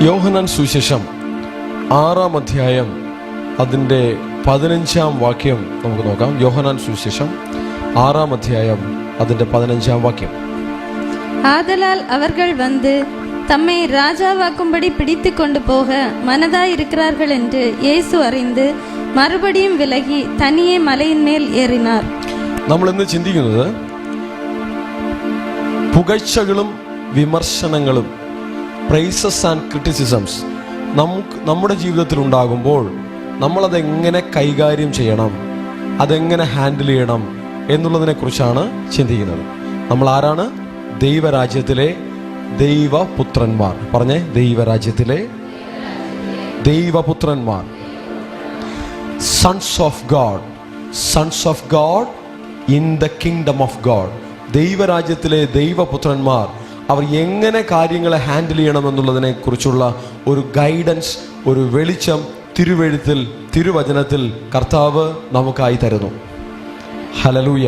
യോഹന്നാൻ സുവിശേഷം 6-ാം അധ്യായം അതിൻ്റെ 15-ാം വാക്യം നമുക്ക് നോക്കാം. യോഹന്നാൻ സുവിശേഷം 6-ാം അധ്യായം അതിൻ്റെ 15-ാം വാക്യം. ஆதலால் அவர்கள் வந்து தம்மை ராஜாவாக்கும்படி பிடித்து கொண்டு போக மனதாயிருக்கிறார்கள் என்று இயேசு அறிந்து மறுபடியும் விலகி தனியே மலையின் மேல் ஏறினார். നമ്മൾ ഇന്ന് ചിന്തിക്കുന്നത് പുകഴ്ചകളും വിമർശനങ്ങളും, പ്രൈസസ് ആൻഡ് ക്രിറ്റിസിസംസ് നമ്മുടെ ജീവിതത്തിൽ ഉണ്ടാകുമ്പോൾ നമ്മളതെങ്ങനെ കൈകാര്യം ചെയ്യണം, അതെങ്ങനെ ഹാൻഡിൽ ചെയ്യണം എന്നുള്ളതിനെ കുറിച്ചാണ് ചിന്തിക്കുന്നത്. നമ്മൾ ആരാണ്? ദൈവരാജ്യത്തിലെ ദൈവപുത്രന്മാർ. പറഞ്ഞേ, ദൈവരാജ്യത്തിലെ ദൈവപുത്രന്മാർ. Sons of God, sons of God in the kingdom of God. ദൈവരാജ്യത്തിലെ ദൈവപുത്രന്മാർ അവർ എങ്ങനെ കാര്യങ്ങളെ ഹാൻഡിൽ ചെയ്യണം എന്നുള്ളതിനെ കുറിച്ചുള്ള ഒരു ഗൈഡൻസ്, ഒരു വെളിച്ചം തിരുവെഴുത്തിൽ, തിരുവചനത്തിൽ കർത്താവ് നമുക്കായി തരുന്നു. ഹല്ലേലൂയ.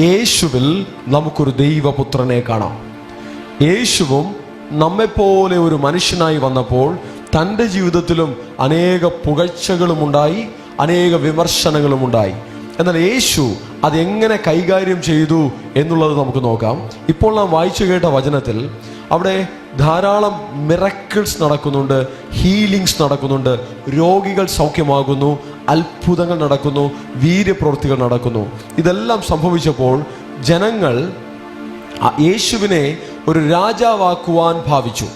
യേശുവിൽ നമുക്കൊരു ദൈവപുത്രനെ കാണാം. യേശുവും നമ്മെപ്പോലെ ഒരു മനുഷ്യനായി വന്നപ്പോൾ തൻ്റെ ജീവിതത്തിലും അനേക പുകഴ്ചകളും ഉണ്ടായി, അനേക വിമർശനങ്ങളും ഉണ്ടായി. എന്നാൽ യേശു അതെങ്ങനെ കൈകാര്യം ചെയ്തു എന്നുള്ളത് നമുക്ക് നോക്കാം. ഇപ്പോൾ നാം വായിച്ചു കേട്ട വചനത്തിൽ അവിടെ ധാരാളം മിറക്കിൾസ് നടക്കുന്നുണ്ട്, ഹീലിങ്സ് നടക്കുന്നുണ്ട്, രോഗികൾ സൗഖ്യമാകുന്നു, അത്ഭുതങ്ങൾ നടക്കുന്നു, വീര്യപ്രവൃത്തികൾ നടക്കുന്നു. ഇതെല്ലാം സംഭവിച്ചപ്പോൾ ജനങ്ങൾ യേശുവിനെ ഒരു രാജാവാക്കുവാൻ ഭാവിച്ചു.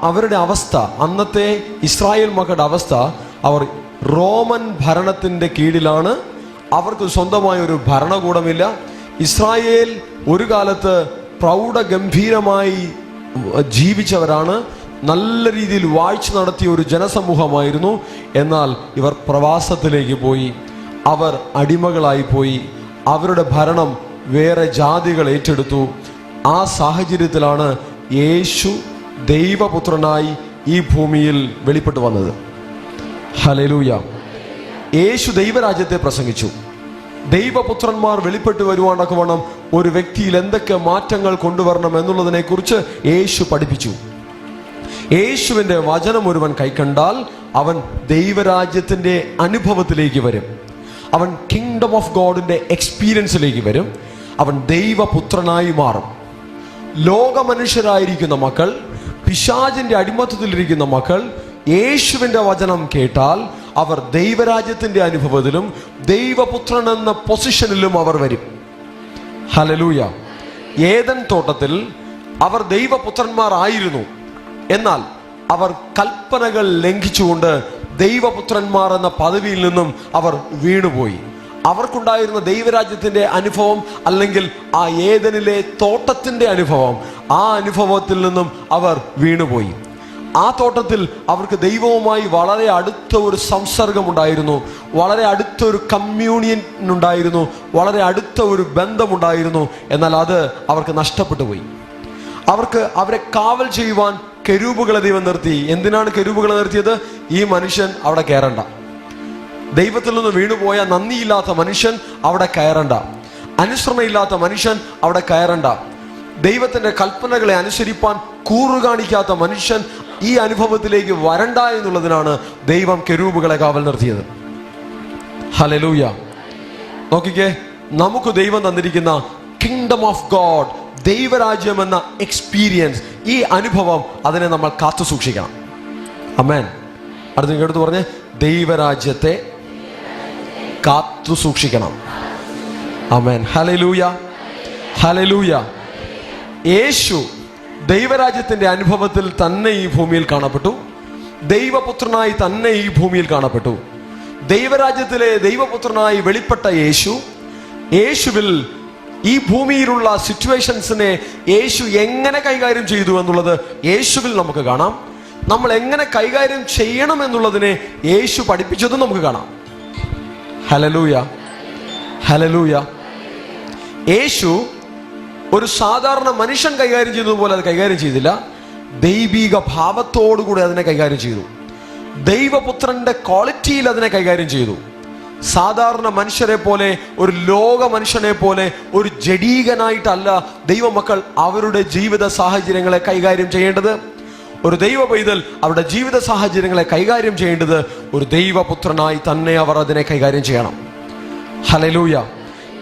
അവരുടെ അവസ്ഥ, അന്നത്തെ ഇസ്രായേൽ മക്കളുടെ അവസ്ഥ, അവർ റോമൻ ഭരണത്തിൻ്റെ കീഴിലാണ്. അവർക്ക് സ്വന്തമായ ഒരു ഭരണകൂടമില്ല. ഇസ്രായേൽ ഒരു കാലത്ത് പ്രൗഢഗംഭീരമായി ജീവിച്ചവരാണ്. നല്ല രീതിയിൽ വാഴ്ച നടത്തിയ ഒരു ജനസമൂഹമായിരുന്നു. എന്നാൽ ഇവർ പ്രവാസത്തിലേക്ക് പോയി, അവർ അടിമകളായി പോയി, അവരുടെ ഭരണം വേറെ ജാതികൾ ഏറ്റെടുത്തു. ആ സാഹചര്യത്തിലാണ് യേശു ദൈവപുത്രനായി ഈ ഭൂമിയിൽ വെളിപ്പെട്ടു വന്നത്. ഹല്ലേലൂയ. യേശു ദൈവരാജ്യത്തെ പ്രസംഗിച്ചു. ദൈവപുത്രന്മാർ വെളിപ്പെട്ടു വരുവാനൊക്കെ വേണം ഒരു വ്യക്തിയിൽ എന്തൊക്കെ മാറ്റങ്ങൾ കൊണ്ടുവരണം എന്നുള്ളതിനെ കുറിച്ച് യേശു പഠിപ്പിച്ചു. യേശുവിൻ്റെ വചനം ഒരുവൻ കൈക്കണ്ടാൽ അവൻ ദൈവരാജ്യത്തിൻ്റെ അനുഭവത്തിലേക്ക് വരും. അവൻ കിങ്ഡം ഓഫ് ഗോഡിൻ്റെ എക്സ്പീരിയൻസിലേക്ക് വരും. അവൻ ദൈവപുത്രനായി മാറും. ലോകമനുഷ്യരായിരിക്കുന്ന മക്കൾ, പിശാചിൻ്റെ അടിമത്തത്തിലിരിക്കുന്ന മക്കൾ യേശുവിൻ്റെ വചനം കേട്ടാൽ അവർ ദൈവരാജ്യത്തിൻ്റെ അനുഭവത്തിലും ദൈവപുത്രൻ എന്ന പൊസിഷനിലും അവർ വരും. ഹല്ലേലൂയ. ഏദൻ തോട്ടത്തിൽ അവർ ദൈവപുത്രന്മാർ ആയിരുന്നു. എന്നാൽ അവർ കൽപ്പനകൾ ലംഘിച്ചുകൊണ്ട് ദൈവപുത്രന്മാർ എന്ന പദവിയിൽ നിന്നും അവർ വീണുപോയി. അവർക്കുണ്ടായിരുന്ന ദൈവരാജ്യത്തിൻ്റെ അനുഭവം, അല്ലെങ്കിൽ ആ ഏദനിലെ തോട്ടത്തിൻ്റെ അനുഭവം, ആ അനുഭവത്തിൽ നിന്നും അവർ വീണുപോയി. ആ തോട്ടത്തിൽ അവർക്ക് ദൈവവുമായി വളരെ അടുത്ത ഒരു സംസർഗമുണ്ടായിരുന്നു, വളരെ അടുത്തൊരു കമ്മ്യൂണിയൻ ഉണ്ടായിരുന്നു, വളരെ അടുത്ത ഒരു ബന്ധമുണ്ടായിരുന്നു. എന്നാൽ അത് അവർക്ക് നഷ്ടപ്പെട്ടു പോയി. അവരെ കാവൽ ചെയ്യുവാൻ കെരൂബുകളെ ദൈവം നിർത്തി. എന്തിനാണ് കെരൂബുകളെ നിർത്തിയത്? ഈ മനുഷ്യൻ അവിടെ കയറണ്ട, ദൈവത്തിൽ നിന്ന് വീണുപോയ നന്ദിയില്ലാത്ത മനുഷ്യൻ അവിടെ കയറണ്ട, അനുസരണയില്ലാത്ത മനുഷ്യൻ അവിടെ കയറണ്ട, ദൈവത്തിന്റെ കൽപ്പനകളെ അനുസരിപ്പാൻ കൂറുകാണിക്കാത്ത മനുഷ്യൻ ഈ അനുഭവത്തിലേക്ക് വരണ്ട എന്നുള്ളതിനാണ് ദൈവം കെരൂബുകളെ കാവൽ നിർത്തിയത്. ഹല്ലേലൂയ. നോക്കിക്കേ, നമുക്ക് ദൈവം തന്നിരിക്കുന്ന കിങ്ഡം ഓഫ് ഗോഡ്, ദൈവരാജ്യം എന്ന എക്സ്പീരിയൻസ്, ഈ അനുഭവം, അതിനെ നമ്മൾ കാത്തു സൂക്ഷിക്കണം. ആമേൻ. അടുത്ത് പറഞ്ഞേ, ദൈവരാജ്യത്തെ കാത്തു സൂക്ഷിക്കണം. ആമേൻ. Hallelujah, hallelujah. യേശു ദൈവരാജ്യത്തിന്റെ അനുഭവത്തിൽ തന്നെ ഈ ഭൂമിയിൽ കാണപ്പെട്ടു. ദൈവപുത്രനായി തന്നെ ഈ ഭൂമിയിൽ കാണപ്പെട്ടു. ദൈവരാജ്യത്തിലെ ദൈവപുത്രനായി വെളിപ്പെട്ട യേശുവിൽ ഈ ഭൂമിയിലുള്ള സിറ്റുവേഷൻസിനെ യേശു എങ്ങനെ കൈകാര്യം ചെയ്തു എന്നുള്ളത് യേശുവിൽ നമുക്ക് കാണാം. നമ്മൾ എങ്ങനെ കൈകാര്യം ചെയ്യണം എന്നുള്ളതിനെ യേശു പഠിപ്പിച്ചതും നമുക്ക് കാണാം. Hallelujah, hallelujah. യേശു ഒരു സാധാരണ മനുഷ്യൻ കൈകാര്യം ചെയ്തതുപോലെ അത് കൈകാര്യം ചെയ്തില്ല. ദൈവിക ഭാവത്തോടുകൂടി അതിനെ കൈകാര്യം ചെയ്തു. ദൈവപുത്രന്റെ ക്വാളിറ്റിയിൽ അതിനെ കൈകാര്യം ചെയ്തു. സാധാരണ മനുഷ്യരെ പോലെ, ഒരു ലോക മനുഷ്യനെ പോലെ, ഒരു ജഡീകനായിട്ടല്ല ദൈവമക്കൾ അവരുടെ ജീവിത സാഹചര്യങ്ങളെ കൈകാര്യം ചെയ്യേണ്ടത്. ഒരു ദൈവ പൈതൽ അവരുടെ ജീവിത സാഹചര്യങ്ങളെ കൈകാര്യം ചെയ്യേണ്ടത് ഒരു ദൈവപുത്രനായി തന്നെ അവർ അതിനെ കൈകാര്യം ചെയ്യണം. ഹല്ലേലൂയ.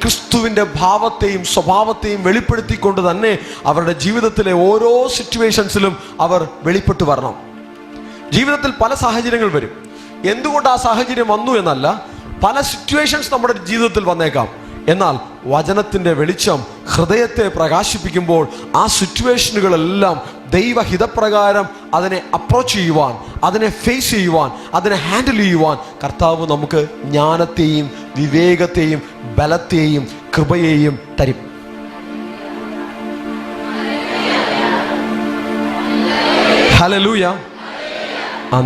ക്രിസ്തുവിൻ്റെ ഭാവത്തെയും സ്വഭാവത്തെയും വെളിപ്പെടുത്തിക്കൊണ്ട് തന്നെ അവരുടെ ജീവിതത്തിലെ ഓരോ സിറ്റുവേഷൻസിലും അവർ വെളിപ്പെട്ടു വരണം. ജീവിതത്തിൽ പല സാഹചര്യങ്ങൾ വരും. എന്തുകൊണ്ട് ആ സാഹചര്യം വന്നു എന്നല്ല, പല സിറ്റുവേഷൻസ് നമ്മുടെ ജീവിതത്തിൽ വന്നേക്കാം. എന്നാൽ വചനത്തിൻ്റെ വെളിച്ചം ഹൃദയത്തെ പ്രകാശിപ്പിക്കുമ്പോൾ ആ സിറ്റുവേഷനുകളെല്ലാം ദൈവഹിതപ്രകാരം അതിനെ അപ്രോച്ച് ചെയ്യുവാൻ, അതിനെ ഫേസ് ചെയ്യുവാൻ, അതിനെ ഹാൻഡിൽ ചെയ്യുവാൻ കർത്താവ് നമുക്ക് ജ്ഞാനത്തെയും വിവേകത്തെയും ബലത്തെയും കൃപയെയും തരും. ഹല്ലേലൂയ.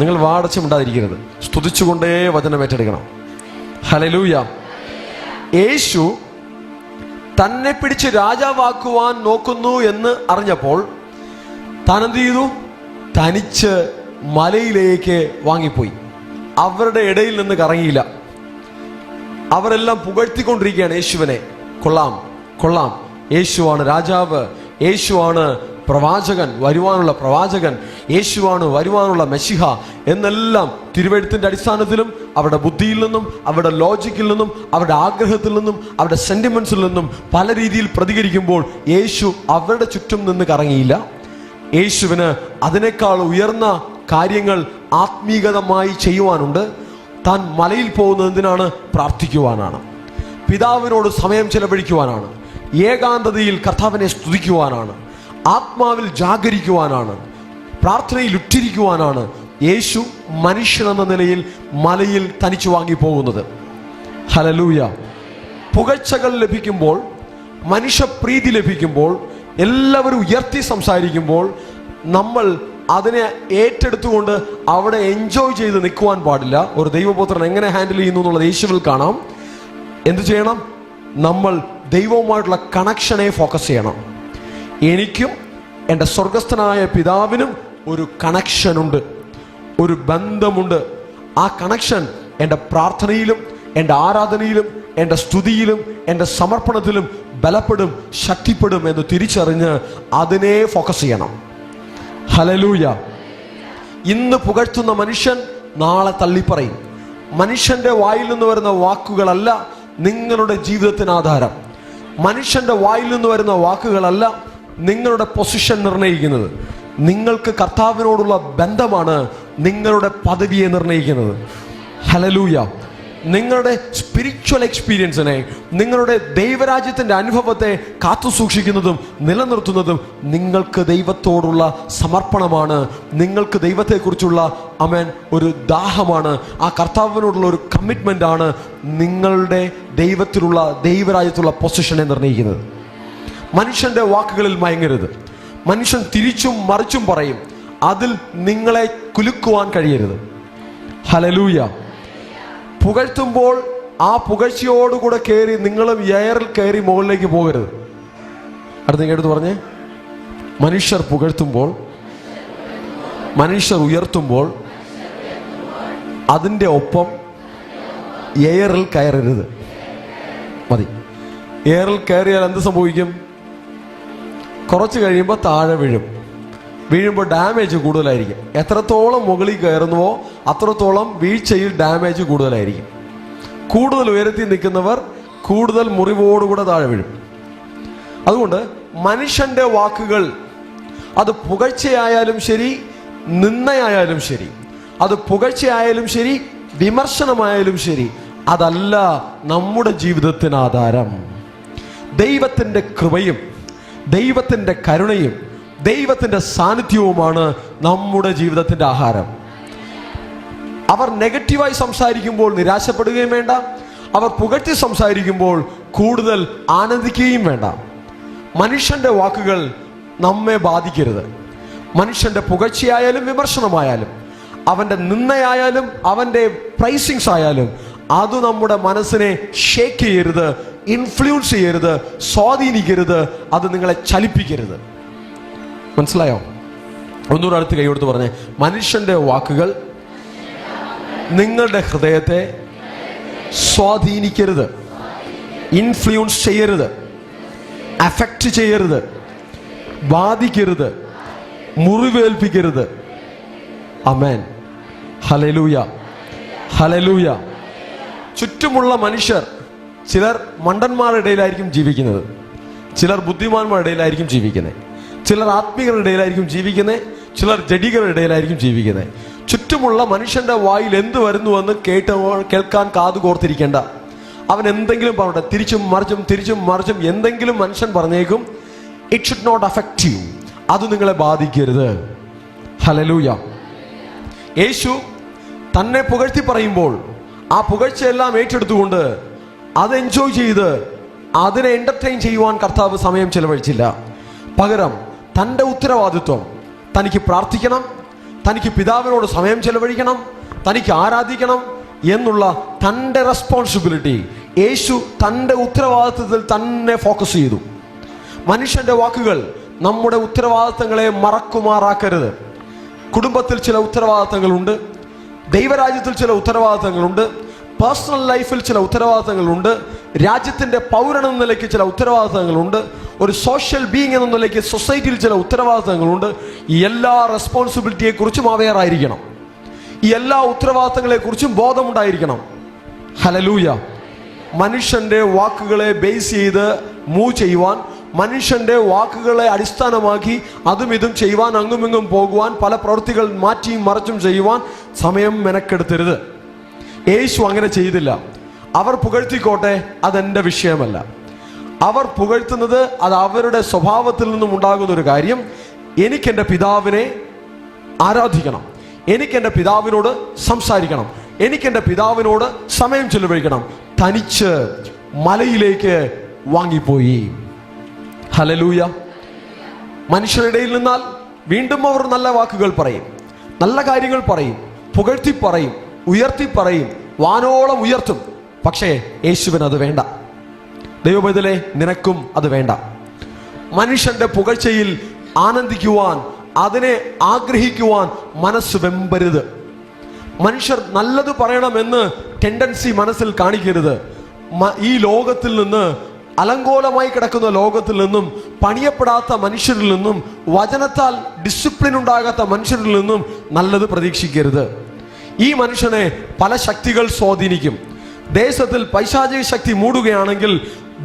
നിങ്ങൾ വാടച്ചുമിണ്ടാതിരിക്കരുത്. സ്തുതിച്ചുകൊണ്ടേ വചനം ഏറ്റെടുക്കണം. ഹല്ലേലൂയ. യേശു തന്നെ പിടിച്ച് രാജാവാക്കുവാൻ നോക്കുന്നു എന്ന് അറിഞ്ഞപ്പോൾ താൻ എന്ത് ചെയ്തു? തനിച്ച് മലയിലേക്ക് വാങ്ങിപ്പോയി. അവരുടെ ഇടയിൽ നിന്ന് കറങ്ങിയില്ല. അവരെല്ലാം പുകഴ്ത്തിക്കൊണ്ടിരിക്കുകയാണ് യേശുവിനെ. കൊള്ളാം, കൊള്ളാം, യേശുവാണ് രാജാവ്, യേശുവാണ് പ്രവാചകൻ, വരുവാനുള്ള പ്രവാചകൻ, യേശുവാണ് വരുവാനുള്ള മെശിഹ എന്നെല്ലാം തിരുവെഴുത്തിൻ്റെ അടിസ്ഥാനത്തിലും അവരുടെ ബുദ്ധിയിൽ നിന്നും അവരുടെ ലോജിക്കിൽ നിന്നും അവരുടെ ആഗ്രഹത്തിൽ നിന്നും അവരുടെ സെന്റിമെന്റ്സിൽ നിന്നും പല രീതിയിൽ പ്രതികരിക്കുമ്പോൾ യേശു അവരുടെ ചുറ്റും നിന്ന് കറങ്ങിയില്ല. യേശുവിന് അതിനേക്കാൾ ഉയർന്ന കാര്യങ്ങൾ ആത്മീകതമായി ചെയ്യുവാനുണ്ട്. താൻ മലയിൽ പോകുന്നത് എന്തിനാണ്? പ്രാർത്ഥിക്കുവാനാണ്, പിതാവിനോട് സമയം ചെലവഴിക്കുവാനാണ്, ഏകാന്തതയിൽ കർത്താവിനെ സ്തുതിക്കുവാനാണ്, ആത്മാവിൽ ജാഗരിക്കുവാനാണ്, പ്രാർത്ഥനയിൽ ഉറ്റിരിക്കുവാനാണ് യേശു മനുഷ്യനെന്ന നിലയിൽ മലയിൽ തനിച്ചു വാങ്ങിപ്പോകുന്നത്. ഹല്ലേലൂയ. പുകഴ്ചകൾ ലഭിക്കുമ്പോൾ, മനുഷ്യപ്രീതി ലഭിക്കുമ്പോൾ, എല്ലാവരും ഉയർത്തി സംസാരിക്കുമ്പോൾ നമ്മൾ അതിനെ ഏറ്റെടുത്തുകൊണ്ട് അവിടെ എൻജോയ് ചെയ്ത് നിൽക്കുവാൻ പാടില്ല. ഒരു ദൈവപുത്രൻ എങ്ങനെ ഹാൻഡിൽ ചെയ്യുന്നു എന്നുള്ളത് യേശുവിൽ കാണാം. എന്ത് ചെയ്യണം? നമ്മൾ ദൈവവുമായിട്ടുള്ള കണക്ഷനെ ഫോക്കസ് ചെയ്യണം. എനിക്കും എൻ്റെ സ്വർഗസ്ഥനായ പിതാവിനും ഒരു കണക്ഷനുണ്ട്, ഒരു ബന്ധമുണ്ട്. ആ കണക്ഷൻ എൻ്റെ പ്രാർത്ഥനയിലും എൻ്റെ ആരാധനയിലും എൻ്റെ സ്തുതിയിലും എൻ്റെ സമർപ്പണത്തിലും ബലപ്പെടും, ശക്തിപ്പെടും എന്ന് തിരിച്ചറിഞ്ഞ് അതിനെ ഫോക്കസ് ചെയ്യണം. ഹല്ലേലൂയ. ഇന്ന് പുകഴ്ത്തുന്ന മനുഷ്യൻ നാളെ തള്ളിപ്പറയും. മനുഷ്യൻ്റെ വായിൽ നിന്ന് വരുന്ന വാക്കുകളല്ല നിങ്ങളുടെ ജീവിതത്തിന് ആധാരം. മനുഷ്യൻ്റെ വായിൽ നിന്ന് വരുന്ന വാക്കുകളല്ല നിങ്ങളുടെ പൊസിഷൻ നിർണ്ണയിക്കുന്നത്. നിങ്ങൾക്ക് കർത്താവിനോടുള്ള ബന്ധമാണ് നിങ്ങളുടെ പദവിയെ നിർണ്ണയിക്കുന്നത്. ഹല്ലേലൂയ. നിങ്ങളുടെ സ്പിരിച്വൽ എക്സ്പീരിയൻസിനെ, നിങ്ങളുടെ ദൈവരാജ്യത്തിൻ്റെ അനുഭവത്തെ കാത്തു സൂക്ഷിക്കുന്നതും നിലനിർത്തുന്നതും നിങ്ങൾക്ക് ദൈവത്തോടുള്ള സമർപ്പണമാണ്. നിങ്ങൾക്ക് ദൈവത്തെക്കുറിച്ചുള്ള ഒരു ദാഹമാണ്. ആ കർത്താവിനോടുള്ള ഒരു കമ്മിറ്റ്മെൻ്റ് ആണ് നിങ്ങളുടെ ദൈവത്തിലുള്ള ദൈവരാജ്യത്തുള്ള പൊസിഷനെ നിർണ്ണയിക്കുന്നത്. മനുഷ്യൻ്റെ വാക്കുകളിൽ മയങ്ങരുത്. മനുഷ്യൻ തിരിച്ചും മറിച്ചും പറയും. അതിൽ നിങ്ങളെ കുലുക്കുവാൻ കഴിയരുത്. ഹല്ലേലൂയ. പുകഴ്ത്തുമ്പോൾ ആ പുകഴ്ചയോടുകൂടെ കയറി നിങ്ങളും എയറിൽ കയറി മുകളിലേക്ക് പോകരുത്. അടുത്ത് പറഞ്ഞേ, മനുഷ്യർ പുകഴ്ത്തുമ്പോൾ, മനുഷ്യർ ഉയർത്തുമ്പോൾ അതിൻ്റെ ഒപ്പം എയറിൽ കയറരുത്. മതി. എയറിൽ കയറിയാൽ എന്ത് സംഭവിക്കും? കുറച്ച് കഴിയുമ്പോൾ താഴെ വീഴും. വീഴുമ്പോൾ ഡാമേജ് കൂടുതലായിരിക്കും. എത്രത്തോളം മുകളിൽ കയറുന്നുവോ അത്രത്തോളം വീഴ്ചയിൽ ഡാമേജ് കൂടുതലായിരിക്കും. കൂടുതൽ ഉയരത്തിൽ നിൽക്കുന്നവർ കൂടുതൽ മുറിവോടുകൂടെ താഴെ വീഴും. അതുകൊണ്ട് മനുഷ്യൻ്റെ വാക്കുകൾ, അത് പുകഴ്ചയായാലും ശരി, നിന്ദയായാലും ശരി, അത് പുകഴ്ചയായാലും ശരി, വിമർശനമായാലും ശരി, അതല്ല നമ്മുടെ ജീവിതത്തിന് ആധാരം. ദൈവത്തിൻ്റെ കൃപയും ദൈവത്തിൻ്റെ കരുണയും ദൈവത്തിൻ്റെ സാന്നിധ്യവുമാണ് നമ്മുടെ ജീവിതത്തിൻ്റെ ആഹാരം. അവർ നെഗറ്റീവായി സംസാരിക്കുമ്പോൾ നിരാശപ്പെടുകയും വേണ്ട. അവർ പുകഴ്ത്തി സംസാരിക്കുമ്പോൾ കൂടുതൽ ആനന്ദിക്കുകയും വേണ്ട. മനുഷ്യൻ്റെ വാക്കുകൾ നമ്മെ ബാധിക്കരുത്. മനുഷ്യൻ്റെ പുകഴ്ചയായാലും വിമർശനമായാലും അവൻ്റെ നിന്ദയായാലും അവൻ്റെ പ്രൈസിങ്സ് ആയാലും അത് നമ്മുടെ മനസ്സിനെ ഷേക്ക് ചെയ്യരുത്, ഇൻഫ്ലുവൻസ് ചെയ്യരുത്, സ്വാധീനിക്കരുത്. അത് നിങ്ങളെ ചലിപ്പിക്കരുത്. മനസ്സിലായോ? ഒന്നുകൂടെ അടുത്ത് കൈ കൊടുത്ത് പറഞ്ഞേ, മനുഷ്യൻ്റെ വാക്കുകൾ നിങ്ങളുടെ ഹൃദയത്തെ സ്വാധീനിക്കരുത്, ഇൻഫ്ലുവൻസ് ചെയ്യരുത്, അഫക്റ്റ് ചെയ്യരുത്, ബാധിക്കരുത്, മുറിവേൽപ്പിക്കരുത്. ആമേൻ. Hallelujah, hallelujah. ചുറ്റുമുള്ള മനുഷ്യർ, ചിലർ മണ്ടന്മാരുടെ ഇടയിലായിരിക്കും ജീവിക്കുന്നത്, ചിലർ ബുദ്ധിമാന്മാരുടെ ഇടയിലായിരിക്കും ജീവിക്കുന്നത്, ചിലർ ആത്മീയരുടെ ഇടയിലായിരിക്കും ജീവിക്കുന്നത്, ചിലർ ജഡികളുടെ ഇടയിലായിരിക്കും ജീവിക്കുന്നത്. ചുറ്റുമുള്ള മനുഷ്യന്റെ വായിൽ എന്ത് വരുന്നുവെന്ന് കേൾക്കാൻ കാതു കോർത്തിരിക്കേണ്ട. അവൻ എന്തെങ്കിലും പറഞ്ഞിട്ട് തിരിച്ചും മറിച്ചും എന്തെങ്കിലും മനുഷ്യൻ പറഞ്ഞേക്കും. It should not affect you. അത് നിങ്ങളെ ബാധിക്കരുത്. ഹല്ലേലൂയ. യേശു തന്നെ പുകഴ്ത്തി പറയുമ്പോൾ ആ പുകഴ്ചയെല്ലാം ഏറ്റെടുത്തുകൊണ്ട് അത് എൻജോയ് ചെയ്ത് അതിനെ എന്റർടൈൻ ചെയ്യുവാൻ കർത്താവ് സമയം ചെലവഴിച്ചില്ല. പകരം തൻ്റെ ഉത്തരവാദിത്വം, തനിക്ക് പ്രാർത്ഥിക്കണം, തനിക്ക് പിതാവിനോട് സമയം ചെലവഴിക്കണം, തനിക്ക് ആരാധിക്കണം എന്നുള്ള തൻ്റെ റെസ്പോൺസിബിലിറ്റി യേശു തൻ്റെ ഉത്തരവാദിത്വത്തിൽ തന്നെ ഫോക്കസ് ചെയ്തു. മനുഷ്യന്റെ വാക്കുകൾ നമ്മുടെ ഉത്തരവാദിത്തങ്ങളെ മറക്കുമാറാക്കരുത്. കുടുംബത്തിൽ ചില ഉത്തരവാദിത്തങ്ങളുണ്ട്, ദൈവരാജ്യത്തിൽ ചില ഉത്തരവാദിത്തങ്ങളുണ്ട്, പേഴ്സണൽ ലൈഫിൽ ചില ഉത്തരവാദിത്തങ്ങളുണ്ട്, രാജ്യത്തിൻ്റെ പൗരൻ എന്ന നിലയ്ക്ക് ചില ഉത്തരവാദിത്തങ്ങളുണ്ട്, ഒരു സോഷ്യൽ ബീയിങ് എന്ന നിലയ്ക്ക് സൊസൈറ്റിയിൽ ചില ഉത്തരവാദിത്തങ്ങളുണ്ട്. ഈ എല്ലാ റെസ്പോൺസിബിലിറ്റിയെക്കുറിച്ചും അവെയറായിരിക്കണം. ഈ എല്ലാ ഉത്തരവാദിത്തങ്ങളെക്കുറിച്ചും ബോധമുണ്ടായിരിക്കണം. ഹല്ലേലൂയ. മനുഷ്യന്റെ വാക്കുകളെ ബേസ് ചെയ്ത് മൂവ് ചെയ്യുവാൻ, മനുഷ്യന്റെ വാക്കുകളെ അടിസ്ഥാനമാക്കി അതും ഇതും ചെയ്യുവാൻ, അങ്ങുമിങ്ങും പോകുവാൻ, പല പ്രവൃത്തികൾ മാറ്റിയും മറിച്ചും ചെയ്യുവാൻ സമയം മെനക്കെടുത്തരുത്. യേശു അങ്ങനെ ചെയ്തില്ല. അവർ പുകഴ്ത്തിക്കോട്ടെ, അതെൻ്റെ വിഷയമല്ല. അവർ പുകഴ്ത്തുന്നത് അത് അവരുടെ സ്വഭാവത്തിൽ നിന്നും ഉണ്ടാകുന്ന ഒരു കാര്യം. എനിക്കെൻ്റെ പിതാവിനെ ആരാധിക്കണം, എനിക്കെൻ്റെ പിതാവിനോട് സംസാരിക്കണം, എനിക്കെൻ്റെ പിതാവിനോട് സമയം ചെലവഴിക്കണം. തനിച്ച് മലയിലേക്ക് വാങ്ങിപ്പോയി. ഹല്ലേലൂയ. മനുഷ്യരുടെ ഇടയിൽ നിന്നാൽ വീണ്ടും അവർ നല്ല വാക്കുകൾ പറയും, നല്ല കാര്യങ്ങൾ പറയും, പുകഴ്ത്തി പറയും, ഉയർത്തി പറയും, വാനോളം ഉയർത്തും. പക്ഷേ യേശുവിന് അത് വേണ്ട. ദൈവമേ, നിനക്കും അത് വേണ്ട. മനുഷ്യന്റെ പുകഴ്ചയിൽ ആനന്ദിക്കുവാൻ, അതിനെ ആഗ്രഹിക്കുവാൻ മനസ്സ് വെമ്പരുത്. മനുഷ്യർ നല്ലത് പറയണമെന്ന് ടെൻഡൻസി മനസ്സിൽ കാണിക്കരുത്. ഈ ലോകത്തിൽ നിന്ന്, അലങ്കോലമായി കിടക്കുന്ന ലോകത്തിൽ നിന്നും, പണിയപ്പെടാത്ത മനുഷ്യരിൽ നിന്നും, വചനത്താൽ ഡിസിപ്ലിൻ ഉണ്ടാകാത്ത മനുഷ്യരിൽ നിന്നും നല്ലത് പ്രതീക്ഷിക്കരുത്. ഈ മനുഷ്യനെ പല ശക്തികൾ സ്വാധീനിക്കും. ദേശത്തിൽ പൈശാചിക ശക്തി മൂടുകയാണെങ്കിൽ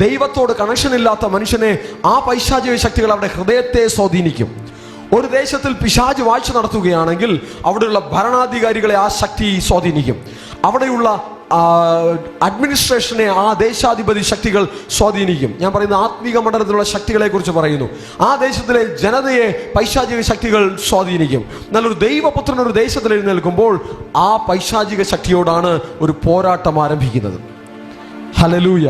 ദൈവത്തോട് കണക്ഷൻ ഇല്ലാത്ത മനുഷ്യനെ ആ പൈശാചിക ശക്തികൾ അവരുടെ ഹൃദയത്തെ സ്വാധീനിക്കും. ഒരു ദേശത്തിൽ പിശാച് വാഴ്ച നടത്തുകയാണെങ്കിൽ അവിടെയുള്ള ഭരണാധികാരികളെ ആ ശക്തി സ്വാധീനിക്കും. അവിടെയുള്ള അഡ്മിനിസ്ട്രേഷനെ ആ ദേശാധിപതി ശക്തികൾ സ്വാധീനിക്കും. ഞാൻ പറയുന്ന ആത്മീക മണ്ഡലത്തിലുള്ള ശക്തികളെ കുറിച്ച് പറയുന്നു. ആ ദേശത്തിലെ ജനതയെ പൈശാചിക ശക്തികൾ സ്വാധീനിക്കും. നല്ലൊരു ദൈവപുത്രൻ ഒരു ദേശത്തിൽ എഴുന്നേൽക്കുമ്പോൾ ആ പൈശാചിക ശക്തിയോടാണ് ഒരു പോരാട്ടം ആരംഭിക്കുന്നത്. ഹല്ലേലൂയ.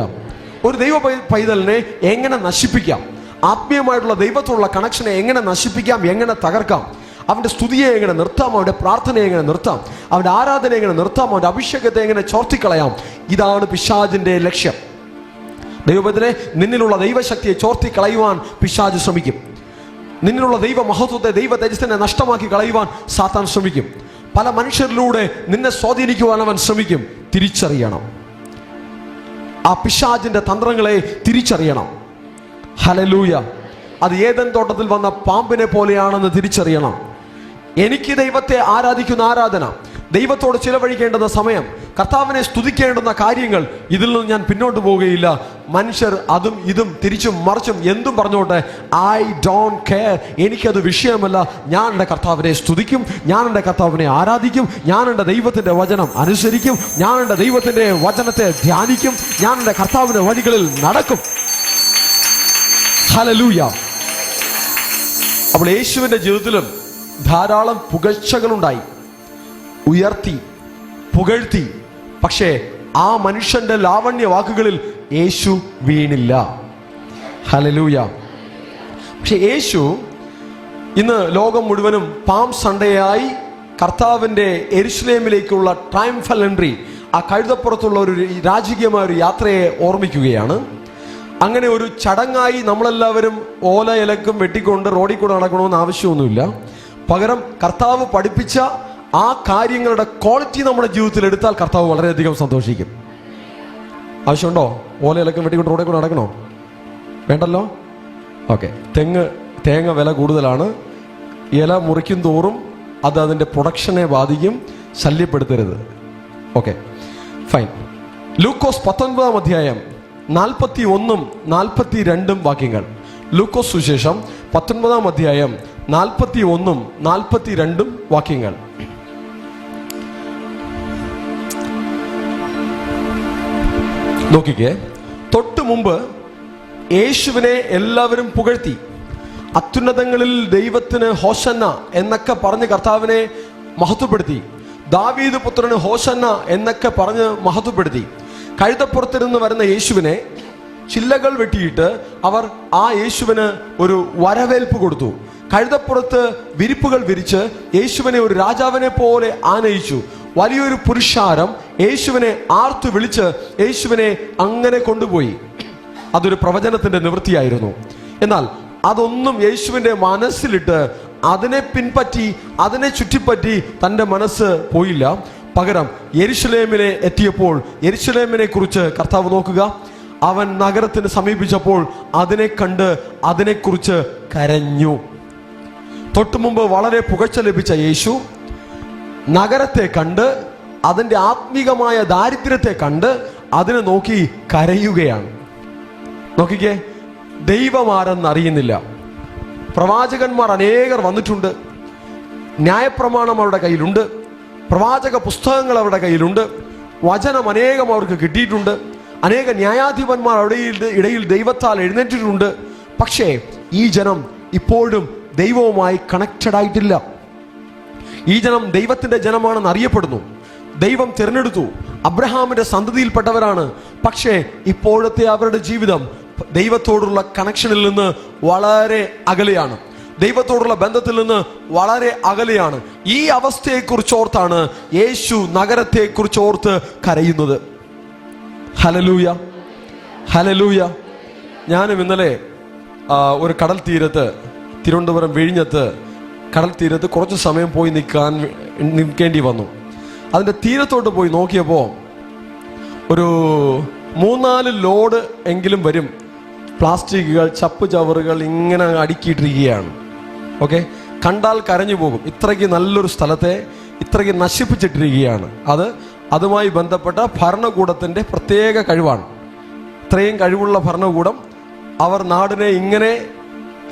ഒരു ദൈവ പൈതലിനെ എങ്ങനെ നശിപ്പിക്കാം, ആത്മീയമായിട്ടുള്ള ദൈവത്തോടുള്ള കണക്ഷനെ എങ്ങനെ നശിപ്പിക്കാം, എങ്ങനെ തകർക്കാം, അവൻ്റെ സ്തുതിയെ എങ്ങനെ നിർത്താം, അവൻ്റെ പ്രാർത്ഥനയെ എങ്ങനെ നിർത്താം, അവൻ്റെ ആരാധന എങ്ങനെ നിർത്താം, അവൻ്റെ അഭിഷേകത്തെ എങ്ങനെ ചോർത്തിക്കളയാം, ഇതാണ് പിശാചിന്റെ ലക്ഷ്യം. ദൈവത്തിലെ നിന്നിലുള്ള ദൈവശക്തിയെ ചോർത്തിക്കളയുവാൻ പിശാച് ശ്രമിക്കും. നിന്നിലുള്ള ദൈവ മഹത്വത്തെ, ദൈവ തേജസ്സിനെ നഷ്ടമാക്കി കളയുവാൻ സാത്താൻ ശ്രമിക്കും. പല മനുഷ്യരിലൂടെ നിന്നെ സ്വാധീനിക്കുവാൻ അവൻ ശ്രമിക്കും. തിരിച്ചറിയണം, ആ പിശാചിന്റെ തന്ത്രങ്ങളെ തിരിച്ചറിയണം. ഹല്ലേലൂയ. അത് ഏദൻ തോട്ടത്തിൽ വന്ന പാമ്പിനെ പോലെയാണെന്ന് തിരിച്ചറിയണം. എനിക്ക് ദൈവത്തെ ആരാധിക്കുന്ന ആരാധന, ദൈവത്തോട് ചിലവഴിക്കേണ്ടുന്ന സമയം, കർത്താവിനെ സ്തുതിക്കേണ്ടുന്ന കാര്യങ്ങൾ, ഇതിൽ നിന്ന് ഞാൻ പിന്നോട്ട് പോവുകയില്ല. മനുഷ്യർ അതും ഇതും തിരിച്ചും മറിച്ചും എന്തും പറഞ്ഞോട്ടെ, ഐ ഡോണ്ട് കെയർ. എനിക്കത് വിഷയമല്ല. ഞാൻ എൻ്റെ കർത്താവിനെ സ്തുതിക്കും, ഞാൻ എൻ്റെ കർത്താവിനെ ആരാധിക്കും, ഞാൻ എൻ്റെ ദൈവത്തിൻ്റെ വചനം അനുസരിക്കും, ഞാൻ എൻ്റെ ദൈവത്തിൻ്റെ വചനത്തെ ധ്യാനിക്കും, ഞാൻ എൻ്റെ കർത്താവിൻ്റെ വഴികളിൽ നടക്കും. ഹല്ലേലൂയ. അപ്പോൾ യേശുവിൻ്റെ ജീവിതത്തിലും ധാരാളം പുകഴ്ചകളുണ്ടായി, ഉയർത്തി, പുകഴ്ത്തി. പക്ഷേ ആ മനുഷ്യന്റെ ലാവണ്യ വാക്കുകളിൽ യേശു വീണില്ല. ഹല്ലേലൂയ. പക്ഷെ യേശു ഇന്ന് ലോകം മുഴുവനും പാം സൺഡേയായി കർത്താവിൻ്റെ യെരുശലേമിലേക്കുള്ള ട്രയംഫൽ എൻട്രി, ആ കഴുതപ്പുറത്തുള്ള ഒരു രാജകീയമായ ഒരു യാത്രയെ ഓർമ്മിക്കുകയാണ്. അങ്ങനെ ഒരു ചടങ്ങായി നമ്മളെല്ലാവരും ഓല ഇലക്കും വെട്ടിക്കൊണ്ട് റോഡിൽ കൂടെ നടക്കണമെന്ന് ആവശ്യമൊന്നുമില്ല. പകരം കർത്താവ് പഠിപ്പിച്ച ആ കാര്യങ്ങളുടെ ക്വാളിറ്റി നമ്മുടെ ജീവിതത്തിൽ എടുത്താൽ കർത്താവ് വളരെയധികം സന്തോഷിക്കും. ആവശ്യമുണ്ടോ? ഓല ഇലക്കും വെട്ടിക്കൊണ്ട് റോഡിൽ കൂടെ നടക്കണോ? വേണ്ടല്ലോ. ഓക്കെ. തേങ്ങ വില കൂടുതലാണ്. ഇല മുറിക്കും തോറും അത് അതിൻ്റെ പ്രൊഡക്ഷനെ ബാധിക്കും. ശല്യപ്പെടുത്തരുത്. Okay, fine. ലൂക്കോസ് 19-ാം അധ്യായം 41 42 വാക്യങ്ങൾ. ലൂക്കോസ് സുവിശേഷം 19-ാം അധ്യായം 41 42 വാക്യങ്ങൾ. നോക്കിക്കേ. തൊട്ടു മുമ്പ് യേശുവിനെ എല്ലാവരും പുകഴ്ത്തി, അത്യുന്നതങ്ങളിൽ ദൈവത്തിന് ഹോശന്ന എന്നൊക്കെ പറഞ്ഞ് കർത്താവിനെ മഹത്വപ്പെടുത്തി. ദാവീദ് പുത്രന് ഹോശന്ന എന്നൊക്കെ പറഞ്ഞ് മഹത്വപ്പെടുത്തി. കഴുതപ്പുറത്തിരുന്ന് വരുന്ന യേശുവിനെ ചില്ലകൾ വെട്ടിയിട്ട് അവർ ആ യേശുവിന് ഒരു വരവേൽപ്പ് കൊടുത്തു. കഴുതപ്പുറത്ത് വിരിപ്പുകൾ വിരിച്ച് യേശുവിനെ ഒരു രാജാവിനെ പോലെ ആനയിച്ചു. വലിയൊരു പുരുഷാരം യേശുവിനെ ആർത്തു വിളിച്ച് യേശുവിനെ അങ്ങനെ കൊണ്ടുപോയി. അതൊരു പ്രവചനത്തിന്റെ നിവൃത്തിയായിരുന്നു. എന്നാൽ അതൊന്നും യേശുവിന്റെ മനസ്സിലിട്ട് അതിനെ പിൻപറ്റി അതിനെ ചുറ്റിപ്പറ്റി തൻ്റെ മനസ്സ് പോയില്ല. പകരം യെരുശലേമിനെ എത്തിയപ്പോൾ യെരുശലേമിനെ കുറിച്ച് കർത്താവ് നോക്കുക. അവൻ നഗരത്തിന് സമീപിച്ചപ്പോൾ അതിനെ കണ്ട് അതിനെക്കുറിച്ച് കരഞ്ഞു. തൊട്ടു മുമ്പ് വളരെ പുകഴ്ച ലഭിച്ച യേശു നഗരത്തെ കണ്ട് അതിൻ്റെ ആത്മീകമായ ദാരിദ്ര്യത്തെ കണ്ട് അതിനെ നോക്കി കരയുകയാണ്. നോക്കിക്കേ, ദൈവമാരെന്നറിയുന്നില്ല. പ്രവാചകന്മാർ അനേകർ വന്നിട്ടുണ്ട്. ന്യായപ്രമാണം അവരുടെ കയ്യിലുണ്ട്. പ്രവാചക പുസ്തകങ്ങൾ അവരുടെ കയ്യിലുണ്ട്. വചനം അനേകം അവർക്ക് കിട്ടിയിട്ടുണ്ട്. അനേക ന്യായാധിപന്മാർ അവിടെ ഇടയിൽ ദൈവത്താൽ എഴുന്നേറ്റിട്ടുണ്ട്. പക്ഷേ ഈ ജനം ഇപ്പോഴും ദൈവവുമായി കണക്റ്റഡ് ആയിട്ടില്ല. ഈ ജനം ദൈവത്തിന്റെ ജനമാണെന്ന് അറിയപ്പെടുന്നു. ദൈവം തിരഞ്ഞെടുത്തു. അബ്രഹാമിന്റെ സന്തതിയിൽപ്പെട്ടവരാണ്. പക്ഷേ ഇപ്പോഴത്തെ അവരുടെ ജീവിതം ദൈവത്തോടുള്ള കണക്ഷനിൽ നിന്ന് വളരെ അകലെയാണ്. ദൈവത്തോടുള്ള ബന്ധത്തിൽ നിന്ന് വളരെ അകലെയാണ്. ഈ അവസ്ഥയെക്കുറിച്ച് ഓർത്താണ് യേശു നഗരത്തെക്കുറിച്ച് ഓർത്ത് കരയുന്നത്. Hallelujah, hallelujah. ഞാനും ഇന്നലെ ഒരു കടൽ തീരത്ത്, തിരുവനന്തപുരം വിഴിഞ്ഞത്ത് കടൽ തീരത്ത് കുറച്ച് സമയം പോയി നിൽക്കേണ്ടി വന്നു. അതിൻ്റെ തീരത്തോട്ട് പോയി നോക്കിയപ്പോൾ ഒരു 3-4 ലോഡ് എങ്കിലും വരും പ്ലാസ്റ്റിക്കുകൾ, ചപ്പ് ചവറുകൾ ഇങ്ങനെ അടുക്കിയിട്ടിരിക്കുകയാണ്. ഓക്കെ, കണ്ടാൽ കരഞ്ഞു പോകും. ഇത്രയ്ക്ക് നല്ലൊരു സ്ഥലത്തെ ഇത്രയ്ക്ക് നശിപ്പിച്ചിട്ടിരിക്കുകയാണ്. അതുമായി ബന്ധപ്പെട്ട ഭരണകൂടത്തിൻ്റെ പ്രത്യേക കഴിവാണ്. ഇത്രയും കഴിവുള്ള ഭരണകൂടം അവർ നാടിനെ ഇങ്ങനെ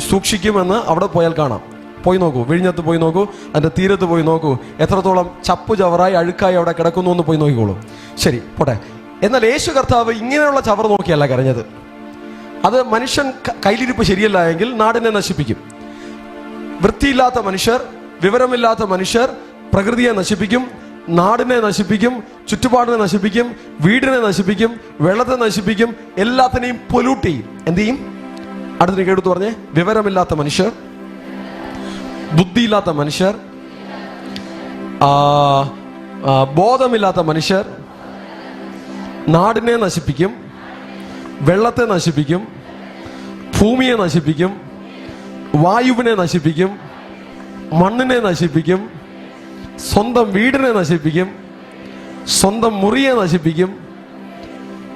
സൂക്ഷിക്കുമെന്ന് അവിടെ പോയാൽ കാണാം. പോയി നോക്കൂ, വിഴിഞ്ഞത്ത് പോയി നോക്കൂ, അതിൻ്റെ തീരത്ത് പോയി നോക്കൂ, എത്രത്തോളം ചപ്പു ചവറായി അഴുക്കായി അവിടെ കിടക്കുന്നു എന്ന് പോയി നോക്കിക്കോളൂ. ശരി, പോട്ടെ. എന്നാൽ യേശു കർത്താവ് ഇങ്ങനെയുള്ള ചവർ നോക്കിയല്ല കരഞ്ഞത്. അത് മനുഷ്യൻ കയ്യിലിരിപ്പ് ശരിയല്ല എങ്കിൽ നാടിനെ നശിപ്പിക്കും. വൃത്തിയില്ലാത്ത മനുഷ്യർ, വിവരമില്ലാത്ത മനുഷ്യർ പ്രകൃതിയെ നശിപ്പിക്കും, നാടിനെ നശിപ്പിക്കും, ചുറ്റുപാടിനെ നശിപ്പിക്കും, വീടിനെ നശിപ്പിക്കും, വെള്ളത്തെ നശിപ്പിക്കും, എല്ലാത്തിനെയും പൊല്യൂട്ട് ചെയ്യും. എന്ത് ചെയ്യും? അടുത്തിന് കേടുത്ത് പറഞ്ഞേ. വിവരമില്ലാത്ത മനുഷ്യർ, ബുദ്ധിയില്ലാത്ത മനുഷ്യർ, ബോധമില്ലാത്ത മനുഷ്യർ നാടിനെ നശിപ്പിക്കും, വെള്ളത്തെ നശിപ്പിക്കും, ഭൂമിയെ നശിപ്പിക്കും, വായുവിനെ നശിപ്പിക്കും, മണ്ണിനെ നശിപ്പിക്കും, സ്വന്തം വീടിനെ നശിപ്പിക്കും, സ്വന്തം മുറിയെ നശിപ്പിക്കും,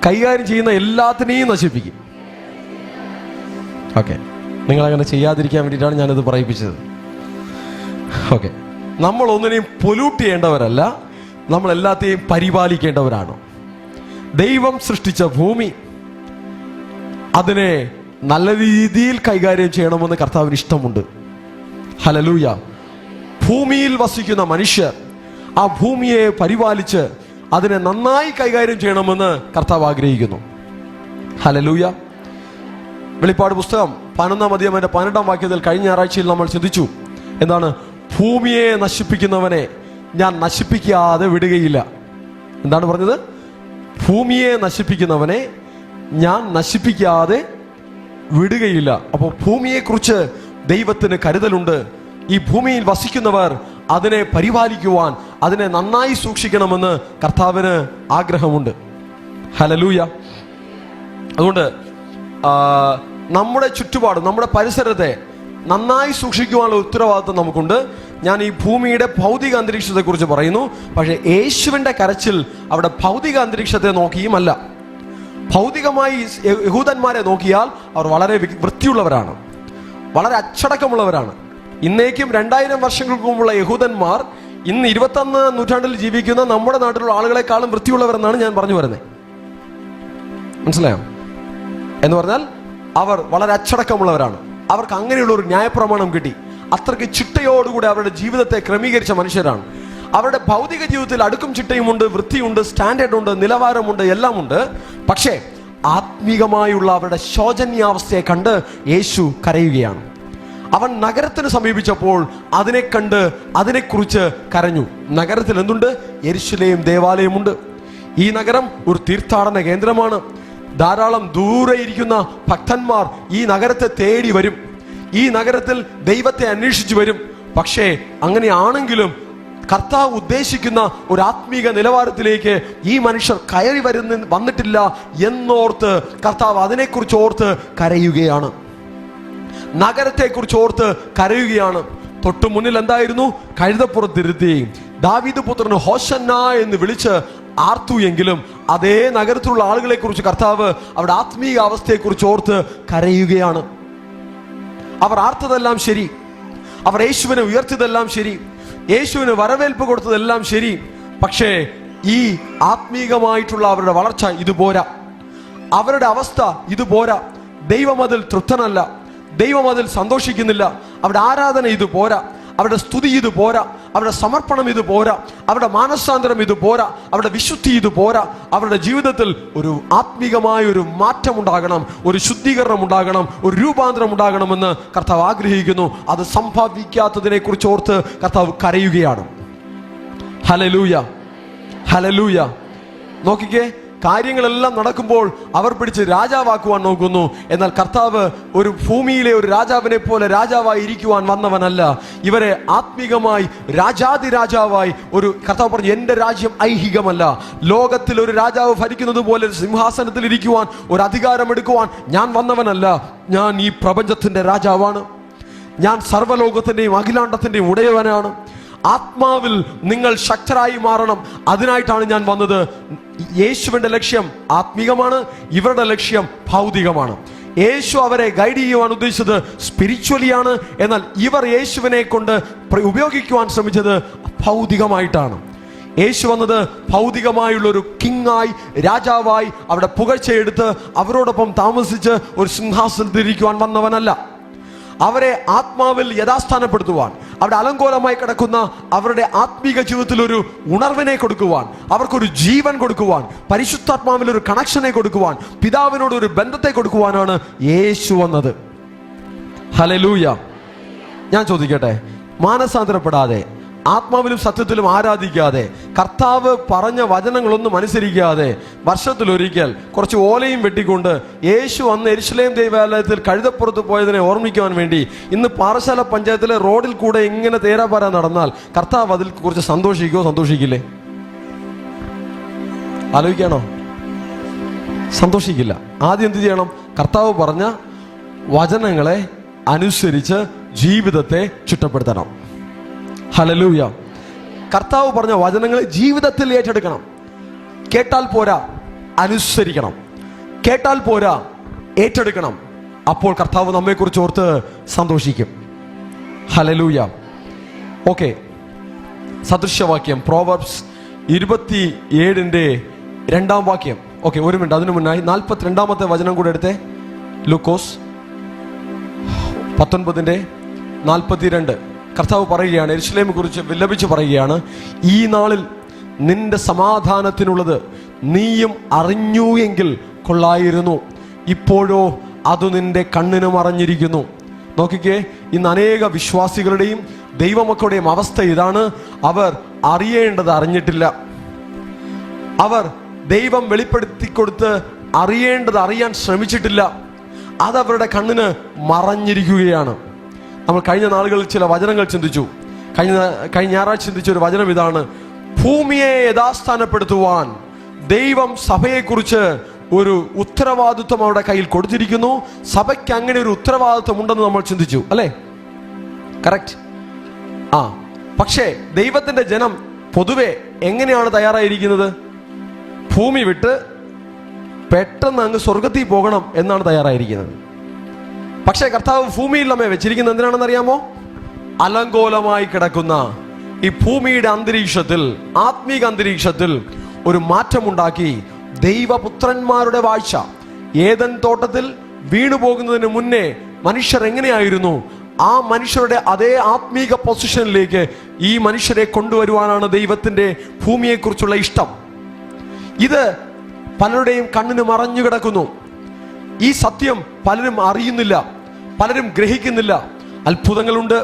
കൈകാര്യം ചെയ്യുന്ന എല്ലാത്തിനെയും നശിപ്പിക്കും. ഓക്കെ, നിങ്ങളങ്ങനെ ചെയ്യാതിരിക്കാൻ വേണ്ടിയിട്ടാണ് ഞാനിത് പറയിപ്പിച്ചത്. ഓക്കെ, നമ്മൾ ഒന്നിനെയും പൊല്യൂട്ട് ചെയ്യേണ്ടവരല്ല, നമ്മൾ എല്ലാത്തെയും പരിപാലിക്കേണ്ടവരാണ്. ദൈവം സൃഷ്ടിച്ച ഭൂമി, അതിനെ നല്ല രീതിയിൽ കൈകാര്യം ചെയ്യണമെന്ന് കർത്താവിന് ഇഷ്ടമുണ്ട്. ഹല്ലേലൂയ. ഭൂമിയിൽ വസിക്കുന്ന മനുഷ്യർ ആ ഭൂമിയെ പരിപാലിച്ച് അതിനെ നന്നായി കൈകാര്യം ചെയ്യണമെന്ന് കർത്താവ് ആഗ്രഹിക്കുന്നു. ഹല്ലേലൂയ. വെളിപ്പാട് പുസ്തകം 11-ാം അധ്യായം 12-ാം വാക്യത്തിൽ കഴിഞ്ഞ ഞായറാഴ്ചയിൽ നമ്മൾ ചിന്തിച്ചു. എന്താണ്? ഭൂമിയെ നശിപ്പിക്കുന്നവനെ ഞാൻ നശിപ്പിക്കാതെ വിടുകയില്ല. എന്താണ് പറഞ്ഞത്? ഭൂമിയെ നശിപ്പിക്കുന്നവനെ ഞാൻ നശിപ്പിക്കാതെ വിടുകയില്ല. അപ്പോൾ ഭൂമിയെക്കുറിച്ച് ദൈവത്തിന് കരുതലുണ്ട്. ഈ ഭൂമിയിൽ വസിക്കുന്നവർ അതിനെ പരിപാലിക്കുവാൻ, അതിനെ നന്നായി സൂക്ഷിക്കണമെന്ന് കർത്താവിന് ആഗ്രഹമുണ്ട്. ഹല്ലേലൂയ. അതുകൊണ്ട് നമ്മുടെ ചുറ്റുപാടും നമ്മുടെ പരിസരത്തെ നന്നായി സൂക്ഷിക്കുവാനുള്ള ഉത്തരവാദിത്വം നമുക്കുണ്ട്. ഞാൻ ഈ ഭൂമിയുടെ ഭൗതിക അന്തരീക്ഷത്തെക്കുറിച്ച് പറയുന്നു. പക്ഷേ യേശുവിൻ്റെ കരച്ചിൽ അവിടെ ഭൗതിക അന്തരീക്ഷത്തെ നോക്കിയുമല്ല. ഭൗതികമായി യഹൂദന്മാരെ നോക്കിയാൽ അവർ വളരെ വൃത്തിയുള്ളവരാണ്, വളരെ അച്ചടക്കമുള്ളവരാണ്. ഇന്നേക്കും 2000 വർഷങ്ങൾക്ക് മുമ്പുള്ള യഹൂദന്മാർ ഇന്ന് 21 നൂറ്റാണ്ടിൽ ജീവിക്കുന്ന നമ്മുടെ നാട്ടിലുള്ള ആളുകളെക്കാളും വൃത്തിയുള്ളവരെന്നാണ് ഞാൻ പറഞ്ഞു വരുന്നത്. മനസ്സിലായോ? എന്ന് പറഞ്ഞാൽ അവർ വളരെ അച്ചടക്കമുള്ളവരാണ്. അവർക്ക് അങ്ങനെയുള്ള ഒരു ന്യായപ്രമാണം കിട്ടി. അത്രയ്ക്ക് ചിട്ടയോടുകൂടി അവരുടെ ജീവിതത്തെ ക്രമീകരിച്ച മനുഷ്യരാണ്. അവരുടെ ഭൗതിക ജീവിതത്തിൽ അടുക്കും ചിട്ടയുമുണ്ട്, വൃത്തിയുണ്ട്, സ്റ്റാൻഡേർഡ് ഉണ്ട്, നിലവാരമുണ്ട്, എല്ലാം ഉണ്ട്. പക്ഷേ ആത്മീകമായുള്ള അവരുടെ ശോചനീയാവസ്ഥയെ കണ്ട് യേശു കരയുകയാണ്. അവൻ നഗരത്തിന് സമീപിച്ചപ്പോൾ അതിനെ കണ്ട് അതിനെക്കുറിച്ച് കരഞ്ഞു. നഗരത്തിൽ എന്തുണ്ട്? യെരുശലേം ദേവാലയമുണ്ട്. ഈ നഗരം ഒരു തീർത്ഥാടന കേന്ദ്രമാണ്. ധാരാളം ദൂരെ ഇരിക്കുന്ന ഭക്തന്മാർ ഈ നഗരത്തെ തേടി വരും. ഈ നഗരത്തിൽ ദൈവത്തെ അന്വേഷിച്ചു വരും. പക്ഷേ അങ്ങനെയാണെങ്കിലും കർത്താവ് ഉദ്ദേശിക്കുന്ന ഒരു ആത്മീക നിലവാരത്തിലേക്ക് ഈ മനുഷ്യർ കയറി വന്നിട്ടില്ല എന്നോർത്ത് കർത്താവ് അതിനെക്കുറിച്ച് ഓർത്ത് കരയുകയാണ്. നഗരത്തെക്കുറിച്ച് ഓർത്ത് കരയുകയാണ്. തൊട്ടു മുന്നിൽ എന്തായിരുന്നു? കഴുതപ്പുറത്തിരുത്തി ദാവീദ് പുത്രന് ഹോശന്ന എന്ന് വിളിച്ച് ആർത്തു. എങ്കിലും അതേ നഗരത്തിലുള്ള ആളുകളെ കുറിച്ച് കർത്താവ് അവരുടെ ആത്മീയ അവസ്ഥയെക്കുറിച്ച് ഓർത്ത് കരയുകയാണ്. അവർ ആർത്തതെല്ലാം ശരി, അവർ യേശുവിനെ ഉയർത്തിയതെല്ലാം ശരി, യേശുവിന് വരവേൽപ്പ് കൊടുത്തതെല്ലാം ശരി. പക്ഷേ ഈ ആത്മീകമായിട്ടുള്ള അവരുടെ വളർച്ച ഇതുപോരാ. അവരുടെ അവസ്ഥ ഇതുപോരാ. ദൈവം അതിൽ തൃപ്തനല്ല, ദൈവം അതിൽ സന്തോഷിക്കുന്നില്ല. അവരുടെ ആരാധന ഇത് പോരാ, അവരുടെ സ്തുതി ഇത് പോരാ, അവരുടെ സമർപ്പണം ഇത് പോരാ, അവരുടെ മാനസാന്തരം ഇത് പോരാ, അവരുടെ വിശുദ്ധി ഇത് പോരാ. അവരുടെ ജീവിതത്തിൽ ഒരു ആത്മീകമായ ഒരു മാറ്റം ഉണ്ടാകണം, ഒരു ശുദ്ധീകരണം ഉണ്ടാകണം, ഒരു രൂപാന്തരം ഉണ്ടാകണമെന്ന് കർത്താവ് ആഗ്രഹിക്കുന്നു. അത് സംഭവിക്കാത്തതിനെ കുറിച്ച് ഓർത്ത് കർത്താവ് കരയുകയാണ്. Hallelujah, hallelujah. നോക്കിക്കേ, കാര്യങ്ങളെല്ലാം നടക്കുമ്പോൾ അവർ പിടിച്ച് രാജാവാക്കുവാൻ നോക്കുന്നു. എന്നാൽ കർത്താവ് ഒരു ഭൂമിയിലെ ഒരു രാജാവിനെ പോലെ രാജാവായി ഇരിക്കുവാൻ വന്നവനല്ല. ഇവരെ ആത്മീകമായി രാജാതിരാജാവായി ഒരു കർത്താവ് പറഞ്ഞു, എന്റെ രാജ്യം ഐഹികമല്ല. ലോകത്തിൽ ഒരു രാജാവ് ഭരിക്കുന്നത് പോലെ ഒരു സിംഹാസനത്തിൽ ഇരിക്കുവാൻ, ഒരു അധികാരം എടുക്കുവാൻ ഞാൻ വന്നവനല്ല. ഞാൻ ഈ പ്രപഞ്ചത്തിന്റെ രാജാവാണ്. ഞാൻ സർവ്വലോകത്തിന്റെയും അഖിലാണ്ടത്തിന്റെയും ഉടയവനാണ്. ആത്മാവിൽ നിങ്ങൾ ശക്തരായി മാറണം. അതിനായിട്ടാണ് ഞാൻ വന്നത്. യേശുവിന്റെ ലക്ഷ്യം ആത്മീകമാണ്, ഇവരുടെ ലക്ഷ്യം ഭൗതികമാണ്. യേശു അവരെ ഗൈഡ് ചെയ്യുവാൻ ഉദ്ദേശിച്ചത് സ്പിരിച്വലിയാണ്. എന്നാൽ ഇവർ യേശുവിനെ കൊണ്ട് ഉപയോഗിക്കുവാൻ ശ്രമിച്ചത് ഭൗതികമായിട്ടാണ്. യേശു വന്നത് ഭൗതികമായുള്ള ഒരു കിങ്ങായി, രാജാവായി അവരുടെ പുകഴ്ചയെടുത്ത് അവരോടൊപ്പം താമസിച്ച് ഒരു സിംഹാസനത്തിൽ ഇരിക്കുവാൻ വന്നവനല്ല. അവരെ ആത്മാവിൽ യഥാസ്ഥാനപ്പെടുത്തുവാൻ, അവിടെ അലങ്കോലമായി കിടക്കുന്ന അവരുടെ ആത്മീക ജീവിതത്തിൽ ഒരു ഉണർവിനെ കൊടുക്കുവാൻ, അവർക്കൊരു ജീവൻ കൊടുക്കുവാൻ, പരിശുദ്ധാത്മാവിൽ ഒരു കണക്ഷനെ കൊടുക്കുവാൻ, പിതാവിനോട് ഒരു ബന്ധത്തെ കൊടുക്കുവാനാണ് യേശു വന്നത്. ഹല്ലേലൂയ. ഞാൻ ചോദിക്കട്ടെ, മാനസാന്തരപ്പെടാതെ, ആത്മാവിലും സത്യത്തിലും ആരാധിക്കാതെ, കർത്താവ് പറഞ്ഞ വചനങ്ങളൊന്നും അനുസരിക്കാതെ, വർഷത്തിലൊരിക്കൽ കുറച്ച് ഓലയും വെട്ടിക്കൊണ്ട് യേശു അന്ന് യെരുശലേം ദേവാലയത്തിൽ കഴുതപ്പുറത്ത് പോയതിനെ ഓർമ്മിക്കാൻ വേണ്ടി ഇന്ന് പാറശാല പഞ്ചായത്തിലെ റോഡിൽ കൂടെ ഇങ്ങനെ തേരാപാര നടന്നാൽ കർത്താവ് അതിൽ കുറിച്ച് സന്തോഷിക്കുമോ? സന്തോഷിക്കില്ലേ? ആലോചിക്കാണോ? സന്തോഷിക്കില്ല. ആദ്യം എന്ത് ചെയ്യണം? കർത്താവ് പറഞ്ഞ വചനങ്ങളെ അനുസരിച്ച് ജീവിതത്തെ ചിട്ടപ്പെടുത്തണം. ഹല്ലേലൂയ. കർത്താവ് പറഞ്ഞ വചനങ്ങളെ ജീവിതത്തിൽ ഏറ്റെടുക്കണം. കേട്ടാൽ പോരാ, അനുസരിക്കണം. കേട്ടാൽ പോരാ, ഏറ്റെടുക്കണം. അപ്പോൾ കർത്താവ് നമ്മെക്കുറിച്ച് ഓർത്ത് സന്തോഷിക്കും. ഹല്ലേലൂയ. ഓക്കെ, സദൃശവാക്യം പ്രോവർബ്സ് 27-ന്റെ 2-ാം വാക്യം. ഓക്കെ, ഒരു മിനിറ്റ്. അതിനു മുന്നായി 42-ാമത്തെ വചനം കൂടെ എടുത്തേ. ലൂക്കോസ് 19:42. കർത്താവ് പറയുകയാണ്, യെരുശലേമിനെ കുറിച്ച് വിലപിച്ച് പറയുകയാണ്, ഈ നാളിൽ നിന്റെ സമാധാനത്തിനുള്ളത് നീയും അറിഞ്ഞു എങ്കിൽ കൊള്ളായിരുന്നു, ഇപ്പോഴോ അത് നിന്റെ കണ്ണിന് മറഞ്ഞിരിക്കുന്നു. നോക്കിക്കേ, ഇന്ന് അനേക വിശ്വാസികളുടെയും ദൈവമക്കളുടെയും അവസ്ഥ ഇതാണ്. അവർ അറിയേണ്ടത് അറിഞ്ഞിട്ടില്ല. അവർ ദൈവം വെളിപ്പെടുത്തി കൊടുത്ത് അറിയേണ്ടത് അറിയാൻ ശ്രമിച്ചിട്ടില്ല. അതവരുടെ കണ്ണിന് മറഞ്ഞിരിക്കുകയാണ്. നമ്മൾ കഴിഞ്ഞ നാളുകളിൽ ചില വചനങ്ങൾ ചിന്തിച്ചു. കഴിഞ്ഞ ഞായറാഴ്ച ചിന്തിച്ച ഒരു വചനം ഇതാണ്: ഭൂമിയെ യഥാസ്ഥാനപ്പെടുത്തുവാൻ ദൈവം സഭയെക്കുറിച്ച് ഒരു ഉത്തരവാദിത്വം അവരുടെ കയ്യിൽ കൊടുത്തിരിക്കുന്നു. സഭയ്ക്ക് അങ്ങനെ ഒരു ഉത്തരവാദിത്വം ഉണ്ടെന്ന് നമ്മൾ ചിന്തിച്ചു, അല്ലേ? കറക്റ്റ്. പക്ഷേ ദൈവത്തിന്റെ ജനം പൊതുവെ എങ്ങനെയാണ് തയ്യാറായിരിക്കുന്നത്? ഭൂമി വിട്ട് പെട്ടെന്ന് അങ്ങ് സ്വർഗത്തിൽ പോകണം എന്നാണ് തയ്യാറായിരിക്കുന്നത്. പക്ഷേ കർത്താവ് ഭൂമിയിൽ നമ്മെ വെച്ചിരിക്കുന്നത് എന്തിനാണെന്ന് അറിയാമോ? അലങ്കോലമായി കിടക്കുന്ന ഈ ഭൂമിയുടെ അന്തരീക്ഷത്തിൽ, ആത്മീക അന്തരീക്ഷത്തിൽ ഒരു മാറ്റമുണ്ടാക്കി ദൈവപുത്രന്മാരുടെ വാഴ്ച. ഏദൻ തോട്ടത്തിൽ വീണുപോകുന്നതിന് മുന്നേ മനുഷ്യർ എങ്ങനെയായിരുന്നു, ആ മനുഷ്യരുടെ അതേ ആത്മീക പൊസിഷനിലേക്ക് ഈ മനുഷ്യരെ കൊണ്ടുവരുവാനാണ് ദൈവത്തിന്റെ ഭൂമിയെക്കുറിച്ചുള്ള ഇഷ്ടം. ഇത് പലരുടെയും കണ്ണിന് മറഞ്ഞു കിടക്കുന്നു. ഈ സത്യം പലരും അറിയുന്നില്ല, പലരും ഗ്രഹിക്കുന്നില്ല. അത്ഭുതങ്ങളുണ്ട്,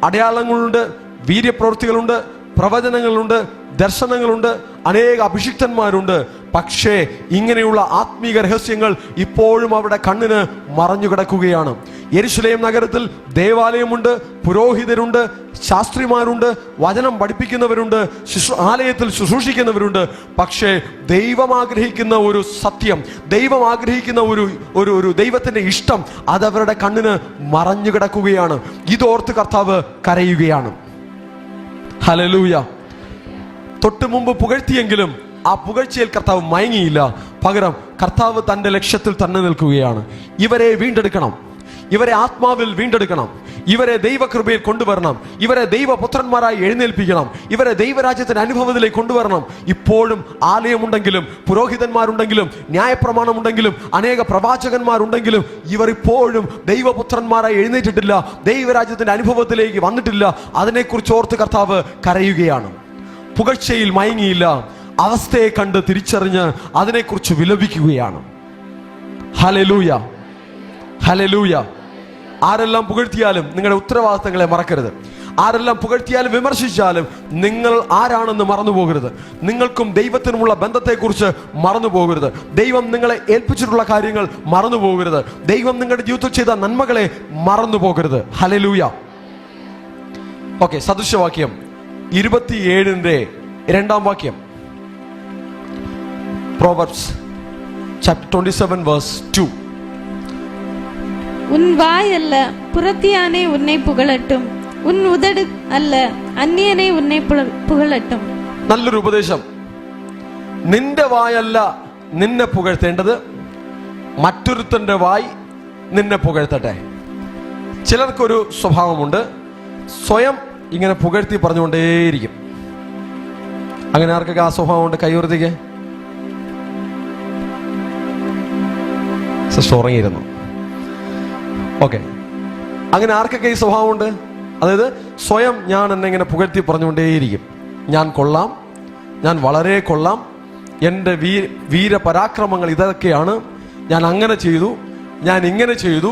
അടയാളങ്ങളുണ്ട്, വീര്യപ്രവൃത്തികളുണ്ട്, പ്രവചനങ്ങളുണ്ട്, ദർശനങ്ങളുണ്ട്, അനേക അഭിഷിക്തന്മാരുണ്ട്. പക്ഷേ ഇങ്ങനെയുള്ള ആത്മീക രഹസ്യങ്ങൾ ഇപ്പോഴും അവരുടെ കണ്ണിന് മറഞ്ഞു കിടക്കുകയാണ്. യെരുശലേം നഗരത്തിൽ ദേവാലയമുണ്ട്, പുരോഹിതരുണ്ട്, ശാസ്ത്രിമാരുണ്ട്, വചനം പഠിപ്പിക്കുന്നവരുണ്ട്, ആലയത്തിൽ ശുശ്രൂഷിക്കുന്നവരുണ്ട്. പക്ഷേ ദൈവം ആഗ്രഹിക്കുന്ന ഒരു സത്യം, ദൈവം ആഗ്രഹിക്കുന്ന ഒരു ദൈവത്തിന്റെ ഇഷ്ടം അതവരുടെ കണ്ണിന് മറഞ്ഞു കിടക്കുകയാണ്. ഇതോർത്ത് കർത്താവ് കരയുകയാണ്. ഹല്ലേലൂയ. തൊട്ടു മുമ്പ് പുകഴ്ത്തിയെങ്കിലും ആ പുകഴ്ചയിൽ കർത്താവ് മയങ്ങിയില്ല. പകരം കർത്താവ് തന്റെ ലക്ഷ്യത്തിൽ തന്നെ നിൽക്കുകയാണ്. ഇവരെ വീണ്ടെടുക്കണം, ഇവരെ ആത്മാവിൽ വീണ്ടെടുക്കണം, ഇവരെ ദൈവകൃപയിൽ കൊണ്ടുവരണം, ഇവരെ ദൈവപുത്രന്മാരായി എഴുന്നേൽപ്പിക്കണം, ഇവരെ ദൈവരാജ്യത്തിന്റെ അനുഭവത്തിലേക്ക് കൊണ്ടുവരണം. ഇപ്പോഴും ആലയമുണ്ടെങ്കിലും, പുരോഹിതന്മാരുണ്ടെങ്കിലും, ന്യായപ്രമാണമുണ്ടെങ്കിലും, അനേക പ്രവാചകന്മാരുണ്ടെങ്കിലും ഇവർ ഇപ്പോഴും ദൈവപുത്രന്മാരായി എഴുന്നേറ്റിട്ടില്ല, ദൈവരാജ്യത്തിന്റെ അനുഭവത്തിലേക്ക് വന്നിട്ടില്ല. അതിനെക്കുറിച്ച് ഓർത്ത് കർത്താവ് കരയുകയാണ്. പുകഴ്ചയിൽ മയങ്ങിയില്ല, അവസ്ഥയെ കണ്ട് തിരിച്ചറിഞ്ഞ് അതിനെക്കുറിച്ച് വിലപിക്കുകയാണ്. Hallelujah, hallelujah. ആരെല്ലാം പുകഴ്ത്തിയാലും നിങ്ങളുടെ ഉത്തരവാദിത്തങ്ങളെ മറക്കരുത്. ആരെല്ലാം പുകഴ്ത്തിയാലും വിമർശിച്ചാലും നിങ്ങൾ ആരാണെന്ന് മറന്നു പോകരുത്. നിങ്ങൾക്കും ദൈവത്തിനുമുള്ള ബന്ധത്തെക്കുറിച്ച് മറന്നു പോകരുത്. ദൈവം നിങ്ങളെ ഏൽപ്പിച്ചിട്ടുള്ള കാര്യങ്ങൾ മറന്നു പോകരുത്. ദൈവം നിങ്ങളുടെ ജീവിതത്തിൽ ചെയ്ത നന്മകളെ മറന്നു പോകരുത്. ഹല്ലേലൂയ. ഓക്കെ, സദൃശവാക്യം 27 2 വാക്യം. Proverbs chapter 27 verse 2. உன் வாய் அல்ல புறத்தியானே உன்னை புகழட்டும், உன் உதடு அல்ல അന്യനെ ഉന്നെ പുകഴട്ടും. നല്ലൊരു ഉപദേശം. നിന്റെ വായല്ല നിന്നെ പുകഴ്ത്തേണ്ടത്, മറ്റൊരുത്തന്റെ വായ് നിന്നെ പുകഴ്ത്തട്ടെ. ചിലർക്കൊരു സ്വഭാവമുണ്ട്, സ്വയം ഇങ്ങനെ പുകഴ്ത്തി പറഞ്ഞുകൊണ്ടേയിരിക്കും. അങ്ങനെ ആർക്കൊക്കെ ആ സ്വഭാവമുണ്ട്? കൈയുയർത്തിക്ക്. സിസ്റ്റർ ഉറങ്ങിയിരുന്നു. ഓക്കെ, അങ്ങനെ ആർക്കൊക്കെ ഈ സ്വഭാവമുണ്ട്? അതായത് സ്വയം ഞാൻ എന്നെ ഇങ്ങനെ പുകഴ്ത്തി പറഞ്ഞുകൊണ്ടേയിരിക്കും. ഞാൻ കൊള്ളാം, ഞാൻ വളരെ കൊള്ളാം, എൻ്റെ വീരപരാക്രമങ്ങൾ ഇതൊക്കെയാണ്, ഞാൻ അങ്ങനെ ചെയ്തു, ഞാൻ ഇങ്ങനെ ചെയ്തു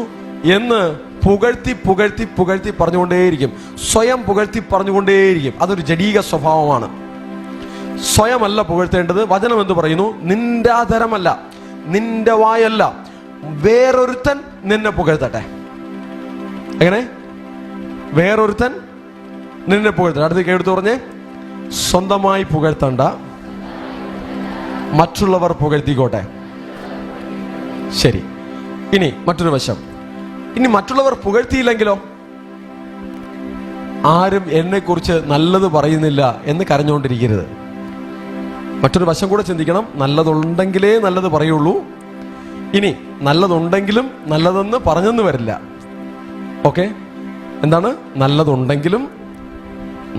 എന്ന് പുകഴ്ത്തി പുകഴ്ത്തി പുകഴ്ത്തി പറഞ്ഞുകൊണ്ടേയിരിക്കും. സ്വയം പുകഴ്ത്തി പറഞ്ഞുകൊണ്ടേയിരിക്കും. അതൊരു ജഡീക സ്വഭാവമാണ്. സ്വയമല്ല പുകഴ്ത്തേണ്ടത്. വചനം എന്ത് പറയുന്നു? നിന്റെ ആധാരമല്ല, നിന്റെ വായല്ല, വേറൊരുത്തൻ നിന്നെ പുകഴ്ത്തട്ടെ. എങ്ങനെ? വേറൊരുത്തൻ നിന്നെ പുകഴ്ത്തട്ടെ. അടുത്തേക്ക് എടുത്തു പറഞ്ഞേ, സ്വന്തമായി പുകഴ്ത്തണ്ട, മറ്റുള്ളവർ പുകഴ്ത്തിക്കോട്ടെ. ശരി. ഇനി മറ്റൊരു വശം. ഇനി മറ്റുള്ളവർ പുകഴ്ത്തിയില്ലെങ്കിലോ? ആരും എന്നെ കുറിച്ച് നല്ലത് പറയുന്നില്ല എന്ന് കരഞ്ഞുകൊണ്ടിരിക്കരുത്. മറ്റൊരു വശം കൂടെ ചിന്തിക്കണം. നല്ലതുണ്ടെങ്കിലേ നല്ലത് പറയുള്ളൂ. ഇനി നല്ലതുണ്ടെങ്കിലും നല്ലതെന്ന് പറഞ്ഞെന്ന് വരില്ല. ഓക്കെ, എന്താണ്? നല്ലതുണ്ടെങ്കിലും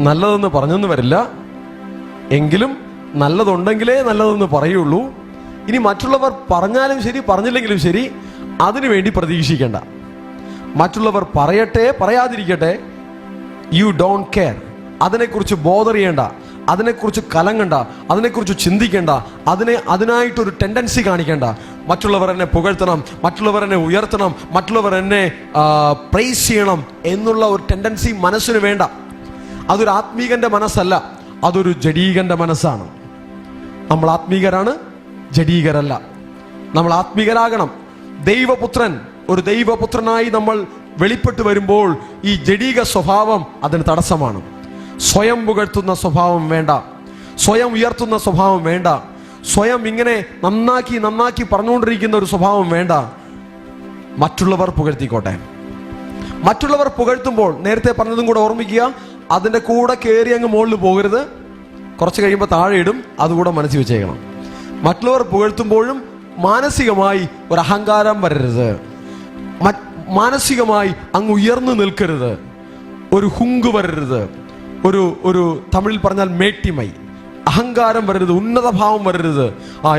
നല്ലതെന്ന് പറഞ്ഞെന്ന് വരില്ല, എങ്കിലും നല്ലതുണ്ടെങ്കിലേ നല്ലതെന്ന് പറയുള്ളൂ. ഇനി മറ്റുള്ളവർ പറഞ്ഞാലും ശരി പറഞ്ഞില്ലെങ്കിലും ശരി അതിനു വേണ്ടി പ്രതീക്ഷിക്കേണ്ട. മറ്റുള്ളവർ പറയട്ടെ പറയാതിരിക്കട്ടെ, യു ഡോണ്ട് കെയർ. അതിനെക്കുറിച്ച് ബോധർ ചെയ്യേണ്ട, അതിനെക്കുറിച്ച് കലങ്ങണ്ട, അതിനെക്കുറിച്ച് ചിന്തിക്കേണ്ട, അതിനായിട്ടൊരു ടെൻഡൻസി കാണിക്കേണ്ട. മറ്റുള്ളവർ എന്നെ പുകഴ്ത്തണം, മറ്റുള്ളവർ എന്നെ ഉയർത്തണം, മറ്റുള്ളവർ എന്നെ പ്രൈസ് ചെയ്യണം എന്നുള്ള ഒരു ടെൻഡൻസി മനസ്സിന് വേണ്ട. അതൊരു ആത്മീകന്റെ മനസ്സല്ല, അതൊരു ജഡീകന്റെ മനസ്സാണ്. നമ്മൾ ആത്മീകരാണ്, ജഡീകരല്ല. നമ്മൾ ആത്മീകരാകണം. ദൈവപുത്രൻ, ഒരു ദൈവപുത്രനായി നമ്മൾ വെളിപ്പെട്ട് വരുമ്പോൾ ഈ ജഡീക സ്വഭാവം അതിന് തടസ്സമാണ്. സ്വയം പുകഴ്ത്തുന്ന സ്വഭാവം വേണ്ട, സ്വയം ഉയർത്തുന്ന സ്വഭാവം വേണ്ട, സ്വയം ഇങ്ങനെ നന്നാക്കി നന്നാക്കി പറഞ്ഞുകൊണ്ടിരിക്കുന്ന ഒരു സ്വഭാവം വേണ്ട. മറ്റുള്ളവർ പുകഴ്ത്തിക്കോട്ടെ. മറ്റുള്ളവർ പുകഴ്ത്തുമ്പോൾ നേരത്തെ പറഞ്ഞതും കൂടെ ഓർമ്മിക്കുക. അതിൻ്റെ കൂടെ കയറി അങ്ങ് മുകളിൽ പോകരുത്. കുറച്ച് കഴിയുമ്പോൾ താഴെ ഇടും. അതുകൂടെ മനസ്സിൽ വെച്ചേക്കണം. മറ്റുള്ളവർ പുകഴ്ത്തുമ്പോഴും മാനസികമായി ഒരു അഹങ്കാരം വരരുത്, മാനസികമായി അങ്ങ് ഉയർന്നു നിൽക്കരുത്. ഒരു ഹുങ്ക് വരരുത്, ഒരു തമിഴിൽ പറഞ്ഞാൽ മേട്ടിമൈ, അഹങ്കാരം വരരുത്, ഉന്നത ഭാവം വരരുത്.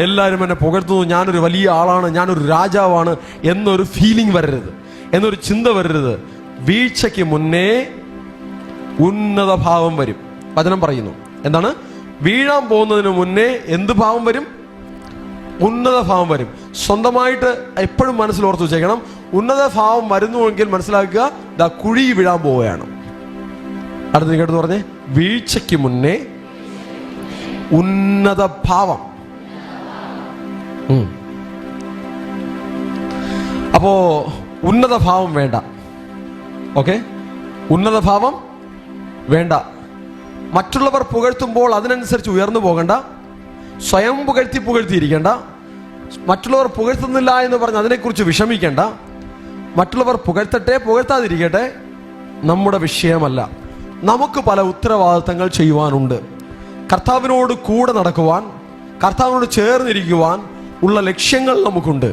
എല്ലാവരും എന്നെ പുകഴ്ത്തുന്നു, ഞാനൊരു വലിയ ആളാണ്, ഞാനൊരു രാജാവാണ് എന്നൊരു ഫീലിംഗ് വരരുത്, എന്നൊരു ചിന്ത വരരുത്. വീഴ്ചയ്ക്ക് മുന്നേ ഉന്നത ഭാവം വരും. വചനം പറയുന്നു എന്താണ്? വീഴാൻ പോകുന്നതിന് മുന്നേ എന്ത് ഭാവം വരും? ഉന്നത ഭാവം വരും. സ്വന്തമായിട്ട് എപ്പോഴും മനസ്സിൽ ഓർത്ത് വെച്ചേക്കണം, ഉന്നത ഭാവം വരുന്നുവെങ്കിൽ മനസ്സിലാക്കുക, ദാ കുഴി വീഴാൻ പോവുകയാണ്. അടുത്ത കേട്ടു പറഞ്ഞേ, വീഴ്ചയ്ക്ക് മുന്നേ ഉന്നത ഭാവം. അപ്പോ ഉന്നത ഭാവം വേണ്ട. ഓക്കെ, ഉന്നത ഭാവം വേണ്ട. മറ്റുള്ളവർ പുകഴ്ത്തുമ്പോൾ അതിനനുസരിച്ച് ഉയർന്നു പോകണ്ട. സ്വയം പുകഴ്ത്തിയിരിക്കേണ്ട. മറ്റുള്ളവർ പുകഴ്ത്തുന്നില്ല എന്ന് പറഞ്ഞ് അതിനെക്കുറിച്ച് വിഷമിക്കേണ്ട. മറ്റുള്ളവർ പുകഴ്ത്തട്ടെ, പുകഴ്ത്താതിരിക്കട്ടെ, നമ്മുടെ വിഷയമല്ല. നമുക്ക് പല ഉത്തരവാദിത്തങ്ങൾ ചെയ്യുവാനുണ്ട്. കർത്താവിനോട് കൂടെ നടക്കുവാൻ, കർത്താവിനോട് ചേർന്നിരിക്കുവാൻ ഉള്ള ലക്ഷ്യങ്ങൾ നമുക്കുണ്ട്.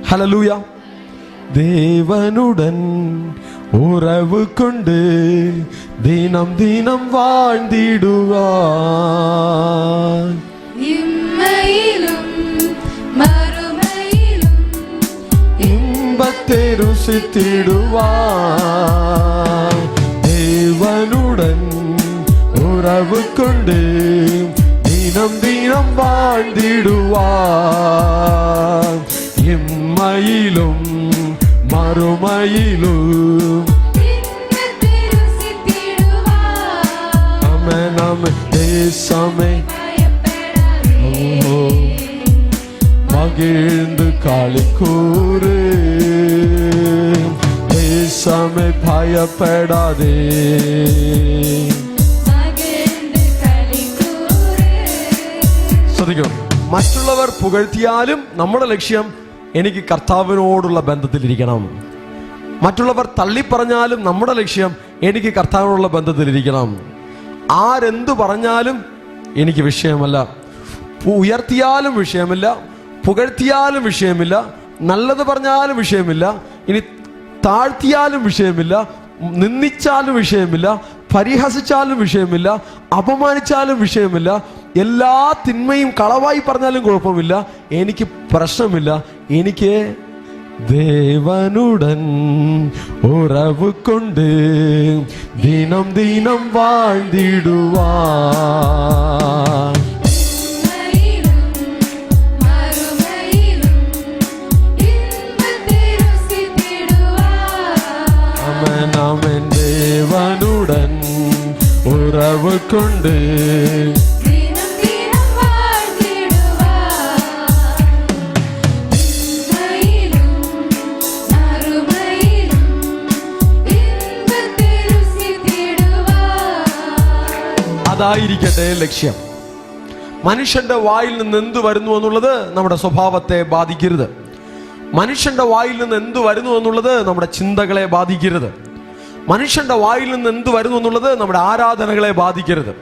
ഹല്ലേലൂയ. ദേവനുടൻ ഉറവ് കൊണ്ട് ദിനം ദിനം வாழ்ந்திடுவாൻ, ഇമ്മയിലും മറുമയിലും ഇമ്പത്തെ രുചിത്തിടുവാൻ. ദേവനുടൻ ഉറവ് കൊണ്ട് ദിനം ദിനം வாழ்ந்திடுவாൻ, ഇമ്മയിലും മറുമയിലും. ആമേൻ ആമേൻ. ദേശമേ മകിഴ്ந்து കളിக்கூறு, ദേശമേ ഭയപ്പെടാതെ. ശ്രദ്ധിക്കണം, മറ്റുള്ളവർ പുകഴ്ത്തിയാലും നമ്മുടെ ലക്ഷ്യം എനിക്ക് കർത്താവിനോടുള്ള ബന്ധത്തിലിരിക്കണം. മറ്റുള്ളവർ തള്ളിപ്പറഞ്ഞാലും നമ്മുടെ ലക്ഷ്യം എനിക്ക് കർത്താവിനോടുള്ള ബന്ധത്തിലിരിക്കണം. ആരെന്തു പറഞ്ഞാലും എനിക്ക് വിഷയമല്ല. ഉയർത്തിയാലും വിഷയമില്ല, പുകഴ്ത്തിയാലും വിഷയമില്ല, നല്ലത് പറഞ്ഞാലും വിഷയമില്ല, ഇനി താഴ്ത്തിയാലും വിഷയമില്ല, നിന്ദിച്ചാലും വിഷയമില്ല, പരിഹസിച്ചാലും വിഷയമില്ല, അപമാനിച്ചാലും വിഷയമില്ല, എല്ലാ തിന്മയും കളവായി പറഞ്ഞാലും കുഴപ്പമില്ല, എനിക്ക് പ്രശ്നമില്ല. എനിക്ക് ദേവനുടൻ ഉറവ് കൊണ്ട് ദിനം ദിനം வாழ்ந்திடுவாൻ. ആമേൻ ആമേൻ. ദേവനുടൻ ഉറവ് കൊണ്ട് അതായിരിക്കട്ടെ ലക്ഷ്യം. മനുഷ്യന്റെ വായിൽ നിന്ന് എന്ത് വരുന്നു എന്നുള്ളത് നമ്മുടെ സ്വഭാവത്തെ ബാധിക്കരുത്. മനുഷ്യന്റെ വായിൽ നിന്ന് എന്ത് വരുന്നു എന്നുള്ളത് നമ്മുടെ ചിന്തകളെ ബാധിക്കരുത്. മനുഷ്യന്റെ വായിൽ നിന്ന് എന്ത് വരുന്നു എന്നുള്ളത് നമ്മുടെ ആരാധനകളെ ബാധിക്കരുത്.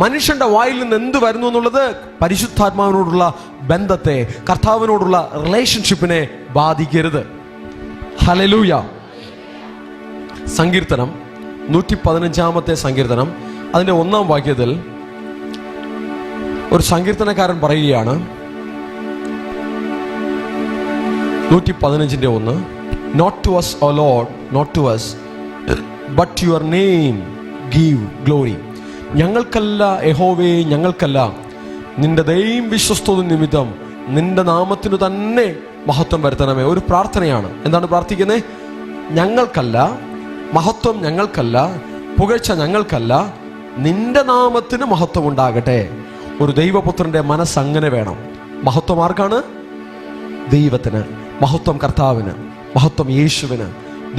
മനുഷ്യന്റെ വായിൽ നിന്ന് എന്ത് വരുന്നു എന്നുള്ളത് പരിശുദ്ധാത്മാവിനോടുള്ള ബന്ധത്തെ, കർത്താവിനോടുള്ള റിലേഷൻഷിപ്പിനെ ബാധിക്കരുത്. ഹല്ലേലൂയ. സങ്കീർത്തനം 115 സങ്കീർത്തനം അതിന്റെ 1 വാക്യത്തിൽ ഒരു സങ്കീർത്തനക്കാരൻ പറയുകയാണ്, 115:1, Not to us, O Lord, not to us, but to your name give glory. ഞങ്ങൾക്കല്ല യഹോവേ, ഞങ്ങൾക്കല്ല, നിന്റെ ദയയും വിശ്വസ്തത നിമിത്തം നിന്റെ നാമത്തിനു തന്നെ മഹത്വം വരുത്തണമേ. ഒരു പ്രാർത്ഥനയാണ്. എന്താണ് പ്രാർത്ഥിക്കുന്നത്? ഞങ്ങൾക്കല്ല, മഹത്വം ഞങ്ങൾക്കല്ല, പുകഴ്ച ഞങ്ങൾക്കല്ല, നിന്റെ നാമത്തിന് മഹത്വം ഉണ്ടാകട്ടെ. ഒരു ദൈവപുത്രന്റെ മനസ്സ് അങ്ങനെ വേണം. മഹത്വം ആർക്കാണ്? ദൈവത്തിന്. മഹത്വം കർത്താവിന്, മഹത്വം യേശുവിന്.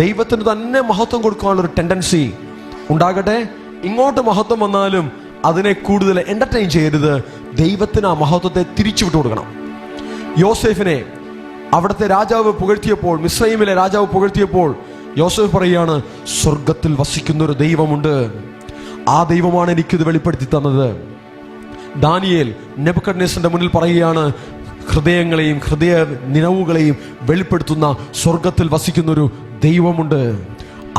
ദൈവത്തിന് തന്നെ മഹത്വം കൊടുക്കാനുള്ളൊരു ടെൻഡൻസി ഉണ്ടാകട്ടെ. ഇങ്ങോട്ട് മഹത്വം വന്നാലും അതിനെ കൂടുതൽ എന്റർടൈൻ ചെയ്യരുത്. ദൈവത്തിന് ആ മഹത്വത്തെ തിരിച്ചു വിട്ടു കൊടുക്കണം. യോസേഫിനെ അവിടുത്തെ രാജാവ് പുകഴ്ത്തിയപ്പോൾ, മിസ്രൈമിലെ രാജാവ് പുകഴ്ത്തിയപ്പോൾ യോസേഫ് പറയുകയാണ്, സ്വർഗത്തിൽ വസിക്കുന്ന ഒരു ദൈവമുണ്ട്, ആ ദൈവമാണ് എനിക്കിത് വെളിപ്പെടുത്തി തന്നത്. ദാനിയേൽ നെബൂഖദ്നേസറിന്റെ മുന്നിൽ പറയുകയാണ്, ഹൃദയങ്ങളെയും ഹൃദയ നിലവുകളെയും വെളിപ്പെടുത്തുന്ന സ്വർഗത്തിൽ വസിക്കുന്നൊരു ദൈവമുണ്ട്.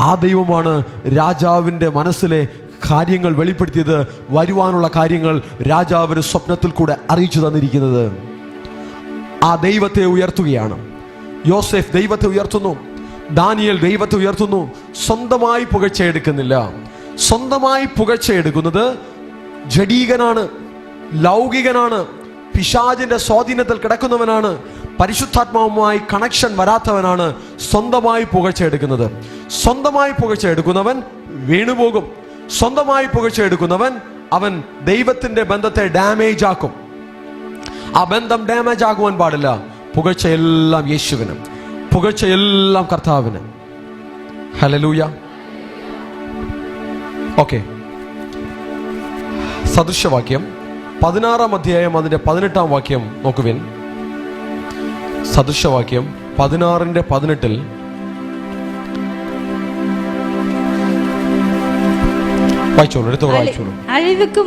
ആ ദൈവമാണ് രാജാവിൻ്റെ മനസ്സിലെ കാര്യങ്ങൾ വെളിപ്പെടുത്തിയത്. വരുവാനുള്ള കാര്യങ്ങൾ രാജാവിന് സ്വപ്നത്തിൽ കൂടെ അറിയിച്ചു തന്നിരിക്കുന്നത്. ആ ദൈവത്തെ ഉയർത്തുകയാണ്. യോസേഫ് ദൈവത്തെ ഉയർത്തുന്നു, ദാനിയേൽ ദൈവത്തെ ഉയർത്തുന്നു. സ്വന്തമായി പുകഴ്ചയെടുക്കുന്നില്ല. സ്വന്തമായി പുകഴ്ചയെടുക്കുന്നത് ജഡീകനാണ്, ലൗകികനാണ്, പിശാചിന്റെ സ്വാധീനത്തിൽ കിടക്കുന്നവനാണ്, പരിശുദ്ധാത്മാവുമായി കണക്ഷൻ വരാത്തവനാണ് സ്വന്തമായി പുകഴ്ചയെടുക്കുന്നത്. സ്വന്തമായി പുകഴ്ചയെടുക്കുന്നവൻ വീണുപോകും. സ്വന്തമായി പുകഴ്ചയെടുക്കുന്നവൻ അവൻ ദൈവത്തിന്റെ ബന്ധത്തെ ഡാമേജ് ആക്കും. ആ ബന്ധം ഡാമേജ് ആകുവാൻ പാടില്ല. പുകഴ്ചയെല്ലാം യേശുവിന്, പുകഴ്ചയെല്ലാം കർത്താവിന്. ഹല്ലേലൂയ. ഓക്കെ, സദൃശവാക്യം 16 അധ്യായം അതിന്റെ 18 വാക്യം നോക്കുവിൻ. സദൃശവാക്യം 16:18 വായിച്ചോളൂ, എടുത്തോളൂ, വായിച്ചോളൂ. അഴിവുക്ക്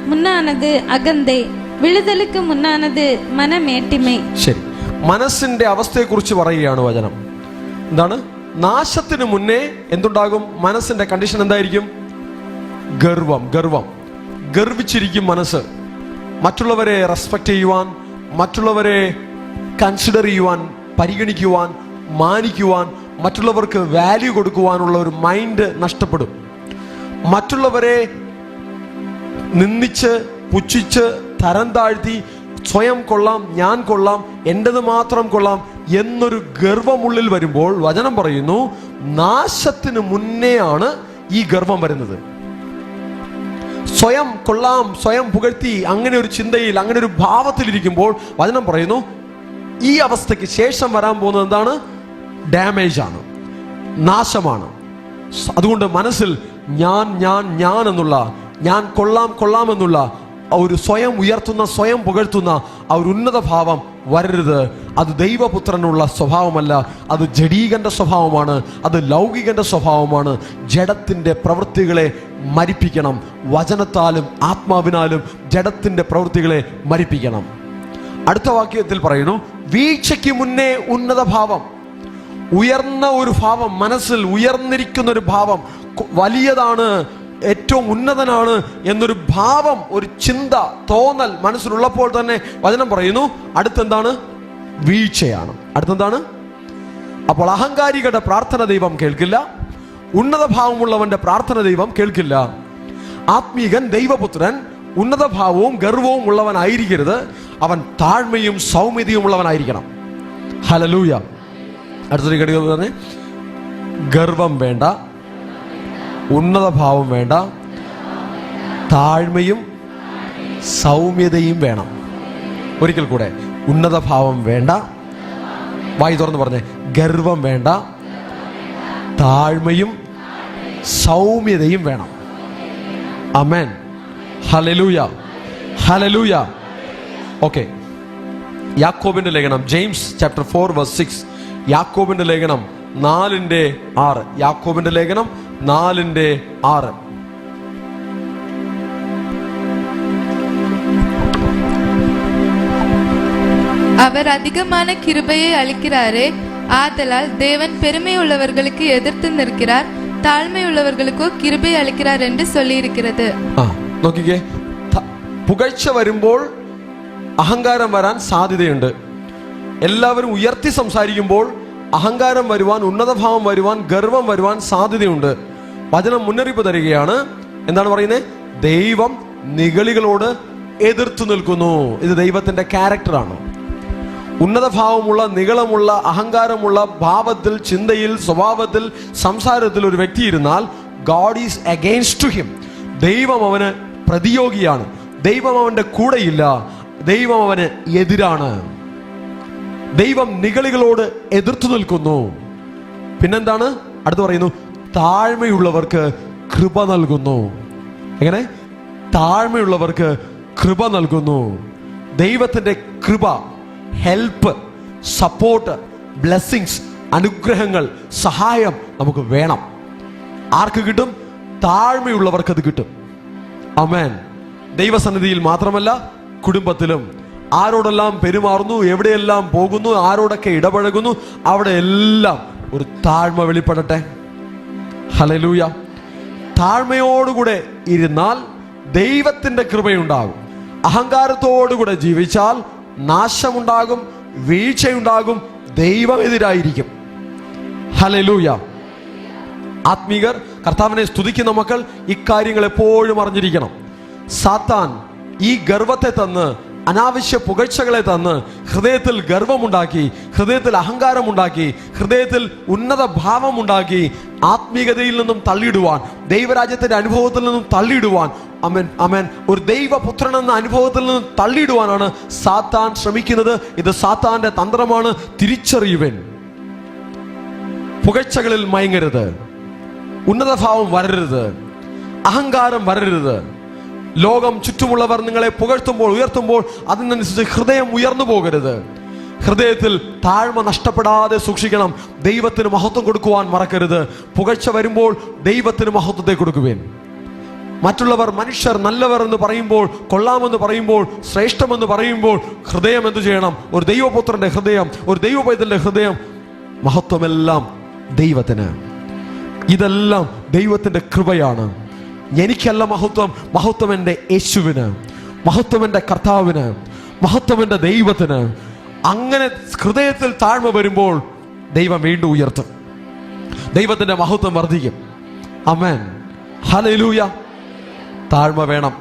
മുന്നാനത് അകന്തേ, വിടുതലുക്ക് മുന്നാനത് മനമേട്ടിമേ. ശരി, മനസ്സിന്റെ അവസ്ഥയെക്കുറിച്ച് പറയുകയാണ് വചനം. എന്താണ്? നാശത്തിന് മുന്നേ എന്തുണ്ടാകും? മനസ്സിന്റെ കണ്ടീഷൻ എന്തായിരിക്കും? ഗർവം. ഗർവിച്ചിരിക്കും മനസ്സ്. മറ്റുള്ളവരെ റെസ്പെക്ട് ചെയ്യുവാൻ, മറ്റുള്ളവരെ കൺസിഡർ ചെയ്യുവാൻ, പരിഗണിക്കുവാൻ, മാനിക്കുവാൻ, മറ്റുള്ളവർക്ക് വാല്യൂ കൊടുക്കുവാനുള്ള ഒരു മൈൻഡ് നഷ്ടപ്പെടും. മറ്റുള്ളവരെ നിന്ദിച്ച്, പുച്ഛിച്ച്, തരം താഴ്ത്തി, സ്വയം കൊള്ളാം, ഞാൻ കൊള്ളാം, എൻ്റെത് മാത്രം കൊള്ളാം എന്നൊരു ഗർവമുള്ളിൽ വരുമ്പോൾ വചനം പറയുന്നു, നാശത്തിന് മുന്നെയാണ് ഈ ഗർവം വരുന്നത്. സ്വയം കൊള്ളാം, സ്വയം പുകഴ്ത്തി, അങ്ങനെ ഒരു ചിന്തയിൽ, അങ്ങനെ ഒരു ഭാവത്തിലിരിക്കുമ്പോൾ വചനം പറയുന്നു, ഈ അവസ്ഥയ്ക്ക് ശേഷം വരാൻ പോകുന്നത് എന്താണ്? ഡാമേജ് ആണ്, നാശമാണ്. അതുകൊണ്ട് മനസ്സിൽ ഞാൻ എന്നുള്ള, ഞാൻ കൊള്ളാം എന്നുള്ള ഒരു സ്വയം ഉയർത്തുന്ന, സ്വയം പുകഴ്ത്തുന്ന ആ ഒരു ഉന്നത ഭാവം വരരുത്. അത് ദൈവപുത്രനുള്ള സ്വഭാവമല്ല, അത് ജഡീകന്റെ സ്വഭാവമാണ്, അത് ലൗകികന്റെ സ്വഭാവമാണ്. ജഡത്തിന്റെ പ്രവൃത്തികളെ മരിപ്പിക്കണം. വചനത്താലും ആത്മാവിനാലും ജഡത്തിന്റെ പ്രവൃത്തികളെ മരിപ്പിക്കണം. അടുത്ത വാക്യത്തിൽ പറയുന്നു, വീഴ്ചയ്ക്ക് മുന്നേ ഉന്നത ഭാവം. ഉയർന്ന ഒരു ഭാവം, മനസ്സിൽ ഉയർന്നിരിക്കുന്ന ഒരു ഭാവം, വലിയതാണ്, ഏറ്റവും ഉന്നതനാണ് എന്നൊരു ഭാവം, ഒരു ചിന്ത, തോന്നൽ മനസ്സിലുള്ളപ്പോൾ തന്നെ വചനം പറയുന്നു അടുത്തെന്താണ്? വീഴ്ചയാണ്. അടുത്തെന്താണ്? അപ്പോൾ അഹങ്കാരികളുടെ പ്രാർത്ഥന ദൈവം കേൾക്കില്ല, ഉന്നത ഭാവമുള്ളവന്റെ പ്രാർത്ഥന ദൈവം കേൾക്കില്ല. ആത്മീകൻ, ദൈവപുത്രൻ ഉന്നത ഭാവവും ഗർവവും ഉള്ളവനായിരിക്കരുത്, അവൻ താഴ്മയും സൗമ്യതയും ഉള്ളവനായിരിക്കണം. ഹല്ലേലൂയ. അടുത്തൊരു ഘടകം പറഞ്ഞേ, ഗർവം വേണ്ട, ഉന്നത ഭാവം വേണ്ട, താഴ്മയും സൗമ്യതയും വേണം. ഒരിക്കൽ കൂടെ, ഉന്നത ഭാവം വേണ്ട, വായി തുറന്ന് പറഞ്ഞേ, ഗർവം വേണ്ട, താഴ്മയും സൗമ്യതയും വേണം. ആമേൻ. Hallelujah, hallelujah. ഓക്കെ, യാക്കോബിന്റെ ലേഖനം, ജെയിംസ് ചാപ്റ്റർ 4:6. യാക്കോബിന്റെ ലേഖനം 4:6. യാക്കോബിന്റെ ലേഖനം 4:6. அவர் அதிகமான கிருபையை அளிக்கிறாரே, ஆதலால் தேவன் பெருமை உள்ளவர்களுக்கு எதிர்த்து நிற்கிறார், தாழ்மை உள்ளவர்களுக்கோ கிருபை அளிக்கிறார் என்று சொல்லி இருக்கிறது. നോക്കിക്കേ, പുകഴ്ച വരുമ്പോൾ അഹങ്കാരം വരാൻ സാധ്യതയുണ്ട്. എല്ലാവരും ഉയർത്തി സംസാരിക്കുമ്പോൾ അഹങ്കാരം വരുവാൻ, ഉന്നതഭാവം വരുവാൻ, ഗർവം വരുവാൻ സാധ്യതയുണ്ട്. വചനം മുന്നറിയിപ്പ് തരികയാണ്. എന്താണ് പറയുന്നത്? ദൈവം നിഗളികളോട് എതിർത്തു നിൽക്കുന്നു. ഇത് ദൈവത്തിന്റെ ക്യാരക്ടറാണ്. ഉന്നതഭാവമുള്ള, നിഗളമുള്ള, അഹങ്കാരമുള്ള ഭാവത്തിൽ, ചിന്തയിൽ, സ്വഭാവത്തിൽ, സംസാരത്തിൽ ഒരു വ്യക്തി ഇരുന്നാൽ God is against to him. ദൈവം അവന് പ്രതിയോഗിയാണ്. ദൈവം അവന്റെ കൂടെയില്ല. ദൈവം അവന് എതിരാണ്. ദൈവം നിഗളികളോട് എതിർത്തു നിൽക്കുന്നു. പിന്നെന്താണ് അടുത്ത് പറയുന്നു? താഴ്മയുള്ളവർക്ക് കൃപ നൽകുന്നു. എങ്ങനെ? താഴ്മയുള്ളവർക്ക് കൃപ നൽകുന്നു. ദൈവത്തിന്റെ കൃപ, ഹെൽപ്പ്, സപ്പോർട്ട്, ബ്ലെസ്സിങ്സ്, അനുഗ്രഹങ്ങൾ, സഹായം നമുക്ക് വേണം. ആർക്ക് കിട്ടും? താഴ്മയുള്ളവർക്ക് അത് കിട്ടും. ആമേൻ. ദൈവസന്നിധിയിൽ മാത്രമല്ല, കുടുംബത്തിലും ആരോടെല്ലാം പെരുമാറുന്നു, എവിടെയെല്ലാം പോകുന്നു, ആരോടൊക്കെ ഇടപഴകുന്നു, അവിടെ എല്ലാം ഒരു താഴ്മ വെളിപ്പെടട്ടെ. ഹല്ലേലൂയ. താഴ്മയോടുകൂടെ ഇരുന്നാൽ ദൈവത്തിന്റെ കൃപയുണ്ടാകും. അഹങ്കാരത്തോടുകൂടെ ജീവിച്ചാൽ നാശമുണ്ടാകും, വീഴ്ചയുണ്ടാകും, ദൈവം എതിരായിരിക്കും. ഹല്ലേലൂയ. ആത്മീകർ, കർത്താവിനെ സ്തുതിക്കുന്ന മക്കൾ ഇക്കാര്യങ്ങൾ എപ്പോഴും അറിഞ്ഞിരിക്കണം. സാത്താൻ ഈ ഗർവത്തെ തന്ന്, അനാവശ്യ പുകഴ്ചകളെ തന്ന് ഹൃദയത്തിൽ ഗർവമുണ്ടാക്കി, ഹൃദയത്തിൽ അഹങ്കാരമുണ്ടാക്കി, ഹൃദയത്തിൽ ഉന്നത ഭാവമുണ്ടാക്കി ആത്മീകതയിൽ നിന്നും തള്ളിയിടുവാൻ, ദൈവരാജ്യത്തിന്റെ അനുഭവത്തിൽ നിന്നും തള്ളിയിടുവാൻ, അമേൻ അമേൻ, ഒരു ദൈവപുത്രൻ എന്ന അനുഭവത്തിൽ നിന്നും തള്ളിയിടുവാനാണ് സാത്താൻ ശ്രമിക്കുന്നത്. ഇത് സാത്താന്റെ തന്ത്രമാണ്. തിരിച്ചറിയുവൻ. പുകഴ്ചകളിൽ മയങ്ങരുത്, ഉന്നതഭാവം വരരുത്, അഹങ്കാരം വരരുത്. ലോകം ചുറ്റുമുള്ളവർ നിങ്ങളെ പുകഴ്ത്തുമ്പോൾ, ഉയർത്തുമ്പോൾ അതിനനുസരിച്ച് ഹൃദയം ഉയർന്നു പോകരുത്. ഹൃദയത്തിൽ താഴ്മ നഷ്ടപ്പെടാതെ സൂക്ഷിക്കണം. ദൈവത്തിന് മഹത്വം കൊടുക്കുവാൻ മറക്കരുത്. പുകഴ്ച വരുമ്പോൾ ദൈവത്തിന് മഹത്വത്തെ കൊടുക്കുവേൻ. മറ്റുള്ളവർ, മനുഷ്യർ നല്ലവർ എന്ന് പറയുമ്പോൾ, കൊള്ളാമെന്ന് പറയുമ്പോൾ, ശ്രേഷ്ഠമെന്ന് പറയുമ്പോൾ ഹൃദയം എന്തു ചെയ്യണം? ഒരു ദൈവപുത്രന്റെ ഹൃദയം, ഒരു ദൈവപൈതലിന്റെ ഹൃദയം, മഹത്വമെല്ലാം ദൈവത്തിന്. ഇതെല്ലാം ദൈവത്തിന്റെ കൃപയാണ്. എനിക്കല്ല മഹത്വം, മഹത്വം എൻ്റെ യേശുവിന്, മഹത്വം എൻ്റെ കർത്താവിന്, മഹത്വം എൻ്റെ ദൈവത്തിന്. അങ്ങനെ ഹൃദയത്തിൽ താഴ്മ വരുമ്പോൾ ദൈവം വീണ്ടും ഉയർത്തും, ദൈവത്തിന്റെ മഹത്വം വർദ്ധിക്കും. ആമേൻ. ഹല്ലേലൂയ. താഴ്മ വേണം,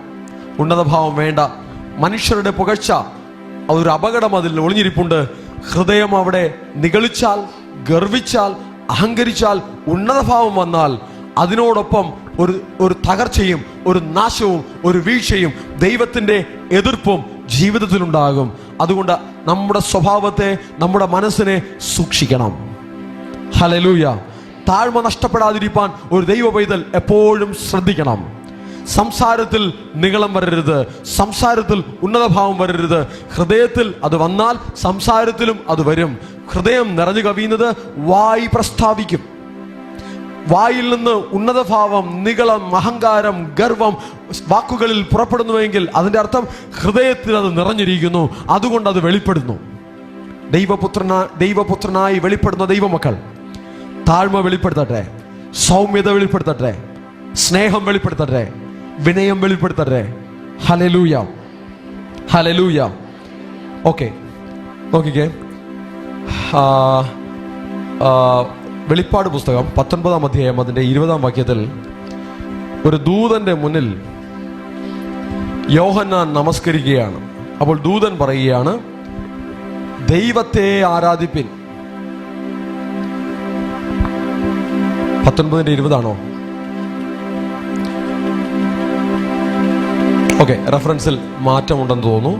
ഉന്നതഭാവം വേണ്ട. മനുഷ്യരുടെ പുകഴ്ച ഒരു അപകടം അതിൽ ഒളിഞ്ഞിരിപ്പുണ്ട്. ഹൃദയം അവിടെ നിഗളിച്ചാൽ, ഗർവിച്ചാൽ, അഹങ്കരിച്ചാൽ, ഉന്നതഭാവം വന്നാൽ അതിനോടൊപ്പം ഒരു തകർച്ചയും, ഒരു നാശവും, ഒരു വീഴ്ചയും, ദൈവത്തിന്റെ എതിർപ്പും ജീവിതത്തിലുണ്ടാകും. അതുകൊണ്ട് നമ്മുടെ സ്വഭാവത്തെ, നമ്മുടെ മനസ്സിനെ സൂക്ഷിക്കണം. ഹല്ലേലൂയ. താഴ്മ നഷ്ടപ്പെടാതിരിക്കാൻ ഒരു ദൈവ പൈതൽ എപ്പോഴും ശ്രദ്ധിക്കണം. സംസാരത്തിൽ നിഗളം വരരുത്, സംസാരത്തിൽ ഉന്നതഭാവം വരരുത്. ഹൃദയത്തിൽ അത് വന്നാൽ സംസാരത്തിലും അത് വരും. ഹൃദയം നിറഞ്ഞു കവിയുന്നത് വായി പ്രസ്താവിക്കും. വായിൽ നിന്ന് ഉന്നതഭാവം, നിഗളം, അഹങ്കാരം, ഗർവം വാക്കുകളിൽ പുറപ്പെടുന്നുവെങ്കിൽ അതിൻ്റെ അർത്ഥം ഹൃദയത്തിൽ അത് നിറഞ്ഞിരിക്കുന്നു. അതുകൊണ്ട് അത് വെളിപ്പെടുന്നു. ദൈവപുത്രനായി വെളിപ്പെടുന്ന ദൈവമക്കൾ താഴ്മ വെളിപ്പെടുത്തട്ടെ, സൗമ്യത വെളിപ്പെടുത്തട്ടെ, സ്നേഹം വെളിപ്പെടുത്തട്ടെ, വിനയം വെളിപ്പെടുത്തട്ടെ. Hallelujah, hallelujah. ഓക്കെ, നോക്കിക്കേ. വെളിപ്പാട് പുസ്തകം 19-ാം അധ്യായം അതിൻ്റെ 20-ാം വാക്യത്തിൽ ഒരു ദൂതന്റെ മുന്നിൽ യോഹന്നാൻ നമസ്കരിക്കുകയാണ്. അപ്പോൾ ദൂതൻ പറയുകയാണ്, ദൈവത്തെ ആരാധിപ്പിൻ. 19-20 ഓക്കെ, റെഫറൻസിൽ മാറ്റമുണ്ടെന്ന് തോന്നുന്നു.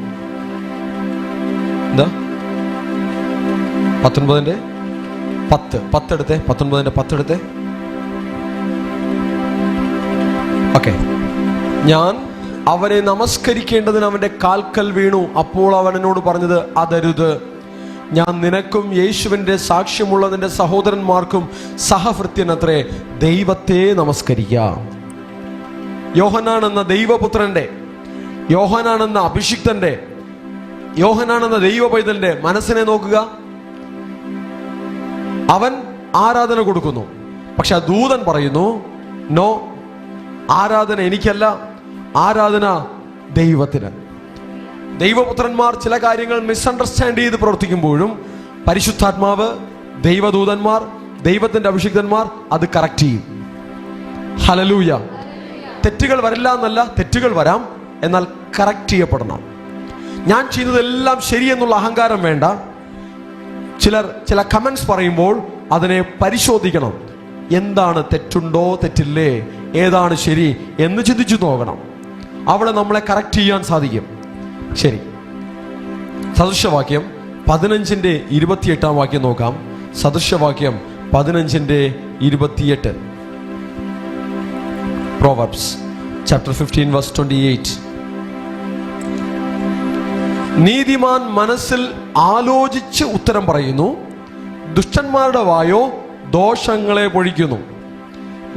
എന്താ 19-10 എടുത്തേ, 19-10 ഓക്കെ. ഞാൻ അവനെ നമസ്കരിക്കേണ്ടതിന് അവന്റെ കാൽക്കൽ വീണു. അപ്പോൾ അവൻ എന്നോട് പറഞ്ഞത്, അതരുത്. ഞാൻ നിനക്കും യേശുവിന്റെ സാക്ഷ്യമുള്ള നിന്റെ സഹോദരന്മാർക്കും സഹഭൃത്യനത്രേ. ദൈവത്തെ നമസ്കരിക്കാം. യോഹന്നാൻ എന്ന ദൈവപുത്രന്റെ, യോഹന്നാൻ എന്ന അഭിഷിക്തന്റെ, യോഹന്നാൻ എന്ന ദൈവ പൈതലിന്റെ മനസ്സിനെ നോക്കുക. അവൻ ആരാധന കൊടുക്കുന്നു. പക്ഷെ ആ ദൂതൻ പറയുന്നു, നോ, ആരാധന എനിക്കല്ല, ആരാധന ദൈവത്തിന്. ദൈവപുത്രന്മാർ ചില കാര്യങ്ങൾ മിസ്അണ്ടർസ്റ്റാൻഡ് ചെയ്ത് പ്രവർത്തിക്കുമ്പോഴും പരിശുദ്ധാത്മാവ്, ദൈവദൂതന്മാർ, ദൈവത്തിന്റെ അഭിഷിക്തന്മാർ അത് കറക്റ്റ് ചെയ്യും. ഹല്ലേലൂയ. തെറ്റുകൾ വരില്ല എന്നല്ല, തെറ്റുകൾ വരാം, എന്നാൽ കറക്റ്റ് ചെയ്യപ്പെടണം. ഞാൻ ചെയ്യുന്നതെല്ലാം ശരിയെന്നുള്ള അഹങ്കാരം വേണ്ട. ചില കമന്റ്സ് പറയുമ്പോൾ അതിനെ പരിശോധിക്കണം. എന്താണ് തെറ്റുണ്ടോ, തെറ്റില്ലേ, ഏതാണ് ശരി എന്ന് ചിന്തിച്ചു നോക്കണം. അവിടെ നമ്മളെ കറക്റ്റ് ചെയ്യാൻ സാധിക്കും. ശരി, സദൃശവാക്യം 15-28 വാക്യം നോക്കാം. സദൃശവാക്യം 15-28. Proverbs chapter 15 verse 28. നീതിമാൻ മനസ്സിൽ ആലോചിച്ച് ഉത്തരം പറയുന്നു, ദുഷ്ടന്മാരുടെ വായോ ദോഷങ്ങളെ പൊഴിക്കുന്നു.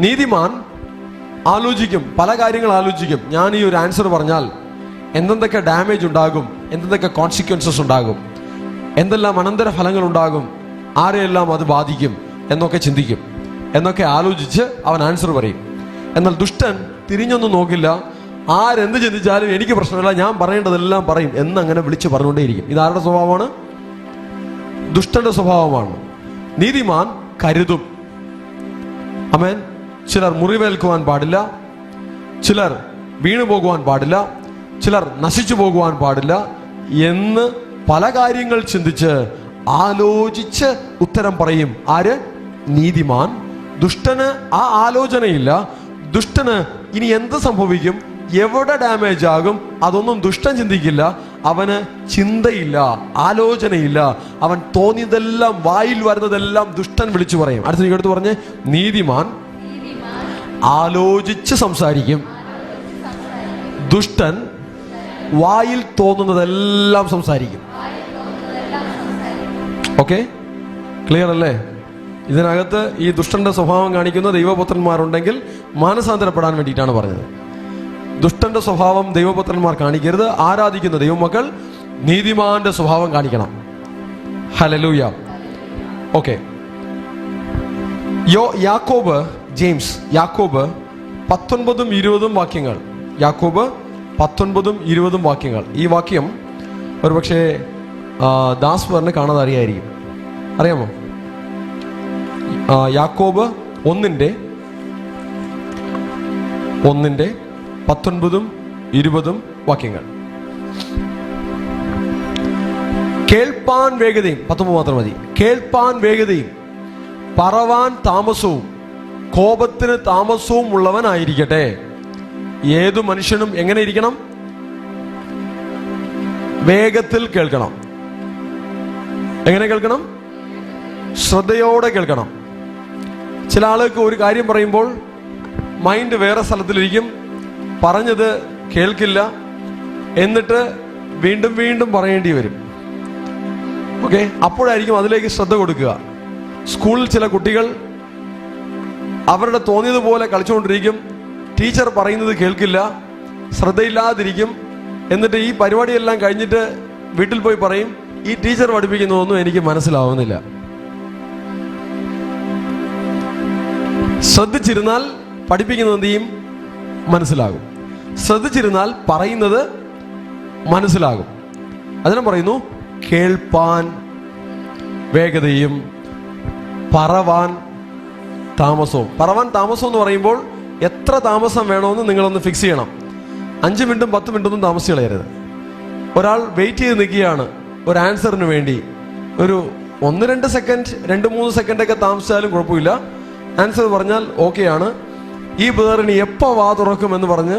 നീതിമാൻ ആലോചിക്കും, പല കാര്യങ്ങൾ ആലോചിക്കും. ഞാൻ ഈ ഒരു ആൻസർ പറഞ്ഞാൽ എന്തെന്തൊക്കെ ഡാമേജ് ഉണ്ടാകും, എന്തെന്തൊക്കെ കോൺസിക്വൻസസ് ഉണ്ടാകും, എന്തെല്ലാം അനന്തര ഫലങ്ങൾ ഉണ്ടാകും, ആരെയെല്ലാം അത് ബാധിക്കും എന്നൊക്കെ ചിന്തിക്കും. എന്നൊക്കെ ആലോചിച്ച് അവൻ ആൻസർ പറയും. എന്നാൽ ദുഷ്ടൻ തിരിഞ്ഞൊന്നും നോക്കില്ല. ആരെന്ത് ചിന്തിച്ചാലും എനിക്ക് പ്രശ്നമില്ല, ഞാൻ പറയേണ്ടതെല്ലാം പറയും എന്നങ്ങനെ വിളിച്ച് പറഞ്ഞുകൊണ്ടേയിരിക്കും. ഇതാരുടെ സ്വഭാവമാണ്? ദുഷ്ടന്റെ സ്വഭാവമാണ്. നീതിമാൻ കരുതും. ആമേൻ. ചിലർ മുറിവേൽക്കുവാൻ പാടില്ല, ചിലർ വീണു പോകുവാൻ പാടില്ല, ചിലർ നശിച്ചു പോകുവാൻ പാടില്ല എന്ന് പല കാര്യങ്ങൾ ചിന്തിച്ച് ആലോചിച്ച് ഉത്തരം പറയും. ആര്? നീതിമാൻ. ദുഷ്ടന് ആ ആലോചനയില്ല. ദുഷ്ടന് ഇനി എന്ത് സംഭവിക്കും, എവിടെ ഡാമേജ് ആകും, അതൊന്നും ദുഷ്ടൻ ചിന്തിക്കില്ല. അവന് ചിന്തയില്ല, ആലോചനയില്ല. അവൻ തോന്നിയതെല്ലാം, വായിൽ വരുന്നതെല്ലാം ദുഷ്ടൻ വിളിച്ചു പറയും. അടുത്ത് പറഞ്ഞ്, നീതിമാൻ ആലോചിച്ച് സംസാരിക്കും, ദുഷ്ടൻ വായിൽ തോന്നുന്നതെല്ലാം സംസാരിക്കും. ഓക്കെ, ക്ലിയർ അല്ലേ? ഇതിനകത്ത് ഈ ദുഷ്ടന്റെ സ്വഭാവം കാണിക്കുന്ന ദൈവപുത്രന്മാരുണ്ടെങ്കിൽ മാനസാന്തരപ്പെടാൻ വേണ്ടിയിട്ടാണ് പറഞ്ഞത്. ദുഷ്ടന്റെ സ്വഭാവം ദൈവപുത്രന്മാർ കാണിക്കരുത്. ആരാധിക്കുന്ന ദൈവമക്കൾ നീതിമാന്റെ സ്വഭാവം കാണിക്കണം. ഹല്ലേലൂയ. ഓക്കെ, യാക്കോബ് 19-20 വാക്യങ്ങൾ. യാക്കോബ് 19-20 വാക്യങ്ങൾ. ഈ വാക്യം ഒരുപക്ഷെ ദാസ് പറഞ്ഞ് കാണാതെ അറിയായിരിക്കും. അറിയാമോ? യാക്കോബ് 1:19-20 വാക്യങ്ങൾ. കേൾപ്പാൻ വേഗതയും, 19 മാത്രം മതി. കേൾപ്പാൻ വേഗതയും പറവാൻ താമസവും കോപത്തിന് താമസവും ഉള്ളവനായിരിക്കട്ടെ. ഏതു മനുഷ്യനും എങ്ങനെ ഇരിക്കണം? വേഗത്തിൽ കേൾക്കണം. എങ്ങനെ കേൾക്കണം? ശ്രദ്ധയോടെ കേൾക്കണം. ചില ആൾക്ക് ഒരു കാര്യം പറയുമ്പോൾ മൈൻഡ് വേറെ സ്ഥലത്തിലിരിക്കും, പറഞ്ഞത് കേൾക്കില്ല, എന്നിട്ട് വീണ്ടും വീണ്ടും പറയേണ്ടി വരും. ഓക്കെ, അപ്പോഴായിരിക്കും അതിലേക്ക് ശ്രദ്ധ കൊടുക്കുക. സ്കൂളിൽ ചില കുട്ടികൾ അവരുടെ തോന്നിയതുപോലെ കളിച്ചുകൊണ്ടിരിക്കും, ടീച്ചർ പറയുന്നത് കേൾക്കില്ല, ശ്രദ്ധയില്ലാതിരിക്കും. എന്നിട്ട് ഈ പരിപാടിയെല്ലാം കഴിഞ്ഞിട്ട് വീട്ടിൽ പോയി പറയും, ഈ ടീച്ചർ പഠിപ്പിക്കുന്നതൊന്നും എനിക്ക് മനസ്സിലാവുന്നില്ല. ശ്രദ്ധിച്ചിരുന്നാൽ പഠിപ്പിക്കുന്നത് എന്ത് ചെയ്യും? മനസ്സിലാകും. ശ്രദ്ധിച്ചിരുന്നാൽ പറയുന്നത് മനസ്സിലാകും. അതിനെ പറയുന്നു കേൾപ്പാൻ വേഗതയും പറവാൻ താമസവും. പറവാൻ താമസം എന്ന് പറയുമ്പോൾ എത്ര താമസം വേണമെന്ന് നിങ്ങളൊന്ന് ഫിക്സ് ചെയ്യണം. 5 മിനിറ്റും 10 മിനിറ്റൊന്നും താമസിച്ച് കളയരുത്. ഒരാൾ വെയിറ്റ് ചെയ്ത് നിൽക്കുകയാണ് ഒരു ആൻസറിന് വേണ്ടി. ഒരു 1-2 സെക്കൻഡ്, 2-3 സെക്കൻഡൊക്കെ താമസിച്ചാലും കുഴപ്പമില്ല. ആൻസർ പറഞ്ഞാൽ ഓക്കെയാണ്. ഈ ബ്രദറിന് എപ്പോൾ വാ തുറക്കുമെന്ന് പറഞ്ഞ്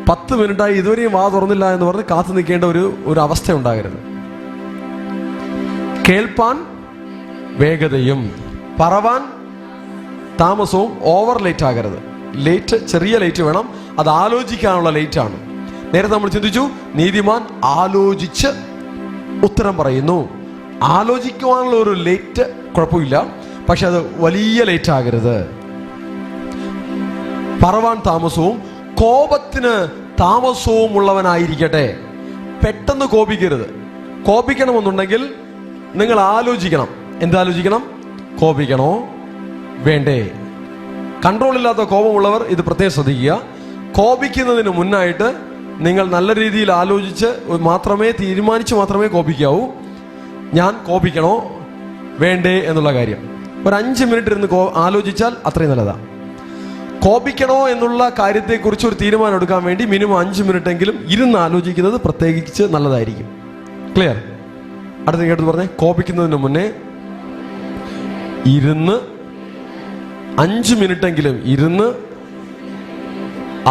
10 മിനിറ്റായി ഇതുവരെയും വാ തുറന്നില്ല എന്ന് പറഞ്ഞ് കാത്തു നിൽക്കേണ്ട ഒരു അവസ്ഥ ഉണ്ടാകരുത്. കേൾപ്പാൻ വേഗതയും പറവാൻ താമസവും. ഓവർ ലേറ്റ് ആകരുത്. ലേറ്റ്, ചെറിയ ലേറ്റ് വേണം. അത് ആലോചിക്കാനുള്ള ലേറ്റ് ആണ്. നേരത്തെ നമ്മൾ ചിന്തിച്ചു, നീതിമാൻ ആലോചിച്ച് ഉത്തരം പറയുന്നു. ആലോചിക്കുവാനുള്ള ഒരു ലേറ്റ് കുഴപ്പമില്ല, പക്ഷെ അത് വലിയ ലേറ്റ് ആകരുത്. പറവാൻ താമസവും കോപത്തിന് താമസവും ഉള്ളവനായിരിക്കട്ടെ. പെട്ടെന്ന് കോപിക്കരുത്. കോപിക്കണമെന്നുണ്ടെങ്കിൽ നിങ്ങൾ ആലോചിക്കണം. എന്താലോചിക്കണം? കോപിക്കണോ വേണ്ടേ? കൺട്രോൾ ഇല്ലാത്ത കോപമുള്ളവർ ഇത് പ്രത്യേകം ശ്രദ്ധിക്കുക. കോപിക്കുന്നതിന് മുന്നായിട്ട് നിങ്ങൾ നല്ല രീതിയിൽ ആലോചിച്ച് തീരുമാനിച്ച് മാത്രമേ കോപിക്കാവൂ. ഞാൻ കോപിക്കണോ വേണ്ടേ എന്നുള്ള കാര്യം ഒരു 5 മിനിറ്റ് ഇരുന്ന് ആലോചിച്ചാൽ അത്രയും നല്ലതാണ്. കോപിക്കണോ എന്നുള്ള കാര്യത്തെക്കുറിച്ച് ഒരു തീരുമാനം എടുക്കാൻ വേണ്ടി മിനിമം 5 മിനിറ്റെങ്കിലും ഇരുന്ന് ആലോചിക്കുന്നത് പ്രത്യേകിച്ച് നല്ലതായിരിക്കും. ക്ലിയർ? അടുത്ത് പറഞ്ഞേ, കോപിക്കുന്നതിന് മുന്നേ ഇരുന്ന് 5 മിനിറ്റെങ്കിലും ഇരുന്ന്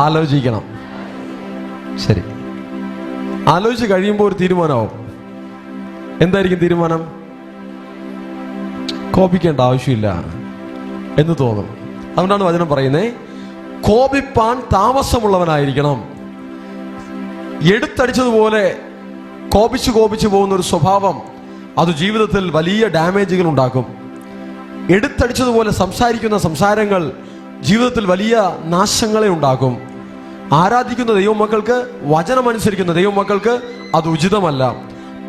ആലോചിക്കണം. ശരി, ആലോചിച്ച് കഴിയുമ്പോൾ ഒരു തീരുമാനമാവും. എന്തായിരിക്കും തീരുമാനം? കോപിക്കേണ്ട ആവശ്യമില്ല എന്ന് തോന്നും. അതുകൊണ്ടാണ് വചനം പറയുന്നത്, കോപിപ്പാൻ താമസമുള്ളവനായിരിക്കണം. എടുത്തടിച്ചതുപോലെ കോപിച്ചു പോകുന്ന ഒരു സ്വഭാവം അത് ജീവിതത്തിൽ വലിയ ഡാമേജുകൾ ഉണ്ടാക്കും. എടുത്തടിച്ചതുപോലെ സംസാരിക്കുന്ന സംസാരങ്ങൾ ജീവിതത്തിൽ വലിയ നാശങ്ങളെ ഉണ്ടാക്കും. ആരാധിക്കുന്ന ദൈവമക്കൾക്ക്, വചനമനുസരിക്കുന്ന ദൈവമക്കൾക്ക് അത് ഉചിതമല്ല.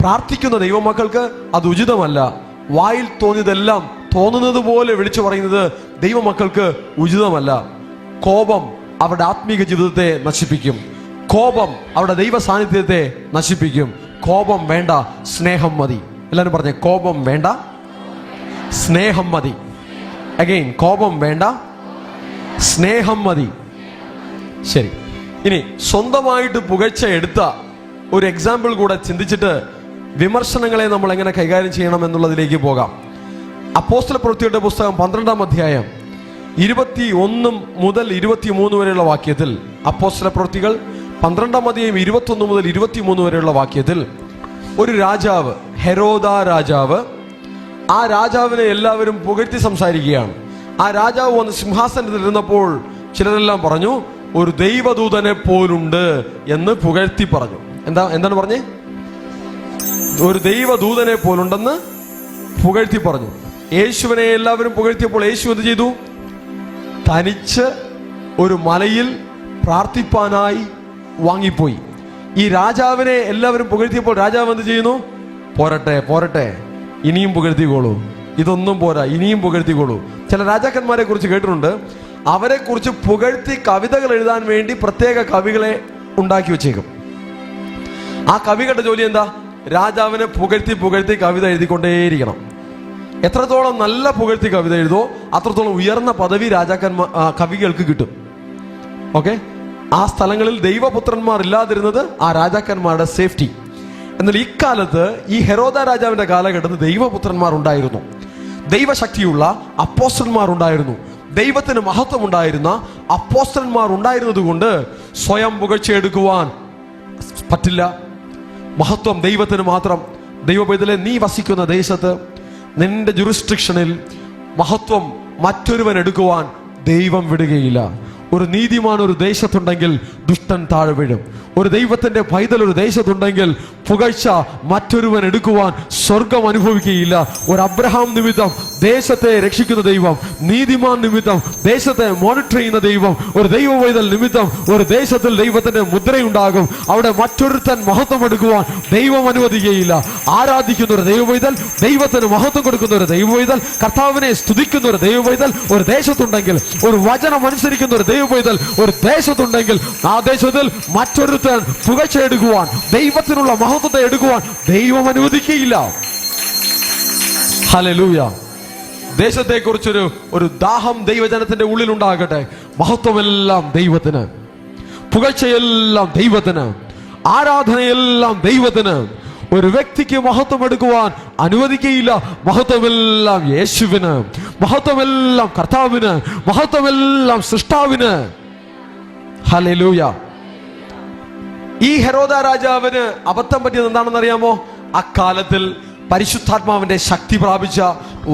പ്രാർത്ഥിക്കുന്ന ദൈവമക്കൾക്ക് അത് ഉചിതമല്ല. വായിൽ തോന്നിയതെല്ലാം തോന്നുന്നത് പോലെ വിളിച്ചു പറയുന്നത് ദൈവമക്കൾക്ക് ഉചിതമല്ല. കോപം അവരുടെ ആത്മീക ജീവിതത്തെ നശിപ്പിക്കും. കോപം അവരുടെ ദൈവ സാന്നിധ്യത്തെ നശിപ്പിക്കും. കോപം വേണ്ട, സ്നേഹം മതി. എല്ലാവരും പറഞ്ഞേ, കോപം വേണ്ട, സ്നേഹം മതി. അഗെയിൻ, കോപം വേണ്ട, സ്നേഹം മതി. ശരി, ഇനി സ്വന്തമായിട്ട് പുകഴ്ച എടുത്ത ഒരു എക്സാമ്പിൾ കൂടെ ചിന്തിച്ചിട്ട് വിമർശനങ്ങളെ നമ്മൾ എങ്ങനെ കൈകാര്യം ചെയ്യണം എന്നുള്ളതിലേക്ക് പോകാം. അപ്പോസ്തലപ്രവൃത്തിയുടെ പുസ്തകം 12-ാം അധ്യായം 21 മുതൽ 23 വരെയുള്ള വാക്യത്തിൽ, അപ്പോസ്തലപ്രവൃത്തികൾ 12-ാം അധ്യായം 21 മുതൽ 23 വരെയുള്ള വാക്യത്തിൽ ഒരു രാജാവ്, ഹെരോദ രാജാവ്, ആ രാജാവിനെ എല്ലാവരും പുകഴ്ത്തി സംസാരിക്കുകയാണ്. ആ രാജാവ് വന്ന് സിംഹാസനത്തിൽ ഇരുന്നപ്പോൾ ചിലരെല്ലാം പറഞ്ഞു, ഒരു ദൈവദൂതനെ പോലുണ്ട് എന്ന് പുകഴ്ത്തി പറഞ്ഞു. എന്താണ് പറഞ്ഞേ? ഒരു ദൈവദൂതനെ പോലുണ്ടെന്ന് പുകഴ്ത്തി പറഞ്ഞു. യേശുവിനെ എല്ലാവരും പുകഴ്ത്തിയപ്പോൾ യേശു എന്ത് ചെയ്തു? തനിച്ച് ഒരു മലയിൽ പ്രാർത്ഥിപ്പാനായി വാങ്ങിപ്പോയി. ഈ രാജാവിനെ എല്ലാവരും പുകഴ്ത്തിയപ്പോൾ രാജാവ് എന്ത് ചെയ്യുന്നു? പോരട്ടെ പോരട്ടെ, ഇനിയും പുകഴ്ത്തിക്കോളൂ, ഇതൊന്നും പോരാ, ഇനിയും പുകഴ്ത്തിക്കോളൂ. ചില രാജാക്കന്മാരെ കുറിച്ച് കേട്ടിട്ടുണ്ട്, അവരെ കുറിച്ച് പുകഴ്ത്തി കവിതകൾ എഴുതാൻ വേണ്ടി പ്രത്യേക കവികളെ ഉണ്ടാക്കി വെച്ചേക്കും. ആ കവികളുടെ ജോലി എന്താ? രാജാവിനെ പുകഴ്ത്തി പുകഴ്ത്തി കവിത എഴുതിക്കൊണ്ടേയിരിക്കണം. എത്രത്തോളം നല്ല പുകഴ്ത്തി കവിത എഴുതോ അത്രത്തോളം ഉയർന്ന പദവി കവികൾക്ക് കിട്ടും. ഓക്കെ, ആ സ്ഥലങ്ങളിൽ ദൈവപുത്രന്മാർ ഇല്ലാതിരുന്നത് ആ രാജാക്കന്മാരുടെ സേഫ്റ്റി. എന്നാൽ ഇക്കാലത്ത് ഈ ഹെരോദ രാജാവിന്റെ കാലഘട്ടത്തിൽ ദൈവപുത്രന്മാർ ഉണ്ടായിരുന്നു, ദൈവശക്തിയുള്ള അപ്പോസ്തലന്മാർ ഉണ്ടായിരുന്നു, ദൈവത്തിന് മഹത്വം ഉണ്ടായിരുന്ന അപ്പോസ്തലന്മാർ ഉണ്ടായിരുന്നത് കൊണ്ട് സ്വയം പുകഴ്ചയെടുക്കുവാൻ പറ്റില്ല. മഹത്വം ദൈവത്തിന് മാത്രം. ദൈവപൈതലെ, നീ വസിക്കുന്ന ദേശത്ത്, നിന്റെ ജുറിസ്ട്രിക്ഷനിൽ മഹത്വം മറ്റൊരുവൻ എടുക്കുവാൻ ദൈവം വിടുകയില്ല. ഒരു നീതിമാൻ ഒരു ദേശത്തുണ്ടെങ്കിൽ ദുഷ്ടൻ താഴെ വീഴും. ഒരു ദൈവത്തിന്റെ പൈതൽ ഒരു ദേശത്തുണ്ടെങ്കിൽ പുകഴ്ച മറ്റൊരുവൻ എടുക്കുവാൻ സ്വർഗം അനുഭവിക്കുകയില്ല. ഒരു അബ്രഹാം നിമിത്തം ദേശത്തെ രക്ഷിക്കുന്ന ദൈവം, നീതിമാൻ നിമിത്തം ദേശത്തെ മോണിറ്റർ ചെയ്യുന്ന ദൈവം, ഒരു ദൈവ പൈതൽ നിമിത്തം ഒരു ദേശത്തിൽ ദൈവത്തിന്റെ മുദ്രയുണ്ടാകും. അവിടെ മറ്റൊരുത്തൻ മഹത്വം എടുക്കുവാൻ ദൈവം അനുവദിക്കുകയില്ല. ആരാധിക്കുന്ന ഒരു ദൈവ പൈതൽ, ദൈവത്തിന് മഹത്വം കൊടുക്കുന്ന ഒരു ദൈവ പൈതൽ, കർത്താവിനെ സ്തുതിക്കുന്ന ഒരു ദൈവ പൈതൽ ഒരു ദേശത്തുണ്ടെങ്കിൽ, ഒരു വചനം അനുസരിക്കുന്ന ഒരു ദൈവ പൈതൽ ഒരു ദേശത്തുണ്ടെങ്കിൽ, ആ ദേശത്തിൽ മറ്റൊരുത്തൻ പുകഴ്ച എടുക്കുവാൻ, ദൈവത്തിനുള്ള മഹത്വത്തെ എടുക്കുവാൻ ദൈവം അനുവദിക്കുകയില്ല. ഹല്ലേലൂയ. ദേശത്തെക്കുറിച്ചൊരു ദാഹം ദൈവജനത്തിന്റെ ഉള്ളിൽ ഉണ്ടാകട്ടെ. മഹത്വമെല്ലാം ദൈവത്തിന്, പുകഴ്ചയെല്ലാം ദൈവത്തിന്, ആരാധനയെല്ലാം ദൈവത്തിന്. ഒരു വ്യക്തിക്ക് മഹത്വം എടുക്കുവാൻ അനുവദിക്കുകയില്ല. മഹത്വമെല്ലാം യേശുവിന്, മഹത്വമെല്ലാം കർത്താവിന്, മഹത്വമെല്ലാം സൃഷ്ടാവിന്. ഹല്ലേലൂയ. ഈ ഹെരോദ രാജാവിന് അബദ്ധം പറ്റിയത് എന്താണെന്ന് അറിയാമോ? അക്കാലത്തിൽ പരിശുദ്ധാത്മാവിന്റെ ശക്തി പ്രാപിച്ച,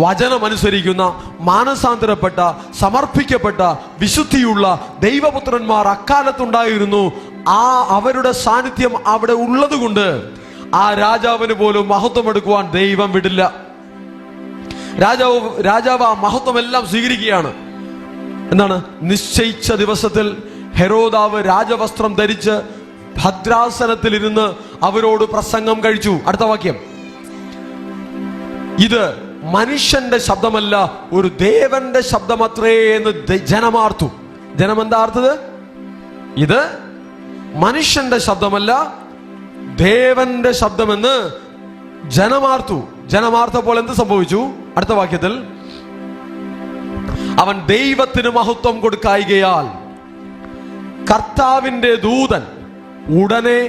വചനം അനുസരിക്കുന്ന, മാനസാന്തരപ്പെട്ട, സമർപ്പിക്കപ്പെട്ട, വിശുദ്ധിയുള്ള ദൈവപുത്രന്മാർ അക്കാലത്തുണ്ടായിരുന്നു. അവരുടെ സാന്നിധ്യം അവിടെ ഉള്ളത് കൊണ്ട് ആ രാജാവിന് പോലും മഹത്വം എടുക്കുവാൻ ദൈവം വിടില്ല. രാജാവ് ആ മഹത്വം എല്ലാം സ്വീകരിക്കുകയാണ്. എന്താണ്? നിശ്ചയിച്ച ദിവസത്തിൽ ഹെരോദാവ് രാജവസ്ത്രം ധരിച്ച് ഭദ്രാസനത്തിൽ ഇരുന്ന് അവരോട് പ്രസംഗം കഴിച്ചു. അടുത്ത വാക്യം, ഇത് മനുഷ്യന്റെ ശബ്ദമല്ല, ഒരു ദേവന്റെ ശബ്ദമത്രേ എന്ന് ജനമാർത്തു. ജനം എന്താ ആർത്തത്? ഇത് മനുഷ്യന്റെ ശബ്ദമല്ല, ദേവന്റെ ശബ്ദമെന്ന് ജനമാർത്തു. ജനമാർത്തപ്പോൾ എന്ത് സംഭവിച്ചു? അടുത്ത വാക്യത്തിൽ, അവൻ ദൈവത്തിന് മഹത്വം കൊടുക്കായികയാൽ കർത്താവിന്റെ ദൂതൻ ഉടനെ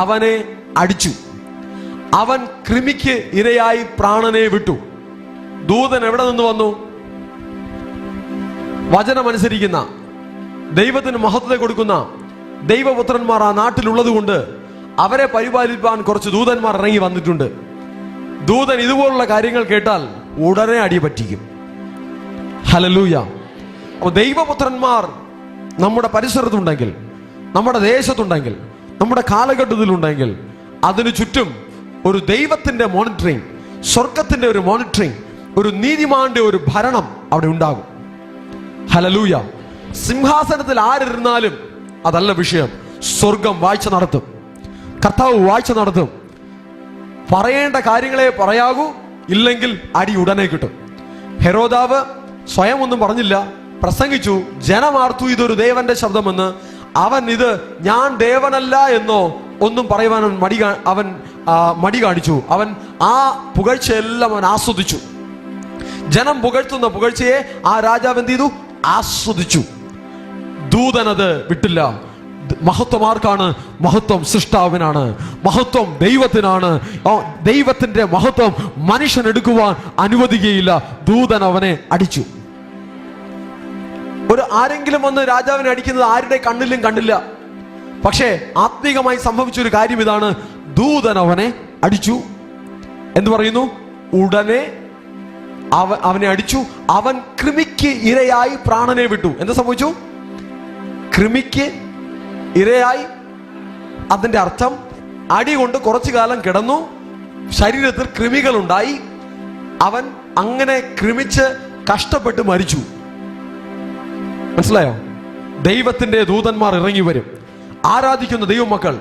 അവനെ അടിച്ചു. അവൻ കൃമിക്ക് ഇരയായി പ്രാണനെ വിട്ടു. ദൂതൻ എവിടെ നിന്ന് വന്നു? വചനമനുസരിക്കുന്ന, ദൈവത്തിന് മഹത്വത്തെ കൊടുക്കുന്ന ദൈവപുത്രന്മാർ ആ നാട്ടിലുള്ളത് കൊണ്ട് അവരെ പരിപാലിപ്പാൻ കുറച്ച് ദൂതന്മാർ ഇറങ്ങി വന്നിട്ടുണ്ട്. ദൂതൻ ഇതുപോലുള്ള കാര്യങ്ങൾ കേട്ടാൽ ഉടനെ അടിപറ്റിക്കും. ഹല്ലേലൂയ. അപ്പോൾ ദൈവപുത്രന്മാർ നമ്മുടെ പരിസരത്തുണ്ടെങ്കിൽ, നമ്മുടെ ദേശത്തുണ്ടെങ്കിൽ, നമ്മുടെ കാലഘട്ടത്തിലുണ്ടെങ്കിൽ, അതിനു ചുറ്റും ഒരു ദൈവത്തിന്റെ മോണിറ്ററിങ്, സ്വർഗത്തിന്റെ ഒരു മോണിറ്ററിങ്, ഒരു നീതിമാന്റെ ഒരു ഭരണം അവിടെ ഉണ്ടാകും. ഹല്ലേലൂയ. സിംഹാസനത്തിൽ ആരിരുന്നാലും അതല്ല വിഷയം. സ്വർഗം വാഴ്ച നടത്തും, കർത്താവ് വാഴ്ച നടത്തും. പറയേണ്ട കാര്യങ്ങളെ പറയാകൂ, ഇല്ലെങ്കിൽ അടി ഉടനെ കിട്ടും. ഹെരോദാവ് സ്വയം ഒന്നും പറഞ്ഞില്ല, പ്രസംഗിച്ചു. ജനമാർത്തു ഇതൊരു ദേവന്റെ ശബ്ദമെന്ന്. അവൻ ഇത് ഞാൻ ദേവനല്ല എന്നോ ഒന്നും പറയുവാൻ അവൻ മടി കാണിച്ചു. അവൻ ആ പുകഴ്ചയെല്ലാം അവൻ ആസ്വദിച്ചു. ജനം പുകഴ്ത്തുന്ന പുകഴ്ചയെ ആ രാജാവ് എന്ത് ചെയ്തു? ആസ്വദിച്ചു. ദൂതനത് വിട്ടില്ല. മഹത്വം ആർക്കാണ്? മഹത്വം സൃഷ്ടാവിനാണ്, മഹത്വം ദൈവത്തിനാണ്. ദൈവത്തിന്റെ മഹത്വം മനുഷ്യൻ എടുക്കുവാൻ അനുവദിക്കുകയില്ല. ദൂതൻ അവനെ അടിച്ചു. ആരെങ്കിലും വന്ന് രാജാവിനെ അടിക്കുന്നത് ആരുടെ കണ്ണിലും കണ്ടില്ല. പക്ഷേ ആത്മീകമായി സംഭവിച്ചൊരു കാര്യം ഇതാണ്, ദൂതൻ അവനെ അടിച്ചു. എന്ത് പറയുന്നു? ഉടനെ അവനെ അടിച്ചു. അവൻ കൃമിക്ക് ഇരയായി പ്രാണനെ വിട്ടു. എന്താ സംഭവിച്ചു? കൃമിക്ക് ഇരയായി. അതിന്റെ അർത്ഥം അടി കൊണ്ട് കുറച്ചു കാലം കിടന്നു, ശരീരത്തിൽ കൃമികൾ ഉണ്ടായി, അവൻ അങ്ങനെ കൃമിച്ച് കഷ്ടപ്പെട്ട് മരിച്ചു. മനസ്സിലായോ? ദൈവത്തിന്റെ ദൂതന്മാർ ഇറങ്ങി വരും. ആരാധിക്കുന്ന ദൈവമക്കൾ,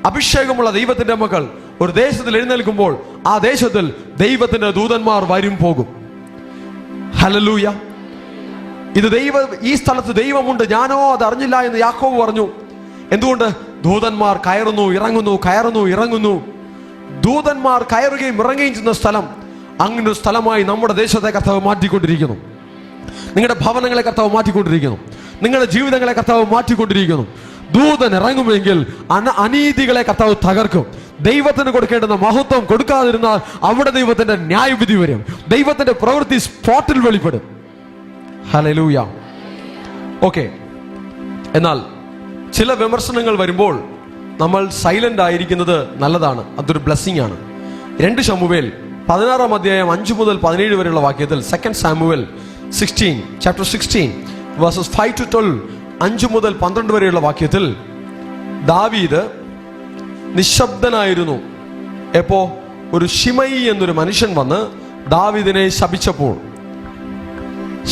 അഭിഷേകമുള്ള ദൈവത്തിന്റെ മക്കൾ ഒരു ദേശത്തിൽ എഴുന്നേൽക്കുമ്പോൾ ആ ദേശത്തിൽ ദൈവത്തിന്റെ ദൂതന്മാർ വരും പോകും. ഹല്ലേലൂയ. ഇത് ഈ സ്ഥലത്ത് ദൈവമുണ്ട്, ഞാനോ അത് അറിഞ്ഞില്ല എന്ന് യാക്കോബ് പറഞ്ഞു. എന്തുകൊണ്ട്? ദൂതന്മാർ കയറുന്നു ഇറങ്ങുന്നു, കയറുന്നു ഇറങ്ങുന്നു. ദൂതന്മാർ കയറുകയും ഇറങ്ങുകയും ചെയ്യുന്ന സ്ഥലം, അങ്ങനെ ഒരു സ്ഥലമായി നമ്മുടെ ദേശത്തെ കർത്താവ് മാറ്റിക്കൊണ്ടിരിക്കുന്നു. നിങ്ങളുടെ ഭവനങ്ങളെ കർത്താവ് മാറ്റിക്കൊണ്ടിരിക്കുന്നു. നിങ്ങളുടെ ജീവിതങ്ങളെ കർത്താവ് മാറ്റിക്കൊണ്ടിരിക്കുന്നു. ദൂതൻ ഇറങ്ങുമെങ്കിൽ അനീതികളെ കർത്താവ് തകർക്കും. ദൈവത്തിന് കൊടുക്കേണ്ടുന്ന മഹത്വം കൊടുക്കാതിരുന്നാൽ അവിടെ ദൈവത്തിന്റെ ന്യായവിധി വരും. ദൈവത്തിന്റെ പ്രവൃത്തി സ്പോട്ടിൽ വെളിപ്പെടും. ഹല്ലേലൂയ. ഓക്കെ. എന്നാൽ ചില വിമർശനങ്ങൾ വരുമ്പോൾ നമ്മൾ സൈലന്റ് ആയിരിക്കുന്നത് നല്ലതാണ്. അതൊരു ബ്ലെസ്സിംഗ് ആണ്. 2 ശമൂവേൽ 16 അധ്യായം 5 മുതൽ 17 വരെയുള്ള വാക്യത്തിൽ, 2 സാമുവേൽ 16 chapter 16 verses 5 to 12, 5 മുതൽ 12 വരെയുള്ള വാക്യത്തിൽ ദാവീദ് നിശബ്ദനായിരുന്നു. എപ്പോ ഒരു ശിമയി എന്നൊരു മനുഷ്യൻ വന്ന് ദാവീദിനെ ശപിച്ചപ്പോൾ,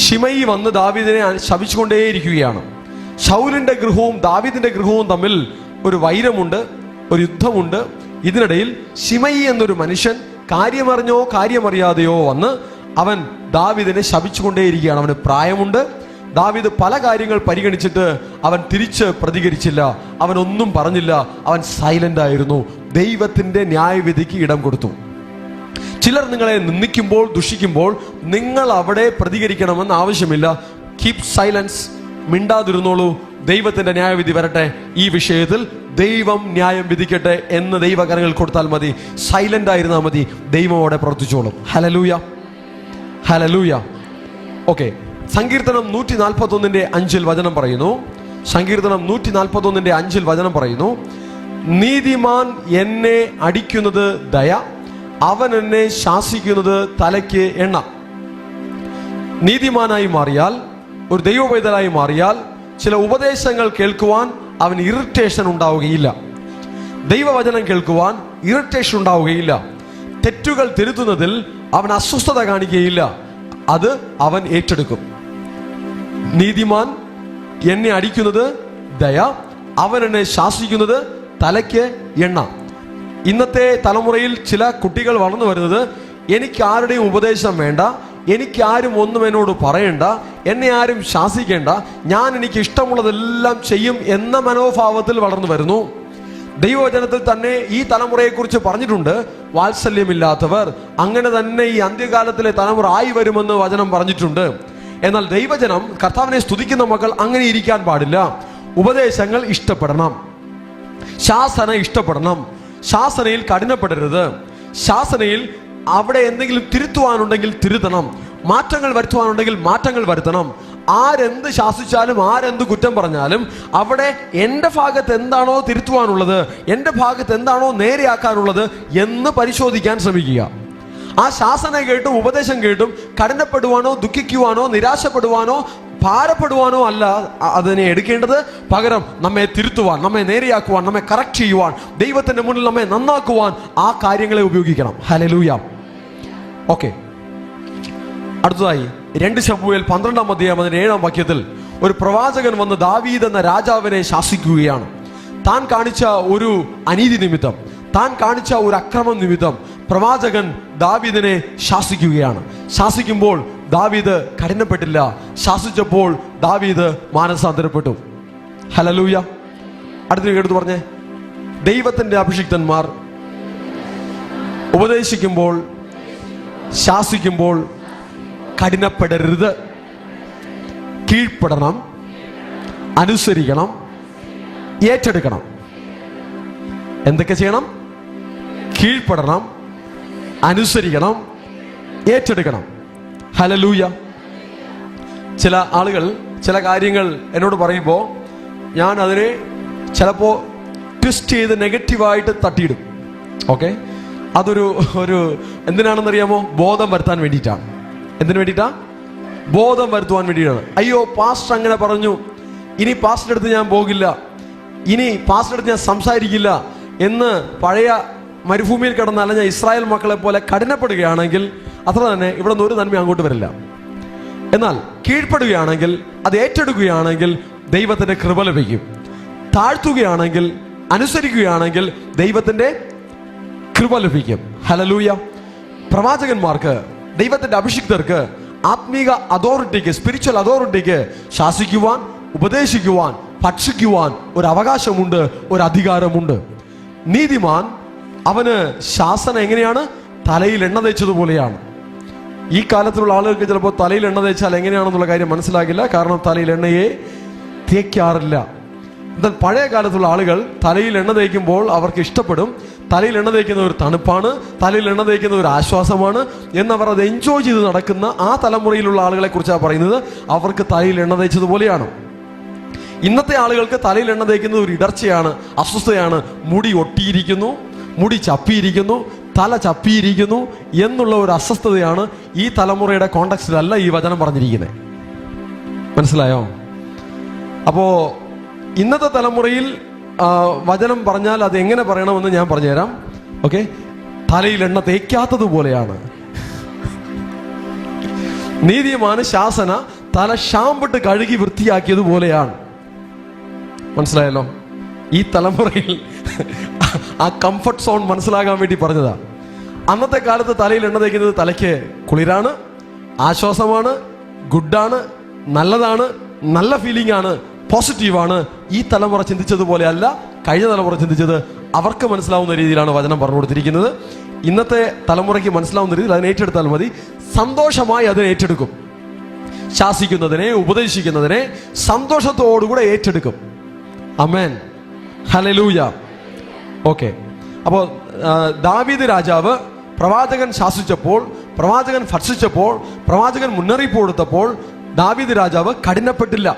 ശിമയി വന്ന് ദാവീദിനെ ശപിച്ചുകൊണ്ടേയിരിക്കുകയാണ്. ശൗലിന്റെ ഗൃഹവും ദാവീദിന്റെ ഗൃഹവും തമ്മിൽ ഒരു വൈരമുണ്ട്, ഒരു യുദ്ധമുണ്ട്. ഇതിനിടയിൽ ശിമയി എന്നൊരു മനുഷ്യൻ കാര്യമറിഞ്ഞോ കാര്യമറിയാതെയോ വന്ന് അവൻ ദാവീദിനെ ശപിച്ചുകൊണ്ടേയിരിക്കുകയാണ്. അവന് പ്രായമുണ്ട്. ദാവീദ് പല കാര്യങ്ങൾ പരിഗണിച്ചിട്ട് അവൻ തിരിച്ച് പ്രതികരിച്ചില്ല, അവനൊന്നും പറഞ്ഞില്ല, അവൻ സൈലന്റ് ആയിരുന്നു. ദൈവത്തിന്റെ ന്യായവിധിക്ക് ഇടം കൊടുത്തു. ചിലർ നിങ്ങളെ നിന്ദിക്കുമ്പോൾ, ദുഷിക്കുമ്പോൾ നിങ്ങൾ അവിടെ പ്രതികരിക്കണമെന്ന് ആവശ്യമില്ല. കീപ് സൈലൻസ്, മിണ്ടാതിരുന്നോളൂ. ദൈവത്തിന്റെ ന്യായവിധി വരട്ടെ, ഈ വിഷയത്തിൽ ദൈവം ന്യായം വിധിക്കട്ടെ എന്ന് ദൈവകരങ്ങൾ കൊടുത്താൽ മതി. സൈലന്റ് ആയിരുന്നാൽ മതി, ദൈവം അവിടെ പ്രവർത്തിച്ചോളും. Hallelujah, hallelujah. ഓക്കെ. സങ്കീർത്തനം 141:5 വചനം പറയുന്നു. സങ്കീർത്തനം 141:5 വചനം പറയുന്നു, നീതിമാൻ എന്നെ അടിക്കുന്നത് ദയ, അവൻ എന്നെ ശാസിക്കുന്നത് തലയ്ക്ക് എണ്ണ. നീതിമാനായി മാറിയാൽ, ഒരു ദൈവപൈതലായി മാറിയാൽ ചില ഉപദേശങ്ങൾ കേൾക്കുവാൻ അവന് ഇറിറ്റേഷൻ ഉണ്ടാവുകയില്ല. ദൈവവചനം കേൾക്കുവാൻ ഇറിറ്റേഷൻ ഉണ്ടാവുകയില്ല. തെറ്റുകൾ തിരുത്തുന്നതിൽ അവൻ അസ്വസ്ഥത കാണിക്കുകയില്ല. അത് അവൻ ഏറ്റെടുക്കും. നീതിമാൻ എന്നെ അടിക്കുന്നത് ദയ, അവൻ എന്നെ ശാസിക്കുന്നത് തലയ്ക്ക് എണ്ണ. ഇന്നത്തെ തലമുറയിൽ ചില കുട്ടികൾ വളർന്നു വരുന്നത്, എനിക്ക് ആരുടെയും ഉപദേശം വേണ്ട, എനിക്ക് ആരും ഒന്നും എന്നോട് പറയണ്ട, എന്നെ ആരും ശാസിക്കേണ്ട, ഞാൻ എനിക്ക് ഇഷ്ടമുള്ളതെല്ലാം ചെയ്യും എന്ന മനോഭാവത്തിൽ വളർന്നു വരുന്നു. ദൈവവചനത്തിൽ തന്നെ ഈ തലമുറയെക്കുറിച്ച് പറഞ്ഞിട്ടുണ്ട്, വാത്സല്യമില്ലാത്തവർ. അങ്ങനെ തന്നെ ഈ അന്ത്യകാലത്തിലെ തലമുറ ആയി വരുമെന്ന് വചനം പറഞ്ഞിട്ടുണ്ട്. എന്നാൽ ദൈവജനം, കർത്താവിനെ സ്തുതിക്കുന്ന മക്കൾ അങ്ങനെ ഇരിക്കാൻ പാടില്ല. ഉപദേശങ്ങൾ ഇഷ്ടപ്പെടണം, ശാസന ഇഷ്ടപ്പെടണം. ശാസനയിൽ കഠിനപ്പെടരുത്. ശാസനയിൽ അവിടെ എന്തെങ്കിലും തിരുത്തുവാനുണ്ടെങ്കിൽ തിരുത്തണം, മാറ്റങ്ങൾ വരുത്തുവാനുണ്ടെങ്കിൽ മാറ്റങ്ങൾ വരുത്തണം. ആരെന്ത് ശാസിച്ചാലും ആരെന്ത് കുറ്റം പറഞ്ഞാലും അവിടെ എൻ്റെ ഭാഗത്ത് എന്താണോ തിരുത്തുവാനുള്ളത്, എൻ്റെ ഭാഗത്ത് എന്താണോ നേരെയാക്കാനുള്ളത് എന്ന് പരിശോധിക്കാൻ ശ്രമിക്കുക. ആ ശാസന കേട്ടും ഉപദേശം കേട്ടും കഠിനപ്പെടുവാനോ ദുഃഖിക്കുവാനോ നിരാശപ്പെടുവാനോ ഭാരപ്പെടുവാനോ അല്ല അതിനെ എടുക്കേണ്ടത്. പകരം നമ്മെ തിരുത്തുവാൻ, നമ്മെ നേരെയാക്കുവാൻ, നമ്മെ കറക്റ്റ് ചെയ്യുവാൻ, ദൈവത്തിന്റെ മുന്നിൽ നമ്മെ നന്നാക്കുവാൻ ആ കാര്യങ്ങളെ ഉപയോഗിക്കണം. ഹല്ലേലൂയ. ഓക്കെ. അടുത്തതായി 2 ശമൂവേൽ 12 അധ്യായം 7 വാക്യത്തിൽ ഒരു പ്രവാചകൻ വന്ന് ദാവീദ് എന്ന രാജാവിനെ ശാസിക്കുകയാണ്. താൻ കാണിച്ച ഒരു അനീതി നിമിത്തം, താൻ കാണിച്ച ഒരു അക്രമം നിമിത്തം പ്രവാചകൻ ദാവീദിനെ ശാസിക്കുകയാണ്. ശാസിക്കുമ്പോൾ ദാവീദ് കഠിനപ്പെട്ടില്ല, ശാസിച്ചപ്പോൾ ദാവീദ് മാനസാന്തരപ്പെട്ടു. ഹല്ലേലൂയ. അടുത്തൊരു എടുത്ത് പറഞ്ഞേ, ദൈവത്തിന്റെ അഭിഷിക്തന്മാർ ഉപദേശിക്കുമ്പോൾ ശാസിക്കുമ്പോൾ കഠിനപ്പെടരുത്, കീഴ്പ്പെടണം, അനുസരിക്കണം, ഏറ്റെടുക്കണം. എന്തൊക്കെ ചെയ്യണം? കീഴ്പ്പെടണം, അനുസരിക്കണം, ഏറ്റെടുക്കണം. ഹല്ലേലൂയ. ചില ആളുകൾ ചില കാര്യങ്ങൾ എന്നോട് പറയുമ്പോൾ ഞാൻ അതിനെ ചിലപ്പോൾ ട്വിസ്റ്റ് ചെയ്ത് നെഗറ്റീവായിട്ട് തട്ടിയിടും. ഓക്കെ, അതൊരു എന്തിനാണെന്നറിയാമോ? ബോധം വരുത്താൻ വേണ്ടിയിട്ടാണ്. എന്തിനു വേണ്ടിയിട്ടാ? ബോധം വരുത്തുവാൻ വേണ്ടിയിട്ടാണ്. അയ്യോ, പാസ്റ്റർ അങ്ങനെ പറഞ്ഞു, ഇനി പാസ്റ്ററുടെ അടുത്ത് ഞാൻ പോകില്ല, ഇനി പാസ്റ്ററുടെ അടുത്ത് ഞാൻ സംസാരിക്കില്ല എന്ന് പഴയ മരുഭൂമിയിൽ കിടന്ന് അലഞ്ഞ ഇസ്രായേൽ മക്കളെ പോലെ കഠിനപ്പെടുകയാണെങ്കിൽ അത്ര തന്നെ ഇവിടെ നിന്ന് ഒരു നന്മ അങ്ങോട്ട് വരില്ല. എന്നാൽ കീഴ്പ്പെടുകയാണെങ്കിൽ, അത് ഏറ്റെടുക്കുകയാണെങ്കിൽ ദൈവത്തിന്റെ കൃപ ലഭിക്കും. താഴ്ത്തുകയാണെങ്കിൽ, അനുസരിക്കുകയാണെങ്കിൽ ദൈവത്തിന്റെ കൃപ ലഭിക്കും. ഹല്ലേലൂയ. പ്രവാചകന്മാർക്ക്, ദൈവത്തിന്റെ അഭിഷിക്തർക്ക് ആത്മീക അതോറിറ്റിക്ക്, സ്പിരിച്വൽ അതോറിറ്റിക്ക് ശാസിക്കുവാൻ, ഉപദേശിക്കുവാൻ, ഭക്ഷിക്കുവാൻ ഒരു അവകാശമുണ്ട്, ഒരു അധികാരമുണ്ട്. നീതിമാൻ, അവന് ശാസന എങ്ങനെയാണ്? തലയിൽ എണ്ണ തേച്ചതുപോലെയാണ്. ഈ കാലത്തിലുള്ള ആളുകൾക്ക് ചിലപ്പോൾ തലയിൽ എണ്ണ തേച്ചാൽ എങ്ങനെയാണെന്നുള്ള കാര്യം മനസ്സിലാകില്ല, കാരണം തലയിൽ എണ്ണയെ തേക്കാറില്ല. എന്നാൽ പഴയ കാലത്തുള്ള ആളുകൾ തലയിൽ എണ്ണ തേക്കുമ്പോൾ അവർക്ക് ഇഷ്ടപ്പെടും. തലയിൽ എണ്ണ തേക്കുന്ന ഒരു തണുപ്പാണ്, തലയിൽ എണ്ണ തേക്കുന്ന ഒരു ആശ്വാസമാണ് എന്നവർ അത് എൻജോയ് ചെയ്ത് നടക്കുന്ന ആ തലമുറയിലുള്ള ആളുകളെ കുറിച്ചാണ് പറയുന്നത്. അവർക്ക് തലയിൽ എണ്ണ തേച്ചതുപോലെയാണ്. ഇന്നത്തെ ആളുകൾക്ക് തലയിൽ എണ്ണ തേക്കുന്നത് ഒരു ഇടർച്ചയാണ്, അസ്വസ്ഥതയാണ്. മുടി ഒട്ടിയിരിക്കുന്നു, മുടി ചപ്പിയിരിക്കുന്നു, തല ചപ്പിയിരിക്കുന്നു എന്നുള്ള ഒരു അസ്വസ്ഥതയാണ്. ഈ തലമുറയുടെ കോണ്ടക്സ്റ്റിലല്ല ഈ വചനം പറഞ്ഞിരിക്കുന്നത്. മനസ്സിലായോ? അപ്പോ ഇന്നത്തെ തലമുറയിൽ വചനം പറഞ്ഞാൽ അത് എങ്ങനെ പറയണമെന്ന് ഞാൻ പറഞ്ഞുതരാം. ഓക്കെ, തലയിൽ എണ്ണ തേക്കാത്തതുപോലെയാണ്. നീതിമാന് ശാസന തല ഷാമ്പിട്ട് കഴുകി വൃത്തിയാക്കിയതുപോലെയാണ്. മനസ്സിലായല്ലോ? ഈ തലമുറയിൽ ആ കംഫർട്ട് സോൺ മനസ്സിലാകാൻ വേണ്ടി പറഞ്ഞതാ. അന്നത്തെ കാലത്ത് തലയിൽ എണ്ണ തേക്കുന്നത് തലയ്ക്ക് കുളിരാണ്, ആശ്വാസമാണ്, ഗുഡാണ്, നല്ലതാണ്, നല്ല ഫീലിംഗ് ആണ്, പോസിറ്റീവാണ്. ഈ തലമുറ ചിന്തിച്ചതുപോലെ അല്ല കഴിഞ്ഞ തലമുറ ചിന്തിച്ചത്. അവർക്ക് മനസ്സിലാവുന്ന രീതിയിലാണ് വചനം പറഞ്ഞു കൊടുത്തിരിക്കുന്നത്. ഇന്നത്തെ തലമുറയ്ക്ക് മനസ്സിലാവുന്ന രീതിയിൽ അതിനെ ഏറ്റെടുത്താൽ മതി. സന്തോഷമായി അതിനെ ഏറ്റെടുക്കും. ശാസിക്കുന്നതിനെ, ഉപദേശിക്കുന്നതിനെ സന്തോഷത്തോടുകൂടെ ഏറ്റെടുക്കും. ആമേൻ. ഹല്ലേലൂയ. ഓക്കെ, അപ്പോൾ ദാവീദ് രാജാവ് പ്രവാചകൻ ശാസിച്ചപ്പോൾ, പ്രവാചകൻ ഭർഷിച്ചപ്പോൾ, പ്രവാചകൻ മുന്നറിയിപ്പ് കൊടുത്തപ്പോൾ ദാവീദ് രാജാവ് കഠിനപ്പെട്ടില്ല.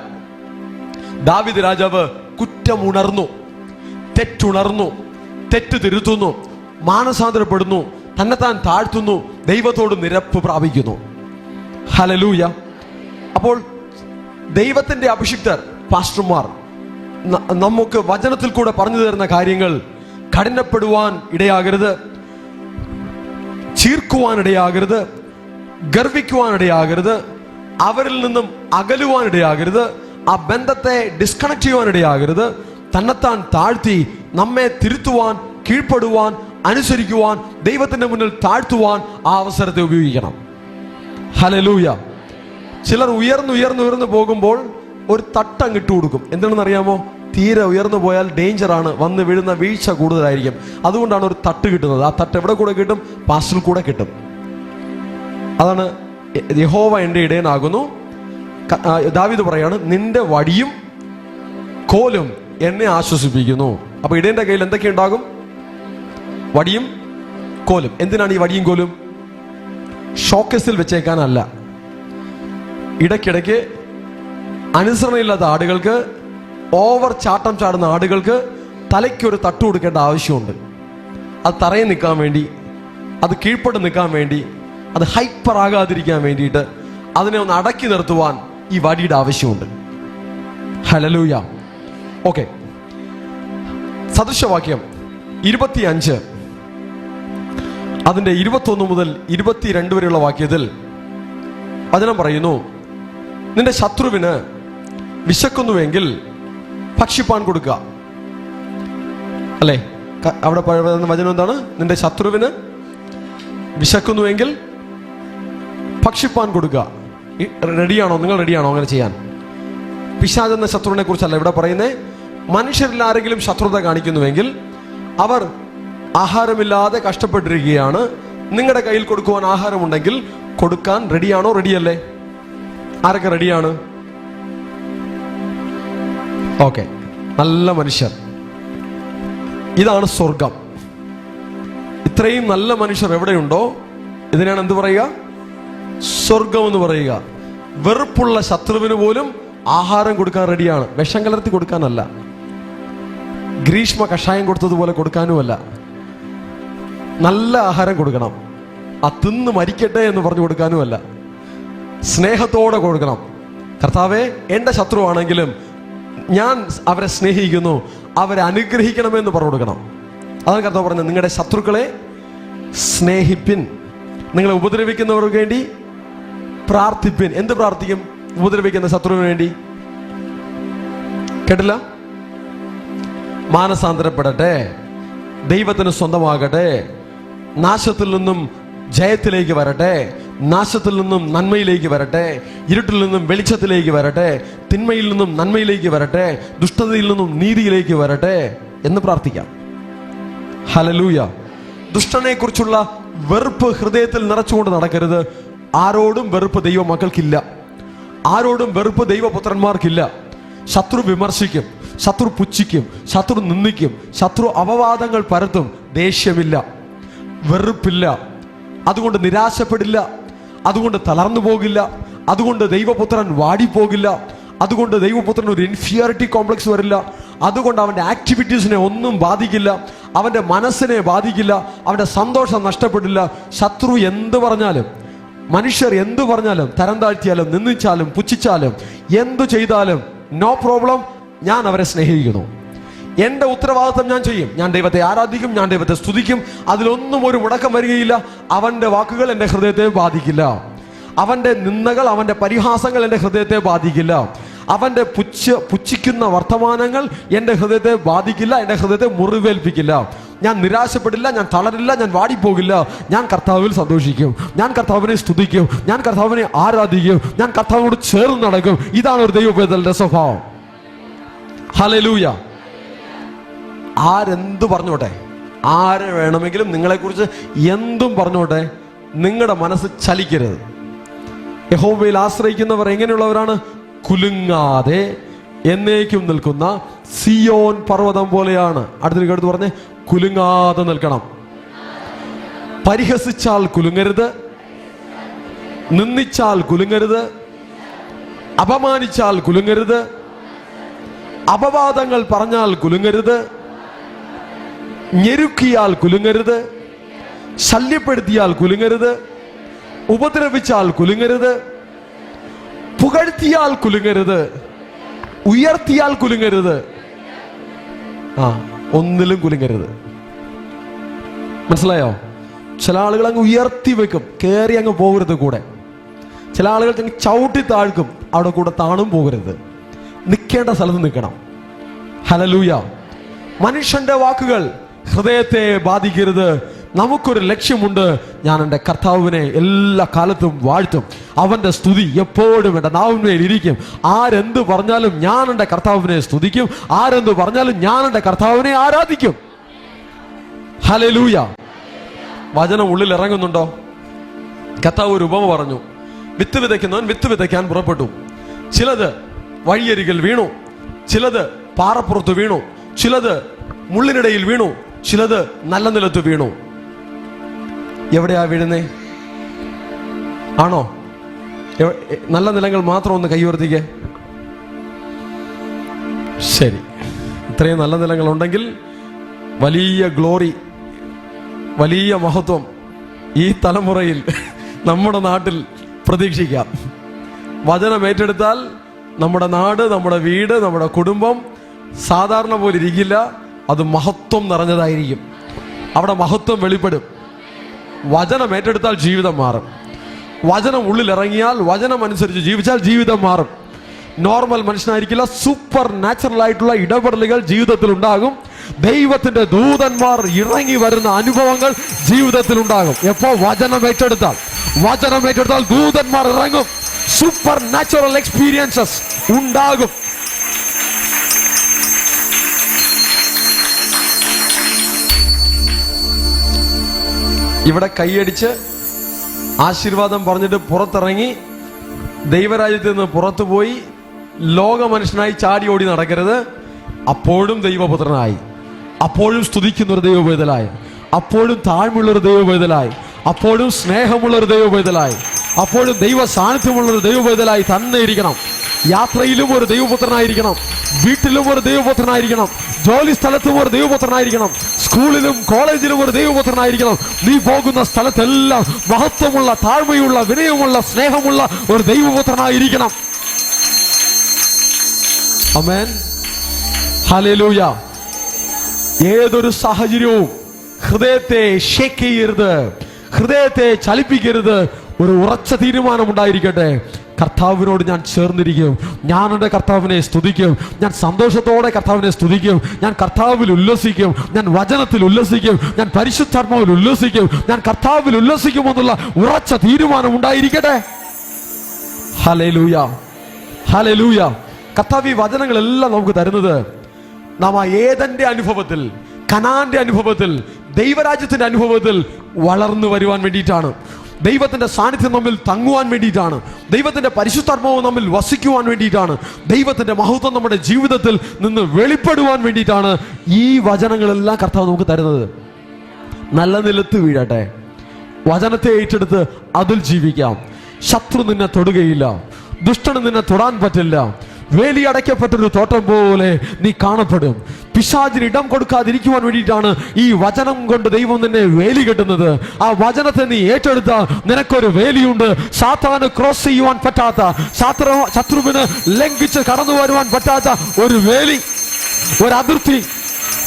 ദാവീദ് രാജാവ് കുറ്റമുണർന്നു, തെറ്റുണർന്നു, തെറ്റ് തിരുത്തുന്നു, മാനസാന്തരപ്പെടുന്നു, തന്നെത്താൻ താഴ്ത്തുന്നു, ദൈവത്തോട് നിരപ്പ് പ്രാപിക്കുന്നു. ഹല്ലേലൂയ. അപ്പോൾ ദൈവത്തിന്റെ അഭിഷിക്തർ, പാസ്റ്റർമാർ നമുക്ക് വചനത്തിൽ കൂടെ പറഞ്ഞു തരുന്ന കാര്യങ്ങൾ കഠിനപ്പെടുവാൻ ഇടയാകരുത്, ചീർക്കുവാൻ ഇടയാകരുത്, ഗർവിക്കുവാൻ ഇടയാകരുത്, അവരിൽ നിന്നും അകലുവാൻ ഇടയാകരുത്, ആ ബന്ധത്തെ ഡിസ്കണക്ട് ചെയ്യുവാൻ ഇടയാകരുത്. തന്നെത്താൻ താഴ്ത്തി നമ്മെ തിരുത്തുവാൻ, കീഴ്പ്പെടുവാൻ, അനുസരിക്കുവാൻ, ദൈവത്തിന്റെ മുന്നിൽ താഴ്ത്തുവാൻ ആ അവസരത്തെ ഉപയോഗിക്കണം. ഹല്ലേലൂയ. ചിലർ ഉയർന്നു പോകുമ്പോൾ ഒരു തട്ടങ്ങിട്ട് കൊടുക്കും. എന്താണെന്ന് അറിയാമോ? തീരെ ഉയർന്നു പോയാൽ ഡേഞ്ചറാണ്, വന്ന് വീഴുന്ന വീഴ്ച കൂടുതലായിരിക്കും. അതുകൊണ്ടാണ് ഒരു തട്ട് കിട്ടുന്നത്. ആ തട്ട് എവിടെ കൂടെ കിട്ടും? പാസ്റ്റിൽ കൂടെ കിട്ടും. അതാണ് യഹോവ എൻ്റെ ഇടയനാകുന്നു. ദാവീദ് പറയാണ്, നിന്റെ വടിയും കോലും എന്നെ ആശ്വസിപ്പിക്കുന്നു. അപ്പൊ ഇടയന്റെ കയ്യിൽ എന്തൊക്കെ ഉണ്ടാകും? വടിയും കോലും. എന്തിനാണ് ഈ വടിയും കോലും? ഷോക്കേസിൽ വെച്ചേക്കാനല്ല. ഇടയ്ക്കിടയ്ക്ക് അനുസരണയില്ലാത്ത ആടുകൾക്ക്, ഓവർ ചാട്ടം ചാടുന്ന ആടുകൾക്ക് തലയ്ക്കൊരു തട്ടു കൊടുക്കേണ്ട ആവശ്യമുണ്ട്. അത് തറയിൽ നിൽക്കാൻ വേണ്ടി, അത് കീഴ്പ്പെട്ട് നിൽക്കാൻ വേണ്ടി, അത് ഹൈപ്പർ ആകാതിരിക്കാൻ വേണ്ടിയിട്ട് അതിനെ ഒന്ന് അടക്കി നിർത്തുവാൻ ഈ വടിയുടെ ആവശ്യമുണ്ട്. ഹല്ലേലൂയ. ഓക്കെ, സദൃശവാക്യം 25 അതിന്റെ 21 മുതൽ 22 വരെയുള്ള വാക്യത്തിൽ വചനം പറയുന്നു, നിന്റെ ശത്രുവിന് വിശക്കുന്നുവെങ്കിൽ ഭക്ഷിപ്പാൻ കൊടുക്കുക. അല്ലേ? അവിടെ വചനം എന്താണ്? നിന്റെ ശത്രുവിന് വിശക്കുന്നുവെങ്കിൽ ഭക്ഷിപ്പാൻ കൊടുക്കുക. റെഡിയാണോ? നിങ്ങൾ റെഡിയാണോ അങ്ങനെ ചെയ്യാൻ? പിശാച് എന്ന ശത്രുവിനെ കുറിച്ചല്ല ഇവിടെ പറയുന്നത്. മനുഷ്യരിൽ ആരെങ്കിലും ശത്രുത കാണിക്കുന്നുവെങ്കിൽ അവർ ആഹാരമില്ലാതെ കഷ്ടപ്പെട്ടിരിക്കുകയാണ്. നിങ്ങളുടെ കയ്യിൽ കൊടുക്കുവാൻ ആഹാരമുണ്ടെങ്കിൽ കൊടുക്കാൻ റെഡിയാണോ? റെഡിയല്ലേ? ആരൊക്കെ റെഡിയാണ്? ഓക്കെ, നല്ല മനുഷ്യർ. ഇതാണ് സ്വർഗം. ഇത്രയും നല്ല മനുഷ്യർ എവിടെയുണ്ടോ ഇതിനാണ് എന്ത് പറയുക? സ്വർഗം എന്ന് പറയുക. വെറുപ്പുള്ള ശത്രുവിന് പോലും ആഹാരം കൊടുക്കാൻ റെഡിയാണ്. വിഷം കലർത്തി കൊടുക്കാനല്ല, ഗ്രീഷ്മ കഷായം കൊടുത്തതുപോലെ കൊടുക്കാനുമല്ല. നല്ല ആഹാരം കൊടുക്കണം. ആ തിന്ന് മരിക്കട്ടെ എന്ന് പറഞ്ഞു കൊടുക്കാനുമല്ല, സ്നേഹത്തോടെ കൊടുക്കണം. കർത്താവേ, എൻ്റെ ശത്രുവാണെങ്കിലും ഞാൻ അവരെ സ്നേഹിക്കുന്നു, അവരെ അനുഗ്രഹിക്കണമെന്ന് പറഞ്ഞു കൊടുക്കണം. അതാണ് കർത്താവ് പറഞ്ഞത്, നിങ്ങളുടെ ശത്രുക്കളെ സ്നേഹിപ്പിൻ, നിങ്ങളെ ഉപദ്രവിക്കുന്നവർക്ക് വേണ്ടി പ്രാർത്ഥിപ്പിൻ. എന്ത് പ്രാർത്ഥിക്കും? ഉപദ്രവിക്കുന്ന ശത്രുവിന് വേണ്ടി. കേട്ടില്ല? മാനസാന്തരപ്പെടട്ടെ, ദൈവത്തിന് സ്വന്തമാകട്ടെ, നാശത്തിൽ നിന്നും ജയത്തിലേക്ക് വരട്ടെ, നാശത്തിൽ നിന്നും നന്മയിലേക്ക് വരട്ടെ, ഇരുട്ടിൽ നിന്നും വെളിച്ചത്തിലേക്ക് വരട്ടെ, തിന്മയിൽ നിന്നും നന്മയിലേക്ക് വരട്ടെ, ദുഷ്ടതയിൽ നിന്നും നീതിയിലേക്ക് വരട്ടെ എന്ന് പ്രാർത്ഥിക്കാം. ഹല്ലേലൂയ. ദുഷ്ടനെ കുറിച്ചുള്ള വെറുപ്പ് ഹൃദയത്തിൽ നിറച്ചുകൊണ്ട് നടക്കരുത്. ആരോടും വെറുപ്പ് ദൈവ മക്കൾക്കില്ല, ആരോടും വെറുപ്പ് ദൈവപുത്രന്മാർക്കില്ല. ശത്രു വിമർശിക്കും, ശത്രു പുച്ഛിക്കും, ശത്രു നിന്ദിക്കും, ശത്രു അപവാദങ്ങൾ പരത്തും. ദേഷ്യമില്ല, വെറുപ്പില്ല. അതുകൊണ്ട് നിരാശപ്പെടില്ല, അതുകൊണ്ട് തളർന്നു പോകില്ല, അതുകൊണ്ട് ദൈവപുത്രൻ വാടിപ്പോകില്ല, അതുകൊണ്ട് ദൈവപുത്രൻ ഒരു ഇൻഫീരിയോറിറ്റി കോംപ്ലക്സ് വരില്ല, അതുകൊണ്ട് അവൻ്റെ ആക്ടിവിറ്റീസിനെ ഒന്നും ബാധിക്കില്ല, അവൻ്റെ മനസ്സിനെ ബാധിക്കില്ല, അവൻ്റെ സന്തോഷം നഷ്ടപ്പെടില്ല. ശത്രു എന്ത് പറഞ്ഞാലും, മനുഷ്യർ എന്തു പറഞ്ഞാലും, തരം താഴ്ത്തിയാലും, നിന്ദിച്ചാലും, പുച്ഛിച്ചാലും, എന്തു ചെയ്താലും നോ പ്രോബ്ലം. ഞാൻ അവരെ സ്നേഹിക്കുന്നു. എൻ്റെ ഉത്തരവാദിത്വം ഞാൻ ചെയ്യും. ഞാൻ ദൈവത്തെ ആരാധിക്കും, ഞാൻ ദൈവത്തെ സ്തുതിക്കും. അതിലൊന്നും ഒരു മുടക്കം വരികയില്ല. അവൻ്റെ വാക്കുകൾ എൻ്റെ ഹൃദയത്തെ ബാധിക്കില്ല, അവൻ്റെ നിന്ദകൾ, അവൻ്റെ പരിഹാസങ്ങൾ എൻ്റെ ഹൃദയത്തെ ബാധിക്കില്ല, അവൻ്റെ പുച്ഛിക്കുന്ന വർത്തമാനങ്ങൾ എൻ്റെ ഹൃദയത്തെ ബാധിക്കില്ല, എൻ്റെ ഹൃദയത്തെ മുറിവേൽപ്പിക്കില്ല. ഞാൻ നിരാശപ്പെടില്ല, ഞാൻ തളരില്ല, ഞാൻ വാടിപ്പോകില്ല. ഞാൻ കർത്താവിൽ സന്തോഷിക്കും, ഞാൻ കർത്താവിനെ സ്തുതിക്കും, ഞാൻ കർത്താവിനെ ആരാധിക്കും, ഞാൻ കർത്താവിനോട് ചേർന്ന് നടക്കും. ഇതാണ് ഒരു ദൈവപൈതലിന്റെ സ്വഭാവം. ഹല്ലേലൂയ. ആരെന്തു പറഞ്ഞോട്ടെ, ആരെ വേണമെങ്കിലും നിങ്ങളെക്കുറിച്ച് എന്തും പറഞ്ഞോട്ടെ, നിങ്ങളുടെ മനസ്സ് ചലിക്കരുത്. യഹോവയിൽ ആശ്രയിക്കുന്നവർ എങ്ങനെയുള്ളവരാണ്? കുലുങ്ങാതെ എന്നേക്കും നിൽക്കുന്ന സിയോൻ പർവ്വതം പോലെയാണ്. അടുത്തൊരു കേട്ട് പറഞ്ഞ്, കുലുങ്ങാതെ നിൽക്കണം. പരിഹസിച്ചാൽ കുലുങ്ങരുത്, നിന്ദിച്ചാൽ കുലുങ്ങരുത്, അപമാനിച്ചാൽ കുലുങ്ങരുത്, അപവാദങ്ങൾ പറഞ്ഞാൽ കുലുങ്ങരുത്, ഞെരുക്കിയാൽ കുലുങ്ങരുത്, ശല്യപ്പെടുത്തിയാൽ കുലുങ്ങരുത്, ഉപദ്രവിച്ചാൽ കുലുങ്ങരുത്, പുകഴ്ത്തിയാൽ കുലുങ്ങരുത്, ഉയർത്തിയാൽ കുലുങ്ങരുത്. ഒന്നിലും കുലുങ്ങരുത്. മനസ്സിലായോ? ചില ആളുകൾ അങ്ങ് ഉയർത്തി വെക്കും, കയറി അങ്ങ് പോകരുത് കൂടെ. ചില ആളുകൾ ചവിട്ടി താഴ്ക്കും, അവിടെ കൂടെ താണും പോകരുത്. നിൽക്കേണ്ട സ്ഥലത്ത് നിൽക്കണം. ഹല്ലേലൂയ. മനുഷ്യന്റെ വാക്കുകൾ ഹൃദയത്തെ ബാധിക്കരുത്. നമുക്കൊരു ലക്ഷ്യമുണ്ട്. ഞാൻ എൻ്റെ കർത്താവിനെ എല്ലാ കാലത്തും വാഴ്ത്തും, അവൻ്റെ സ്തുതി എപ്പോഴും എൻ്റെ നാവിന്മേൽ ഇരിക്കും. ആരെന്ത് പറഞ്ഞാലും ഞാൻ എൻ്റെ കർത്താവിനെ സ്തുതിക്കും, ആരെന്ത് പറഞ്ഞാലും ഞാൻ എൻ്റെ കർത്താവിനെ ആരാധിക്കും. ഹല്ലേലൂയ. വചനം ഉള്ളിൽ ഇറങ്ങുന്നുണ്ടോ? കർത്താവ് ഒരു ഉപമ പറഞ്ഞു. വിത്ത് വിതയ്ക്കുന്നവൻ വിത്ത് വിതയ്ക്കാൻ പുറപ്പെട്ടു. ചിലത് വഴിയരികിൽ വീണു, ചിലത് പാറപ്പുറത്ത് വീണു, ചിലത് മുള്ളിനിടയിൽ വീണു, ചിലത് നല്ല നിലത്ത് വീണു. എവിടെയാ വീഴുന്നേ? ആണോ? നല്ല നിലങ്ങൾ മാത്രം ഒന്ന് കൈയുയർത്തിക്കേ. ശരി, ഇത്രയും നല്ല നിലങ്ങൾ ഉണ്ടെങ്കിൽ വലിയ ഗ്ലോറി, വലിയ മഹത്വം ഈ തലമുറയിൽ നമ്മുടെ നാട്ടിൽ പ്രതീക്ഷിക്കാം. വചനം ഏറ്റെടുത്താൽ നമ്മുടെ നാട്, നമ്മുടെ വീട്, നമ്മുടെ കുടുംബം സാധാരണ പോലെ ഇരിക്കില്ല. അത് മഹത്വം നിറഞ്ഞതായിരിക്കും. അവിടെ മഹത്വം വെളിപ്പെടും. വചനം ഏറ്റെടുത്താൽ ജീവിതം മാറും. വചനം ഉള്ളിലിറങ്ങിയാൽ, വചനം അനുസരിച്ച് ജീവിച്ചാൽ ജീവിതം മാറും. നോർമൽ മനുഷ്യനായിരിക്കില്ല, സൂപ്പർ നാച്ചുറൽ ആയിട്ടുള്ള ഇടപെടലുകൾ ജീവിതത്തിൽ ഉണ്ടാകും. ദൈവത്തിന്റെ ദൂതന്മാർ ഇറങ്ങി വരുന്ന അനുഭവങ്ങൾ ജീവിതത്തിൽ ഉണ്ടാകും. എപ്പോ? വചനം ഏറ്റെടുത്താൽ. വചനം ഏറ്റെടുത്താൽ ദൂതന്മാർ ഇറങ്ങും, സൂപ്പർ നാച്ചുറൽ എക്സ്പീരിയൻസസ് ഉണ്ടാകും. ഇവിടെ കൈയടിച്ച് ആശീർവാദം പറഞ്ഞിട്ട് പുറത്തിറങ്ങി ദൈവരാജ്യത്തിൽ നിന്ന് പുറത്തുപോയി ലോക മനുഷ്യനായി ചാടി ഓടി നടക്കരുത്. അപ്പോഴും ദൈവപുത്രനായി, അപ്പോഴും സ്തുതിക്കുന്നൊരു ദൈവവേദലായി, അപ്പോഴും താഴ്മയുള്ളൊരു ദൈവവേദലായി, അപ്പോഴും സ്നേഹമുള്ളൊരു ദൈവവേദലായി, അപ്പോഴും ദൈവ സാന്നിധ്യമുള്ളൊരു ദൈവവേദലായി തന്നെ ഇരിക്കണം. യാത്രയിലും ഒരു ദൈവപുത്രനായിരിക്കണം, വീട്ടിലും ഒരു ദൈവപുത്രനായിരിക്കണം, ജോലി സ്ഥലത്തും ഒരു ദൈവപുത്രനായിരിക്കണം, സ്കൂളിലും കോളേജിലും ഒരു ദൈവപുത്രനായിരിക്കണം. നീ പോകുന്ന സ്ഥലത്തെല്ലാം മഹത്വമുള്ള, താഴ്മയുള്ള, വിനയമുള്ള, സ്നേഹമുള്ള ഒരു ദൈവപുത്രനായിരിക്കണം. ആമേൻ, ഹല്ലേലൂയ. ഏതൊരു സാഹചര്യവും ഹൃദയത്തെ ഷേക്ക് ചെയ്യരുത്, ഹൃദയത്തെ ചലിപ്പിക്കരുത്. ഒരു ഉറച്ച തീരുമാനം ഉണ്ടായിരിക്കട്ടെ. കർത്താവിനോട് ഞാൻ ചേർന്നിരിക്കും, ഞാൻ എൻ്റെ കർത്താവിനെ സ്തുതിക്കും, ഞാൻ സന്തോഷത്തോടെ കർത്താവിനെ സ്തുതിക്കും, ഞാൻ കർത്താവിൽ ഉല്ലസിക്കും, ഞാൻ വചനത്തിൽ ഉല്ലസിക്കും, ഞാൻ പരിശുദ്ധാത്മാവിൽ ഉല്ലസിക്കും, ഞാൻ കർത്താവിൽ ഉല്ലസിക്കുമെന്നുള്ള ഉറച്ച തീരുമാനം ഉണ്ടായിരിക്കട്ടെ. Hallelujah, hallelujah. കർത്താവ് ഈ വചനങ്ങളെല്ലാം നമുക്ക് തരുന്നത് നാം ആ ഏദന്റെ അനുഭവത്തിൽ, കനാന്റെ അനുഭവത്തിൽ, ദൈവരാജ്യത്തിന്റെ അനുഭവത്തിൽ വളർന്നു വരുവാൻ വേണ്ടിയിട്ടാണ്. ദൈവത്തിന്റെ സാന്നിധ്യം നമ്മിൽ തങ്ങുവാൻ വേണ്ടിയിട്ടാണ്. ദൈവത്തിന്റെ പരിശുദ്ധാത്മാവ് നമ്മിൽ വസിക്കുവാൻ വേണ്ടിയിട്ടാണ്. ദൈവത്തിന്റെ മഹത്വം നമ്മുടെ ജീവിതത്തിൽ നിന്ന് വെളിപ്പെടുവാൻ വേണ്ടിയിട്ടാണ് ഈ വചനങ്ങളെല്ലാം കർത്താവ് നമുക്ക് തരുന്നത്. നല്ല നിലത്ത് വീഴട്ടെ, വചനത്തെ ഏറ്റെടുത്ത് അതിൽ ജീവിക്കാം. ശത്രു നിന്നെ തൊടുകയില്ല, ദുഷ്ടന് നിന്നെ തൊടാൻ പറ്റില്ല. വേലി അടയ്ക്കപ്പെട്ടൊരു തോട്ടം പോലെ നീ കാണപ്പെടും. പിശാചിന് ഇടം കൊടുക്കാതിരിക്കുവാൻ വേണ്ടിയിട്ടാണ് ഈ വചനം കൊണ്ട് ദൈവം നിന്നെ വേലി കെട്ടുന്നത്. ആ വചനത്തെ നീ ഏറ്റെടുത്ത നിനക്കൊരു വേലിയുണ്ട്. സാത്താന് ക്രോസ് ചെയ്യുവാൻ പറ്റാത്ത, ശത്രുവിന് ലംഘിച്ച് കടന്നു വരുവാൻ പറ്റാത്ത ഒരു വേലി, ഒരു അതിർത്തി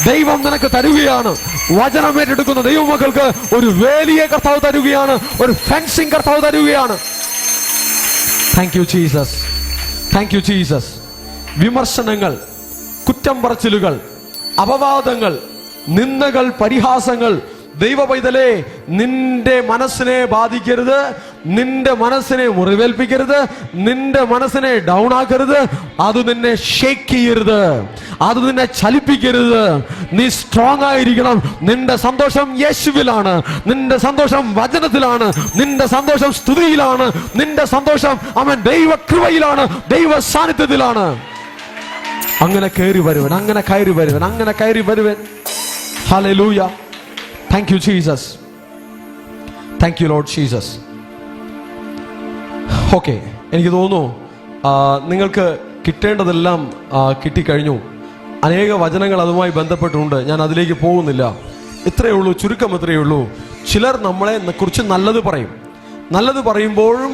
ദൈവം നിനക്ക് തരുകയാണ്. വചനം ഏറ്റെടുക്കുന്ന ദൈവമക്കൾക്ക് ഒരു വേലിയെ കർത്താവ് തരുകയാണ്, ഒരു ഫെൻസിങ് കർത്താവ് തരുകയാണ്. Thank you Jesus, thank you Jesus. വിമർശനങ്ങൾ, കുറ്റം പറച്ചിലുകൾ, അപവാദങ്ങൾ, നിന്ദകൾ, പരിഹാസങ്ങൾ ദൈവ പൈതലേ നിന്റെ മനസ്സിനെ ബാധിക്കരുത്, നിന്റെ മനസ്സിനെ മുറിവേൽപ്പിക്കരുത്, നിന്റെ മനസ്സിനെ ഡൗൺ ആക്കരുത്. അത് നിന്നെ ഷേക്ക് ചെയ്യരുത്, അത് നിന്നെ ചലിപ്പിക്കരുത്. നീ സ്ട്രോങ് ആയിരിക്കണം. നിന്റെ സന്തോഷം യേശുവിലാണ്, നിന്റെ സന്തോഷം വചനത്തിലാണ്, നിന്റെ സന്തോഷം സ്തുതിയിലാണ്, നിന്റെ സന്തോഷം അവൻ ദൈവ കൃപയിലാണ്, ദൈവ സാന്നിധ്യത്തിലാണ്. അങ്ങനെ കയറി വരുവൻ, അങ്ങനെ കയറി വരുവൻ, അങ്ങനെ കയറി വരുവൻ. Hallelujah. Thank you Jesus, thank you Lord Jesus. Okay, എനിക്ക് തോന്നുന്നു നിങ്ങൾക്ക് കിട്ടേണ്ടതെല്ലാം കിട്ടിക്കഴിഞ്ഞു. അനേക വചനങ്ങൾ അതുമായി ബന്ധപ്പെട്ടുണ്ട്, ഞാൻ അതിലേക്ക് പോകുന്നില്ല. ഇത്രയേ ഉള്ളൂ, ചുരുക്കം ഇത്രയേ ഉള്ളൂ. ചിലർ നമ്മളെ കുറിച്ച് നല്ലത് പറയും. നല്ലത് പറയുമ്പോഴും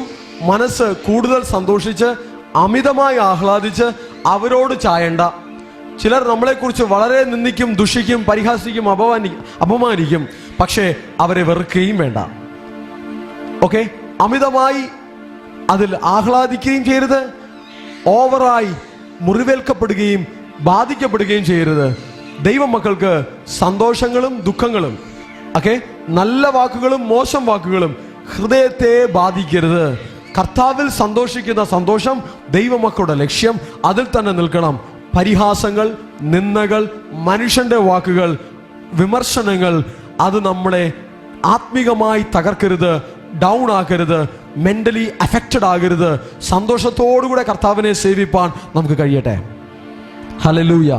മനസ്സ് കൂടുതൽ സന്തോഷിച്ച് അമിതമായി ആഹ്ലാദിച്ച് അവരോട് ചായണ്ട. ചിലർ നമ്മളെക്കുറിച്ച് വളരെ നിന്ദിക്കും, ദുഷിക്കും, പരിഹാസിക്കും, അപമാനിക്കും. പക്ഷേ അവരെ വെറുക്കുകയും വേണ്ട. ഓക്കെ, അമിതമായി അതിൽ ആഹ്ലാദിക്കുകയും ചെയ്യരുത്, ഓവറായി മുറിവേൽക്കപ്പെടുകയും ബാധിക്കപ്പെടുകയും ചെയ്യരുത്. ദൈവമക്കൾക്ക് സന്തോഷങ്ങളും ദുഃഖങ്ങളും, ഓക്കെ, നല്ല വാക്കുകളും മോശം വാക്കുകളും ഹൃദയത്തെ ബാധിക്കരുത്. കർത്താവിൽ സന്തോഷിക്കുന്ന സന്തോഷം ദൈവമക്കളുടെ ലക്ഷ്യം, അതിൽ തന്നെ നിൽക്കണം. പരിഹാസങ്ങൾ, നിന്ദകൾ, മനുഷ്യന്റെ വാക്കുകൾ, വിമർശനങ്ങൾ അത് നമ്മളെ ആത്മീകമായി തകർക്കരുത്, ഡൗൺ ആക്കരുത്, മെന്റലി അഫക്റ്റഡ് ആകരുത്. സന്തോഷത്തോടുകൂടെ കർത്താവിനെ സേവിപ്പാൻ നമുക്ക് കഴിയട്ടെ. ഹല്ലേലൂയ.